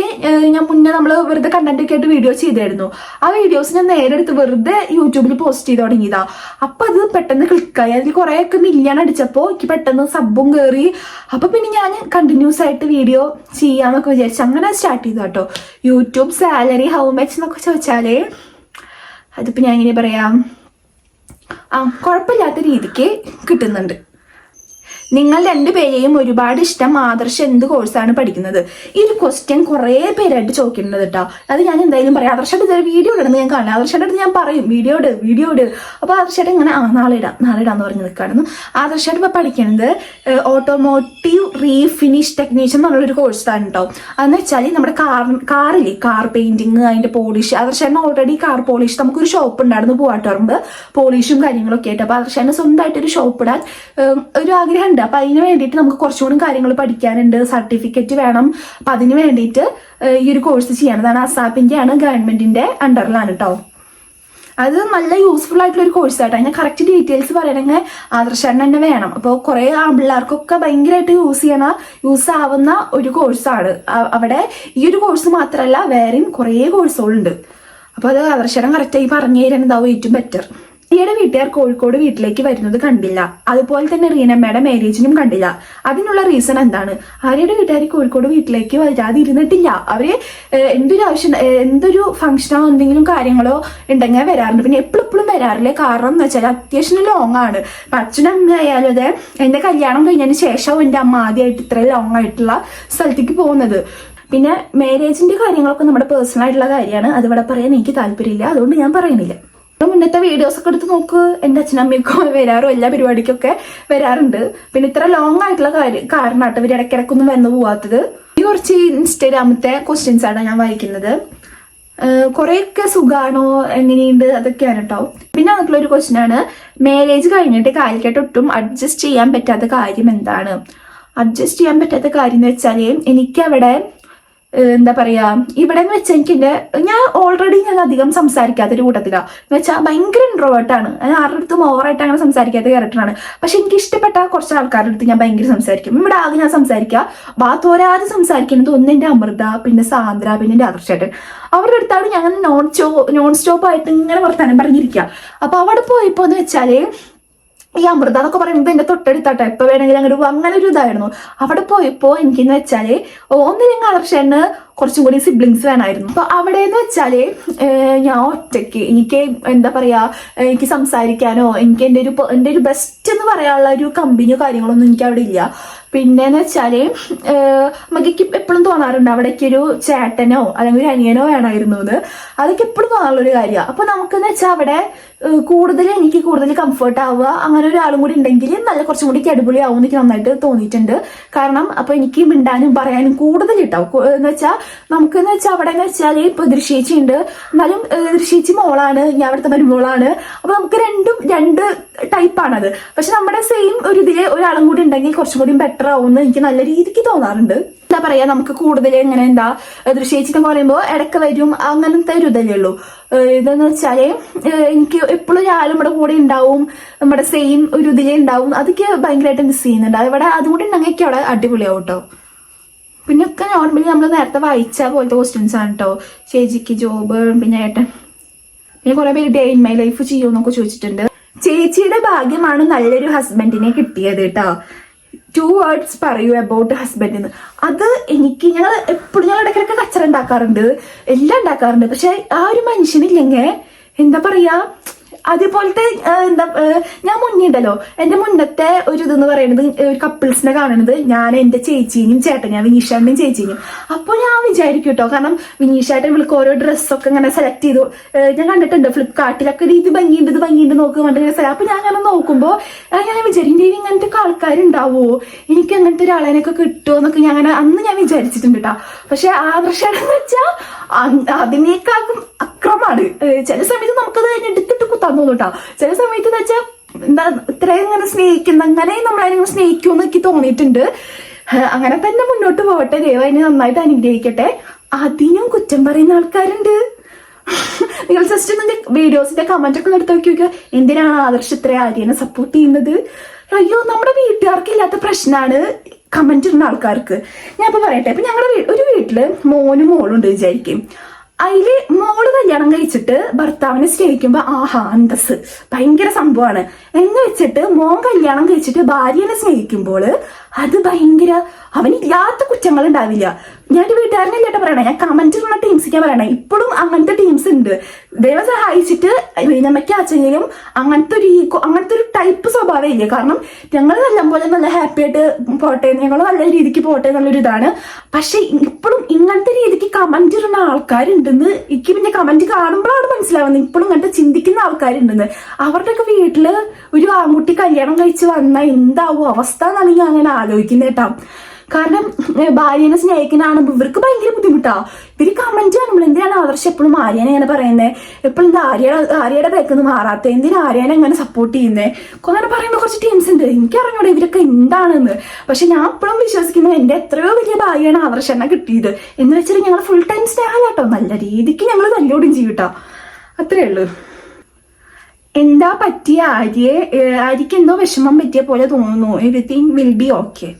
ഞാൻ മുന്നേ നമ്മൾ വെറുതെ കണ്ടന്റ് ഒക്കെ ആയിട്ട് വീഡിയോ ചെയ്തായിരുന്നു. ആ വീഡിയോസ് ഞാൻ നേരെ എടുത്ത് വെറുതെ യൂട്യൂബിൽ പോസ്റ്റ് ചെയ്ത് തുടങ്ങിയതാ. അപ്പൊ അത് പെട്ടെന്ന് ക്ലിക്കായി. അതിൽ കുറെ മില്യൺ അടിച്ചപ്പോൾ എനിക്ക് പെട്ടെന്ന് സബും കയറി. അപ്പൊ പിന്നെ ഞാൻ കണ്ടിന്യൂസ് ആയിട്ട് വീഡിയോ ചെയ്യാന്നൊക്കെ വിചാരിച്ചു. അങ്ങനെ സ്റ്റാർട്ട് ചെയ്തു കേട്ടോ. യൂട്യൂബ് സാലറി ഹൗ മച്ച് എന്നൊക്കെ ചോദിച്ചാലേ അതിപ്പോ ഞാൻ എങ്ങനെ പറയാം, കുഴപ്പമില്ലാത്ത രീതിക്ക് കിട്ടുന്നുണ്ട്. നിങ്ങൾ രണ്ടുപേരെയും ഒരുപാട് ഇഷ്ടം. ആദർശ് എന്ത് കോഴ്സാണ് പഠിക്കുന്നത്? ഈ ഒരു ക്വസ്റ്റ്യൻ കുറെ പേരായിട്ട് ചോദിക്കുന്നത് കേട്ടോ. അത് ഞാൻ എന്തായാലും പറയാം. ആദർശയുടെ ഇതൊരു വീഡിയോ ഇടുന്നത് ഞാൻ കാണാം. ആദർശയുടെ അടുത്ത് ഞാൻ പറയും വീഡിയോ ഇട്. അപ്പൊ ആദർശയുടെ ഇങ്ങനെ നാളെ ഇടാന്ന് പറഞ്ഞ് നിൽക്കുകയാണെന്ന്. ആദർശയുടെ ഇപ്പൊ പഠിക്കുന്നത് ഓട്ടോമോട്ടീവ് റീഫിനിഷ് ടെക്നീഷ്യൻ എന്നുള്ളൊരു കോഴ്സാണ് കേട്ടോ. അതെന്ന് വെച്ചാൽ നമ്മുടെ കാറില്ലേ, കാർ പെയിന്റിങ്, അതിന്റെ പോളിഷ്. ആദർശേട്ടന് ഓൾറെഡി കാർ പോളിഷ് നമുക്കൊരു ഷോപ്പ് ഉണ്ടായിരുന്നു പൂവാട്ടുപറമ്പ്, പോളിഷും കാര്യങ്ങളൊക്കെ ആയിട്ട്. അപ്പൊ ആദർശേട്ടന് സ്വന്തമായിട്ടൊരു ഷോപ്പ് ഇടാൻ ഒരു ആഗ്രഹം ഉണ്ട്. അപ്പൊ അതിന് വേണ്ടിയിട്ട് നമുക്ക് കുറച്ചുകൂടി കാര്യങ്ങൾ പഠിക്കാനുണ്ട്, സർട്ടിഫിക്കറ്റ് വേണം. അപ്പൊ അതിന് വേണ്ടിയിട്ട് ഈ ഒരു കോഴ്സ് ചെയ്യണതാണ്. അസാപ്പിന്റെ ആണ്, ഗവൺമെന്റിന്റെ അണ്ടറിലാണ് കേട്ടോ. അത് നല്ല യൂസ്ഫുൾ ആയിട്ടുള്ള ഒരു കോഴ്സ് ആയിട്ടോ. അതിന്റെ കറക്റ്റ് ഡീറ്റെയിൽസ് പറയണമെങ്കിൽ ആദർശേട്ടൻ തന്നെ വേണം. അപ്പോൾ കുറെ ആൺപിള്ളേർക്കൊക്കെ ഭയങ്കരമായിട്ട് യൂസ് ആവുന്ന ഒരു കോഴ്സാണ്. അവിടെ ഈ ഒരു കോഴ്സ് മാത്രമല്ല വേറെയും കുറേ കോഴ്സുകളുണ്ട്. അപ്പോൾ അത് ആദർശേട്ടൻ കറക്റ്റായി പറഞ്ഞു തരുന്നതാവും ഏറ്റവും ബെറ്റർ. റിയയുടെ വീട്ടുകാർ കോഴിക്കോട് വീട്ടിലേക്ക് വരുന്നത് കണ്ടില്ല. അതുപോലെ തന്നെ റീനമ്മയുടെ മാരേജിനും കണ്ടില്ല. അതിനുള്ള റീസൺ എന്താണ്? ആര്യയുടെ വീട്ടുകാർ കോഴിക്കോട് വീട്ടിലേക്ക് വരാതിരുന്നിട്ടില്ല. അവര് എന്തൊരു ഫംഗ്ഷനോ എന്തെങ്കിലും കാര്യങ്ങളോ ഉണ്ടെങ്കിൽ വരാറുണ്ട്. പിന്നെ എപ്പോഴും വരാറില്ല. കാരണം എന്ന് വെച്ചാൽ അത്യാവശ്യം ലോങ് ആണ്. ഇപ്പൊ അച്ഛനും അമ്മ ആയാലും അതെ, എന്റെ കല്യാണം കഴിഞ്ഞതിന് ശേഷവും എന്റെ അമ്മ ആദ്യമായിട്ട് ഇത്രയും ലോങ് ആയിട്ടുള്ള സ്ഥലത്തേക്ക് പോകുന്നത്. പിന്നെ മാരേജിന്റെ കാര്യങ്ങളൊക്കെ നമ്മുടെ പേഴ്സണൽ ആയിട്ടുള്ള കാര്യമാണ്. അതിവിടെ പറയാൻ എനിക്ക് താല്പര്യമില്ല, അതുകൊണ്ട് ഞാൻ പറയുന്നില്ല. മുന്നത്തെ വീഡിയോസ് ഒക്കെ എടുത്ത് നോക്ക്. എൻ്റെ അച്ഛനമ്മയൊക്കെ വരാറും എല്ലാ പരിപാടിക്കൊക്കെ വരാറുണ്ട്. പിന്നെ ഇത്ര ലോങ് ആയിട്ടുള്ള കാരണമായിട്ട് ഇവർ ഇടയ്ക്കിടയ്ക്കൊന്നും വന്നു പോവാത്തത്. ഈ കുറച്ച് ഇൻസ്റ്റാഗ്രാമത്തെ ക്വസ്റ്റ്യൻസ് ആണ് ഞാൻ വായിക്കുന്നത്. കുറെയൊക്കെ സുഖാണോ, എങ്ങനെയുണ്ട്, അതൊക്കെയാണ് കേട്ടോ. പിന്നെ അതിലുള്ള ഒരു ക്വസ്റ്റ്യൻ ആണ്, മാരേജ് കഴിഞ്ഞിട്ട് കാലിക്കട്ട് ഒട്ടും അഡ്ജസ്റ്റ് ചെയ്യാൻ പറ്റാത്ത കാര്യം എന്താണ്? അഡ്ജസ്റ്റ് ചെയ്യാൻ പറ്റാത്ത കാര്യം എന്ന് വെച്ചാല് എനിക്കവിടെ എന്താ പറയാ, ഇവിടെ എന്ന് വെച്ചാൽ ഞാൻ ഓൾറെഡി അധികം സംസാരിക്കാത്തൊരു കൂട്ടത്തിലാണ്. എന്ന് വെച്ചാൽ ഭയങ്കര ഇൻട്രോവേർട്ടാണ്. ഞാൻ ആരുടെ അടുത്തും ഓവറായിട്ട് അങ്ങനെ സംസാരിക്കാത്ത ക്യാരക്ടറാണ്. പക്ഷെ എനിക്ക് ഇഷ്ടപ്പെട്ട കുറച്ച് ആൾക്കാരുടെ അടുത്ത് ഞാൻ ഭയങ്കര സംസാരിക്കും. ഇവിടെ ആകെ ഞാൻ സംസാരിക്കുക തോരാതെ സംസാരിക്കുന്നത് ഒന്ന് എൻ്റെ അമൃത, പിന്നെ സാന്ദ്ര, പിന്നെ എൻ്റെ ആദർശേട്ടൻ. അവരുടെ അടുത്താണ് ഞാൻ നോൺ സ്റ്റോപ്പ് ആയിട്ട് ഇങ്ങനെ വർത്താനം പറഞ്ഞിരിക്കുക. അപ്പൊ അവിടെ പോയപ്പോ എന്ന് വെച്ചാല് ഈ അമൃത എന്നൊക്കെ പറയുന്നത് എന്റെ തൊട്ടടുത്താട്ടോ, എപ്പോൾ വേണമെങ്കിലും അങ്ങോട്ട് പോകും, അങ്ങനെ ഒരു ഇതായിരുന്നു. അവിടെ പോയപ്പോൾ എനിക്കെന്ന് വെച്ചാല് ഒന്നില്ലെങ്കിൽ ആദർശേട്ടന് കുറച്ചും കൂടി സിബ്ലിങ്സ് വേണമായിരുന്നു. അപ്പൊ അവിടെ എന്ന് വെച്ചാല് ഞാൻ ഒറ്റയ്ക്ക്, എനിക്ക് എന്താ പറയാ, എനിക്ക് സംസാരിക്കാനോ എനിക്ക് എൻ്റെ ഒരു ബെസ്റ്റ് എന്ന് പറയാനുള്ള ഒരു കമ്പനിയോ കാര്യങ്ങളൊന്നും എനിക്ക് അവിടെ ഇല്ല. പിന്നെന്ന് വെച്ചാല് നമുക്ക് എപ്പോഴും തോന്നാറുണ്ട് അവിടേക്ക് ഒരു ചേട്ടനോ അല്ലെങ്കിൽ ഒരു അനിയനോ വേണമായിരുന്നു എന്ന്. അതൊക്കെ എപ്പോഴും തോന്നാറുള്ളൊരു കാര്യമാണ്. അപ്പൊ നമുക്കെന്ന് വെച്ചാൽ അവിടെ എനിക്ക് കൂടുതൽ കംഫർട്ട് ആവുക, അങ്ങനെ ഒരാളും കൂടി ഉണ്ടെങ്കിൽ കുറച്ചും കൂടി അടിപൊളി ആവും എനിക്ക് നന്നായിട്ട് തോന്നിയിട്ടുണ്ട്. കാരണം അപ്പൊ എനിക്ക് മിണ്ടാനും പറയാനും കൂടുതൽ കിട്ടാവും. എന്ന് വെച്ചാൽ നമുക്കെന്ന് വെച്ചാൽ അവിടെ എന്ന് വെച്ചാൽ ഇപ്പൊ ദൃശ്യേച്ചി ഉണ്ട്, എന്നാലും ദൃശ്യേച്ചി മോളാണ്, ഞാൻ അവിടുത്തെ മരുമോളാണ്. അപ്പൊ നമുക്ക് രണ്ട് ടൈപ്പാണത്. പക്ഷെ നമ്മുടെ സെയിം ഒരു ഇതില് ഒരാളും കൂടി ഉണ്ടെങ്കിൽ കുറച്ചും കൂടി ബെറ്റർ ആവുമെന്ന് എനിക്ക് നല്ല രീതിക്ക് തോന്നാറുണ്ട്. എന്താ പറയാ, നമുക്ക് കൂടുതൽ എങ്ങനെ എന്താ ദൃശ്യേച്ചിന്ന് പറയുമ്പോൾ ഇടയ്ക്ക് വരും അങ്ങനത്തെ ഒരു ഇതല്ലേ ഉള്ളൂ. ഇതെന്ന് വെച്ചാല് എനിക്ക് എപ്പോഴും ഒരാളും ഇവിടെ കൂടെ ഉണ്ടാവും, നമ്മുടെ സെയിം ഒരു ഇതിലേ ഉണ്ടാവും. അതൊക്കെ ഭയങ്കരമായിട്ട് മിസ് ചെയ്യുന്നുണ്ട്. ഇവിടെ അതുകൂടി ഉണ്ടെങ്കിൽ അവിടെ അടിപൊളിയാവും കേട്ടോ. പിന്നെ ഒക്കെ നോർമലി നമ്മൾ നേരത്തെ വായിച്ച പോലത്തെ ക്വസ്റ്റ്യൻസ് ആണ് കേട്ടോ. ചേച്ചിക്ക് ജോബ്, പിന്നെ ഏട്ടൻ, പിന്നെ കുറെ പേര് ഡേ ഇൻ മൈ ലൈഫ് ചെയ്യുമെന്നൊക്കെ ചോദിച്ചിട്ടുണ്ട്. ചേച്ചിയുടെ ഭാഗ്യമാണ് നല്ലൊരു ഹസ്ബൻഡിനെ കിട്ടിയത് കേട്ടോ. 2 words പറയൂ അബൌട്ട് ഹസ്ബൻഡ് എന്ന്. അത് എനിക്ക് ഞങ്ങൾ ഇടയ്ക്കിടയ്ക്ക് കച്ചറ ഉണ്ടാക്കാറുണ്ട്, എല്ലാം ഉണ്ടാക്കാറുണ്ട്. പക്ഷെ ആ ഒരു മനുഷ്യനില്ലെങ്കിൽ എന്താ പറയാ, അതേപോലത്തെ എന്താ, ഞാൻ മുന്നിണ്ടല്ലോ, എന്റെ മുന്നത്തെ ഒരു ഇതെന്ന് പറയുന്നത് കപ്പിൾസിനെ കാണുന്നത് ഞാൻ എന്റെ ചേച്ചീനും ചേട്ടനും, വിനീഷാന്റെയും ചേച്ചീനും. അപ്പോൾ ഞാൻ വിചാരിക്കും കേട്ടോ, കാരണം വിനീഷായിട്ട് ഇവൾക്ക് ഓരോ ഡ്രസ്സൊക്കെ ഇങ്ങനെ സെലക്ട് ചെയ്തു ഞാൻ കണ്ടിട്ടുണ്ട് ഫ്ലിപ്കാർട്ടിലൊക്കെ. ഇത് ഭംഗിയുണ്ട് നോക്കുന്നുണ്ട്. അപ്പൊ ഞാൻ അങ്ങനെ നോക്കുമ്പോൾ ഞാൻ വിചാരിക്കും ഇങ്ങനത്തെ ആൾക്കാരുണ്ടാവോ, എനിക്ക് അങ്ങനത്തെ ഒരാളെനൊക്കെ കിട്ടുമോ എന്നൊക്കെ ഞാൻ അന്ന് ഞാൻ വിചാരിച്ചിട്ടുണ്ട് കേട്ടോ. പക്ഷെ ആദർശാണെന്ന് വെച്ചാൽ അതിനേക്കാളും അക്രമാണ്. ചില സമയത്ത് നമുക്കത് എടുത്തിട്ട് കുത്താൻ തോന്നും കേട്ടോ. ചില സമയത്ത് എന്ന് വെച്ചാൽ എന്താ ഇത്രയും ഇങ്ങനെ സ്നേഹിക്കുന്ന, അങ്ങനെ നമ്മളതിനെ സ്നേഹിക്കുമെന്ന് എനിക്ക് തോന്നിയിട്ടുണ്ട്. അങ്ങനെ തന്നെ മുന്നോട്ട് പോകട്ടെ, ദൈവം അതിനെ നന്നായിട്ട് അനുഗ്രഹിക്കട്ടെ. അതിനും കുറ്റം പറയുന്ന ആൾക്കാരുണ്ട്. നിങ്ങൾ ജസ്റ്റ് നിന്റെ വീഡിയോസിന്റെ കമന്റ് ഒക്കെ എടുത്ത് നോക്കി, എന്തിനാണ് ആദർശ് ഇത്ര ആര്യനെ സപ്പോർട്ട് ചെയ്യുന്നത്? അയ്യോ, നമ്മുടെ വീട്ടുകാർക്ക് ഇല്ലാത്ത പ്രശ്നമാണ് കമന്റ് ഇടുന്ന ആൾക്കാർക്ക്. ഞാൻ ഇപ്പൊ പറയട്ടെ, ഇപ്പൊ ഞങ്ങളുടെ ഒരു വീട്ടില് മോനും മോളുണ്ട് വിചാരിക്കും. അതില് മോള് കല്യാണം കഴിച്ചിട്ട് ഭർത്താവിനെ സ്നേഹിക്കുമ്പോ ആഹാ അന്തസ് ഭയങ്കര സംഭവമാണ് എന്ന് വെച്ചിട്ട് മോൻ കല്യാണം കഴിച്ചിട്ട് ഭാര്യനെ സ്നേഹിക്കുമ്പോൾ അത് ഭയങ്കര അവനില്ലാത്ത കുറ്റങ്ങൾ ഉണ്ടാവില്ല. ഞാൻ വീട്ടുകാരനെ ഇല്ലാട്ട് പറയണേ, ഞാൻ കമന്റിലുള്ള ടീംസിക്കാൻ പറയണേ. ഇപ്പോഴും അങ്ങനത്തെ ടീംസ് ഉണ്ട്. ദൈവം സഹായിച്ചിട്ട് നമ്മയ്ക്ക് അച്ഛനും അങ്ങനത്തെ ഒരു ടൈപ്പ് സ്വഭാവം ഇല്ല. കാരണം ഞങ്ങൾ നല്ലപോലെ നല്ല ഹാപ്പി ആയിട്ട് പോട്ടെ, ഞങ്ങൾ നല്ല രീതിക്ക് പോട്ടെ എന്നുള്ളൊരു ഇതാണ്. പക്ഷെ ഇപ്പോഴും ഇങ്ങനത്തെ രീതിക്ക് കമന്റ് ഇടുന്ന ആൾക്കാരുണ്ടെന്ന് എനിക്ക് പിന്നെ കമന്റ് കാണുമ്പോഴാണ് മനസ്സിലാവുന്നത്. ഇപ്പോഴും ഇങ്ങനത്തെ ചിന്തിക്കുന്ന ആൾക്കാരുണ്ടെന്ന്. അവരുടെയൊക്കെ വീട്ടില് ഒരു ആൺകുട്ടി കല്യാണം കഴിച്ച് വന്നാൽ എന്താവും അവസ്ഥ എന്നാണ് ഞാൻ അങ്ങനെ ആലോചിക്കുന്നത് കേട്ടോ. കാരണം ഭാര്യനെ സ്നേഹിക്കുന്നതാണ് ഇവർക്ക് ഭയങ്കര ബുദ്ധിമുട്ടാ. ഇവര് കമന്റ് കാണുമ്പോൾ എന്തിനാണ് ആദർശം എപ്പോഴും ആര്യനെ അങ്ങനെ പറയുന്നത്, എപ്പോഴും എന്താ ആര്യയുടെ ബാക്കിന്ന് മാറാത്ത, എന്തിനാ ആര്യനെ അങ്ങനെ സപ്പോർട്ട് ചെയ്യുന്നത്, അങ്ങനെ പറയുന്ന കുറച്ച് ടീംസ് ഉണ്ട്. എനിക്കറിഞ്ഞൂടെ ഇവരൊക്കെ എന്താണെന്ന്. പക്ഷെ ഞാൻ എപ്പോഴും വിശ്വസിക്കുന്നത് എന്റെ എത്രയോ വലിയ ഭാര്യയാണ് ആദർശനെ കിട്ടിയത് എന്ന് വെച്ചാൽ ഞങ്ങൾ ഫുൾ ടൈം സ്നേഹം കേട്ടോ. നല്ല രീതിക്ക് ഞങ്ങൾ തല്ലോടും ചെയ്യൂട്ടോ. അത്രേ ഉള്ളൂ. എന്താ പറ്റിയ ആര്യക്ക് എന്തോ വിഷമം പറ്റിയ പോലെ തോന്നുന്നു. Everything will be okay.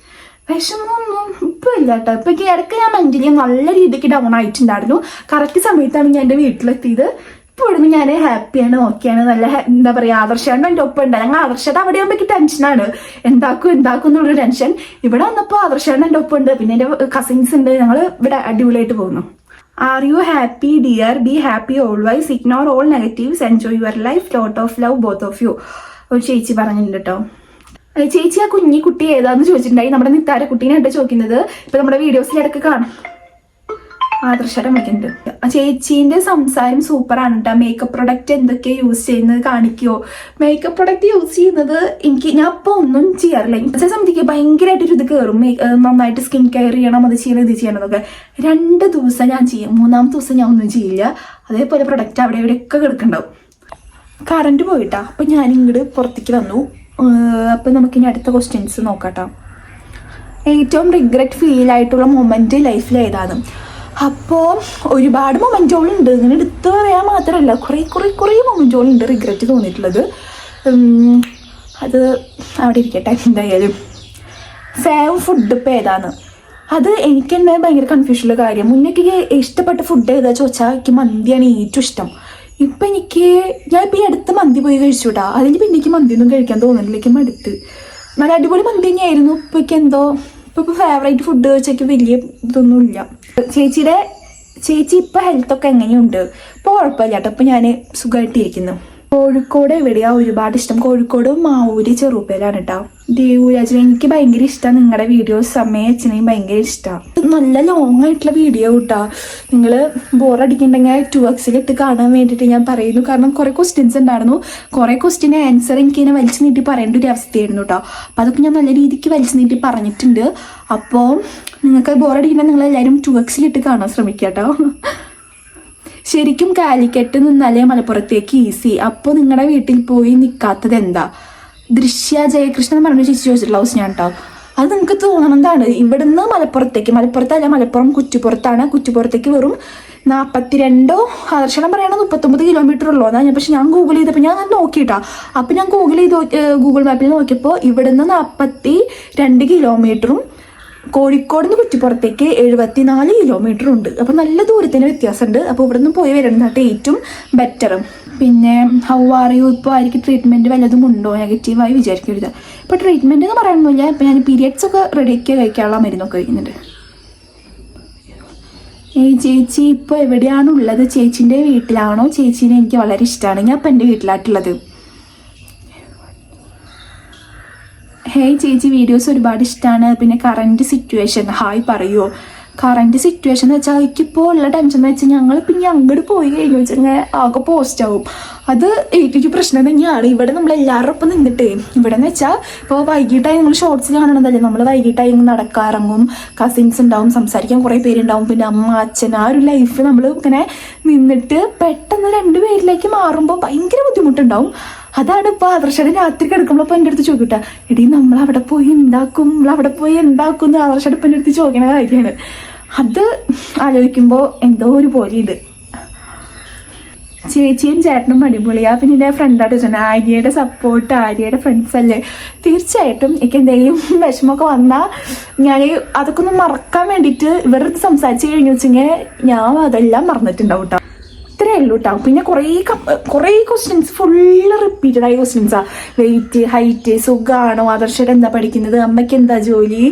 വിഷമമൊന്നും ഇപ്പൊ ഇല്ല കേട്ടോ. ഇപ്പൊ ഇടയ്ക്ക് ഞാൻ മെന്റലി നല്ല രീതിക്ക് ഡൗൺ ആയിട്ടുണ്ടായിരുന്നു. കറക്റ്റ് സമയത്താണ് ഞാൻ എന്റെ വീട്ടിലെത്തിയത്. ഇപ്പൊ ഇവിടുന്ന് ഞാൻ ഹാപ്പിയാണ്, ഓക്കെയാണ്, നല്ല എന്താ പറയാ, ആദർശാണ്ട് എന്റെ ഒപ്പം ഉണ്ട്. ഞങ്ങൾ ആദർശാണ്ട് അവിടെ ആകുമ്പോൾ എനിക്ക് ടെൻഷനാണ്, എന്താക്കും എന്നുള്ളൊരു ടെൻഷൻ. ഇവിടെ വന്നപ്പോൾ ആദർശാണ്ട് എന്റെ ഒപ്പം ഉണ്ട്, പിന്നെ എന്റെ കസിൻസ് ഉണ്ട്. ഞങ്ങൾ ഇവിടെ അടിപൊളിയായിട്ട് പോകുന്നു. Are you happy dear? Be happy always, ignore all negatives, enjoy your life, lot of love both of you. ഒരു ചേച്ചി പറഞ്ഞിട്ടുണ്ട് കേട്ടോ. ചേച്ചി ആ കുട്ടി ഏതാന്ന് ചോദിച്ചിട്ടുണ്ടായി. നമ്മുടെ നിത്താര കുട്ടീനായിട്ട് ചോദിക്കുന്നത്. ഇപ്പൊ നമ്മുടെ വീഡിയോസിലിടക്ക് കാണാം. ആദർശം വയ്ക്കുന്നുണ്ട്. ചേച്ചീന്റെ സംസാരം സൂപ്പറാണ് കേട്ടോ. മേക്കപ്പ് പ്രൊഡക്റ്റ് എന്തൊക്കെ യൂസ് ചെയ്യുന്നത് കാണിക്കുമോ? മേക്കപ്പ് പ്രൊഡക്റ്റ് യൂസ് ചെയ്യുന്നത് ഞാൻ ഇപ്പൊ ഒന്നും ചെയ്യാറില്ല. ചില സമയത്തേക്ക് ഭയങ്കരമായിട്ടൊരു ഇത് കയറും, നന്നായിട്ട് സ്കിൻ കെയർ ചെയ്യണം, അത് ചെയ്യണം, ഇത് ചെയ്യണം എന്നൊക്കെ. 2 ദിവസം ഞാൻ ചെയ്യും, 3-ാമത്തെ ദിവസം ഞാൻ ഒന്നും ചെയ്യില്ല. അതേപോലെ പ്രൊഡക്റ്റ് അവിടെ ഇവിടെയൊക്കെ കിടക്കുന്നുണ്ടാവും. കറണ്ട് പോയിട്ടാ. അപ്പൊ ഞാൻ ഇങ്ങോട്ട് പുറത്തേക്ക് വന്നു. അപ്പൊ നമുക്കിനി അടുത്ത ക്വസ്റ്റ്യൻസ് നോക്കാട്ടോ. ഏറ്റവും റിഗ്രറ്റ് ഫീൽ ആയിട്ടുള്ള മൊമെന്റ് ലൈഫിൽ ഏതാണ്? അപ്പോൾ ഒരുപാട് മൊമെന്റുകളുണ്ട്. ഇങ്ങനെ എടുത്ത് പറയാൻ മാത്രമല്ല, കുറേ മൊമെന്റുകളുണ്ട് റിഗ്രറ്റ് തോന്നിയിട്ടുള്ളത്. അത് അവിടെ ഇരിക്കട്ടെ. എന്തായാലും ഫേവ് ഫുഡ് ഇപ്പം ഏതാണ്? അത് എനിക്ക് തന്നെ ഭയങ്കര കൺഫ്യൂഷനുള്ള കാര്യം. മുന്നേക്ക് ഇഷ്ടപ്പെട്ട ഫുഡ് ഏതാ ചോദിച്ചാൽ എനിക്ക് മന്തിയാണ് ഏറ്റവും ഇഷ്ടം. ഇപ്പം ഞാൻ ഇപ്പം ഈ അടുത്ത് മന്തി പോയി കഴിച്ചു കേട്ടോ. അതിന് പിന്നെ എനിക്ക് മന്തിയൊന്നും കഴിക്കാൻ തോന്നുന്നില്ല, എനിക്ക് മടുത്ത്. നല്ല അടിപൊളി മന്തി തന്നെയായിരുന്നു. ഇപ്പം എനിക്ക് എന്തോ ഇപ്പം ഫേവറേറ്റ് ഫുഡ് വെച്ചൊക്കെ വലിയ ഇതൊന്നുമില്ല. ചേച്ചി ഇപ്പം ഹെൽത്തൊക്കെ എങ്ങനെയുണ്ട്? ഇപ്പോൾ കുഴപ്പമില്ല കേട്ടോ. ഇപ്പം ഞാൻ സുഖമായിട്ടിരിക്കുന്നു. കോഴിക്കോട് എവിടെയാ ഒരുപാട് ഇഷ്ടം? കോഴിക്കോട് മാവൂര് ചെറുപ്പേലാണ് കേട്ടോ. ദേവൂരാജൻ എനിക്ക് ഭയങ്കര ഇഷ്ടമാണ്. നിങ്ങളുടെ വീഡിയോസ് അമ്മയും അച്ഛനെയും ഭയങ്കര ഇഷ്ടമാണ്. നല്ല ലോങ് ആയിട്ടുള്ള വീഡിയോ കേട്ടോ. നിങ്ങൾ ബോറടിക്കുന്നുണ്ടെങ്കിൽ 2x കാണാൻ വേണ്ടിയിട്ട് ഞാൻ പറയുന്നു. കാരണം കുറേ ക്വസ്റ്റ്യൻസ് ഉണ്ടായിരുന്നു. കുറേ ക്വസ്റ്റ്യന് ആൻസർ എനിക്ക് ഇങ്ങനെ വലിച്ചു നീട്ടി പറയേണ്ട ഒരു അവസ്ഥയായിരുന്നു കേട്ടോ. അപ്പം അതൊക്കെ ഞാൻ നല്ല രീതിക്ക് വലിച്ചു നീട്ടി പറഞ്ഞിട്ടുണ്ട്. അപ്പോൾ നിങ്ങൾക്ക് ബോറടിക്കുന്നുണ്ടെങ്കിൽ നിങ്ങളെല്ലാവരും 2x കാണാൻ ശ്രമിക്കുക കേട്ടോ. ശരിക്കും കാലിക്കറ്റ് നിന്നാലേ മലപ്പുറത്തേക്ക് ഈസി. അപ്പോൾ നിങ്ങളുടെ വീട്ടിൽ പോയി നിൽക്കാത്തത് എന്താ? ദൃശ്യ ജയകൃഷ്ണൻ പറഞ്ഞ ചേച്ചി ചോദിച്ചിട്ടുള്ള ഹൗസ് ഞാൻ കേട്ടോ. അത് നിങ്ങൾക്ക് തോന്നണതാണ്. ഇവിടുന്ന് മലപ്പുറത്തല്ല, മലപ്പുറം കുറ്റിപ്പുറത്താണ്. കുറ്റിപ്പുറത്തേക്ക് വെറും 42 ആദർശനം പറയണത് 39 കിലോമീറ്റർ ഉള്ളൂ. അതാ പക്ഷെ ഞാൻ ഗൂഗിൾ ചെയ്തപ്പോൾ ഞാൻ നോക്കിയിട്ടാ. അപ്പം ഞാൻ ഗൂഗിൾ മാപ്പിൽ നോക്കിയപ്പോൾ ഇവിടുന്ന് 42 കിലോമീറ്ററും കോഴിക്കോട് നിന്ന് കുറ്റിപ്പുറത്തേക്ക് 74 കിലോമീറ്റർ ഉണ്ട്. അപ്പോൾ നല്ല ദൂരത്തിന് വ്യത്യാസമുണ്ട്. അപ്പോൾ ഇവിടെ നിന്ന് പോയി വരുന്നതായിട്ട് ഏറ്റവും ബെറ്ററും. പിന്നെ ഹൗ ആർ യു, ഇപ്പോൾ ആയിരിക്കും ട്രീറ്റ്മെൻറ്റ് വല്ലതും ഉണ്ടോ, നെഗറ്റീവായി വിചാരിക്കരുത്. ഇപ്പോൾ ട്രീറ്റ്മെൻറ്റ് എന്ന് പറയുന്നില്ല. ഇപ്പോൾ ഞാൻ പീരിയഡ്സ് ഒക്കെ റെഡിയാക്കി കഴിക്കാനുള്ള മരുന്നൊക്കെ കഴിക്കുന്നുണ്ട്. ചേച്ചി ഇപ്പോൾ എവിടെയാണുള്ളത്? ചേച്ചീൻ്റെ വീട്ടിലാണോ? ചേച്ചീനെ എനിക്ക് വളരെ ഇഷ്ടമാണ്. ഞാൻ ഇപ്പം എൻ്റെ വീട്ടിലായിട്ടുള്ളത്. ഹേയ് ചേച്ചി, വീഡിയോസ് ഒരുപാട് ഇഷ്ടമാണ്. പിന്നെ കറൻറ്റ് സിറ്റുവേഷൻ ഹായ് പറയുമോ? കറൻറ്റ് സിറ്റുവേഷൻ എന്ന് വെച്ചാൽ എനിക്കിപ്പോൾ ഉള്ള ടെൻഷൻ എന്ന് വെച്ചാൽ ഞങ്ങൾ പിന്നെ അങ്ങോട്ട് പോയി കഴിഞ്ഞു വെച്ചാൽ ആകെ പോസ്റ്റ് ആവും. അത് ഏറ്റവും പ്രശ്നം തന്നെയാണ്. ഇവിടെ നമ്മളെല്ലാവരും ഒപ്പം നിന്നിട്ടേ, ഇവിടെ എന്ന് വെച്ചാൽ ഇപ്പോൾ വൈകിട്ടായി നമ്മൾ ഷോർട്സിൽ കാണണതല്ലേ, നമ്മൾ വൈകിട്ടായി നടക്കാറങ്ങും, കസിൻസ് ഉണ്ടാവും, സംസാരിക്കാൻ കുറേ പേരുണ്ടാവും, പിന്നെ അമ്മ അച്ഛൻ, ആ ഒരു ലൈഫ് നമ്മൾ ഇങ്ങനെ നിന്നിട്ട് പെട്ടെന്ന് 2 പേരിലേക്ക് മാറുമ്പോൾ ഭയങ്കര ബുദ്ധിമുട്ടുണ്ടാവും. അതാണ് ഇപ്പോൾ ആദർശയുടെ രാത്രി കിടക്കുമ്പോൾ ഇപ്പോൾ എൻ്റെ അടുത്ത് ചോദിക്കട്ടെ, എടീ നമ്മളവിടെ പോയി എന്താക്കും എന്ന് ആദർശയുടെ ഇപ്പം എൻ്റെ അടുത്ത് ചോദിക്കണ കാര്യമാണ്. അത് ആലോചിക്കുമ്പോൾ എന്തോ ഒരു പോലെയുണ്ട്. ചേച്ചിയും ചേട്ടനും അടിപൊളിയാ. പിന്നെ എൻ്റെ ഫ്രണ്ടായിട്ട് വെച്ചാൽ ആര്യയുടെ സപ്പോർട്ട്, ആര്യയുടെ ഫ്രണ്ട്സ് അല്ലേ. തീർച്ചയായിട്ടും എനിക്ക് എന്തെങ്കിലും വിഷമമൊക്കെ വന്നാൽ ഞാൻ അതൊക്കെ ഒന്ന് മറക്കാൻ വേണ്ടിയിട്ട് ഇവരുടെ അടുത്ത് സംസാരിച്ച് കഴിഞ്ഞു വെച്ചെങ്കിൽ ഞാൻ അതെല്ലാം മറന്നിട്ടുണ്ടാവും കേട്ടോ. ഇത്രയേ ഉള്ളൂ കേട്ടോ. പിന്നെ കുറേ ക്വസ്റ്റ്യൻസ് ഫുള്ള് റിപ്പീറ്റഡ് ആയ ക്വസ്റ്റ്യൻസാണ്. വെയിറ്റ്, ഹൈറ്റ്, സുഖമാണോ, ആദർശയുടെ എന്താ പഠിക്കുന്നത്, അമ്മയ്ക്ക് എന്താ ജോലി,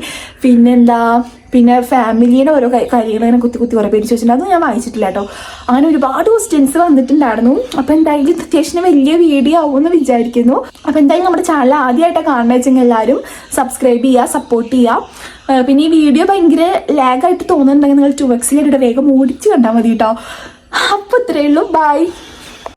പിന്നെ ഫാമിലിയുടെ ഓരോ കാര്യങ്ങൾ ഇങ്ങനെ കുത്തി കുറേ പേര് ചോദിച്ചിട്ടുണ്ട്. അത് ഞാൻ വായിച്ചിട്ടില്ല കേട്ടോ. അങ്ങനെ ഒരുപാട് ക്വസ്റ്റ്യൻസ് വന്നിട്ടുണ്ടായിരുന്നു. അപ്പോൾ എന്തായാലും അത്യാവശ്യം വലിയ വീഡിയോ ആവുമെന്ന് വിചാരിക്കുന്നു. അപ്പോൾ എന്തായാലും നമ്മുടെ ചാനൽ ആദ്യമായിട്ടാണ് കാണുന്നത് വെച്ചെങ്കിൽ എല്ലാവരും സബ്സ്ക്രൈബ് ചെയ്യുക, സപ്പോർട്ട് ചെയ്യുക. പിന്നെ ഈ വീഡിയോ ഭയങ്കര ലാഗായിട്ട് തോന്നുന്നുണ്ടെങ്കിൽ നിങ്ങൾ 2x വേഗം ഓടിച്ച് കണ്ടാൽ മതി കേട്ടോ. അപ്പോൾ ഇത്രയേ ഉള്ളൂ. ബൈ.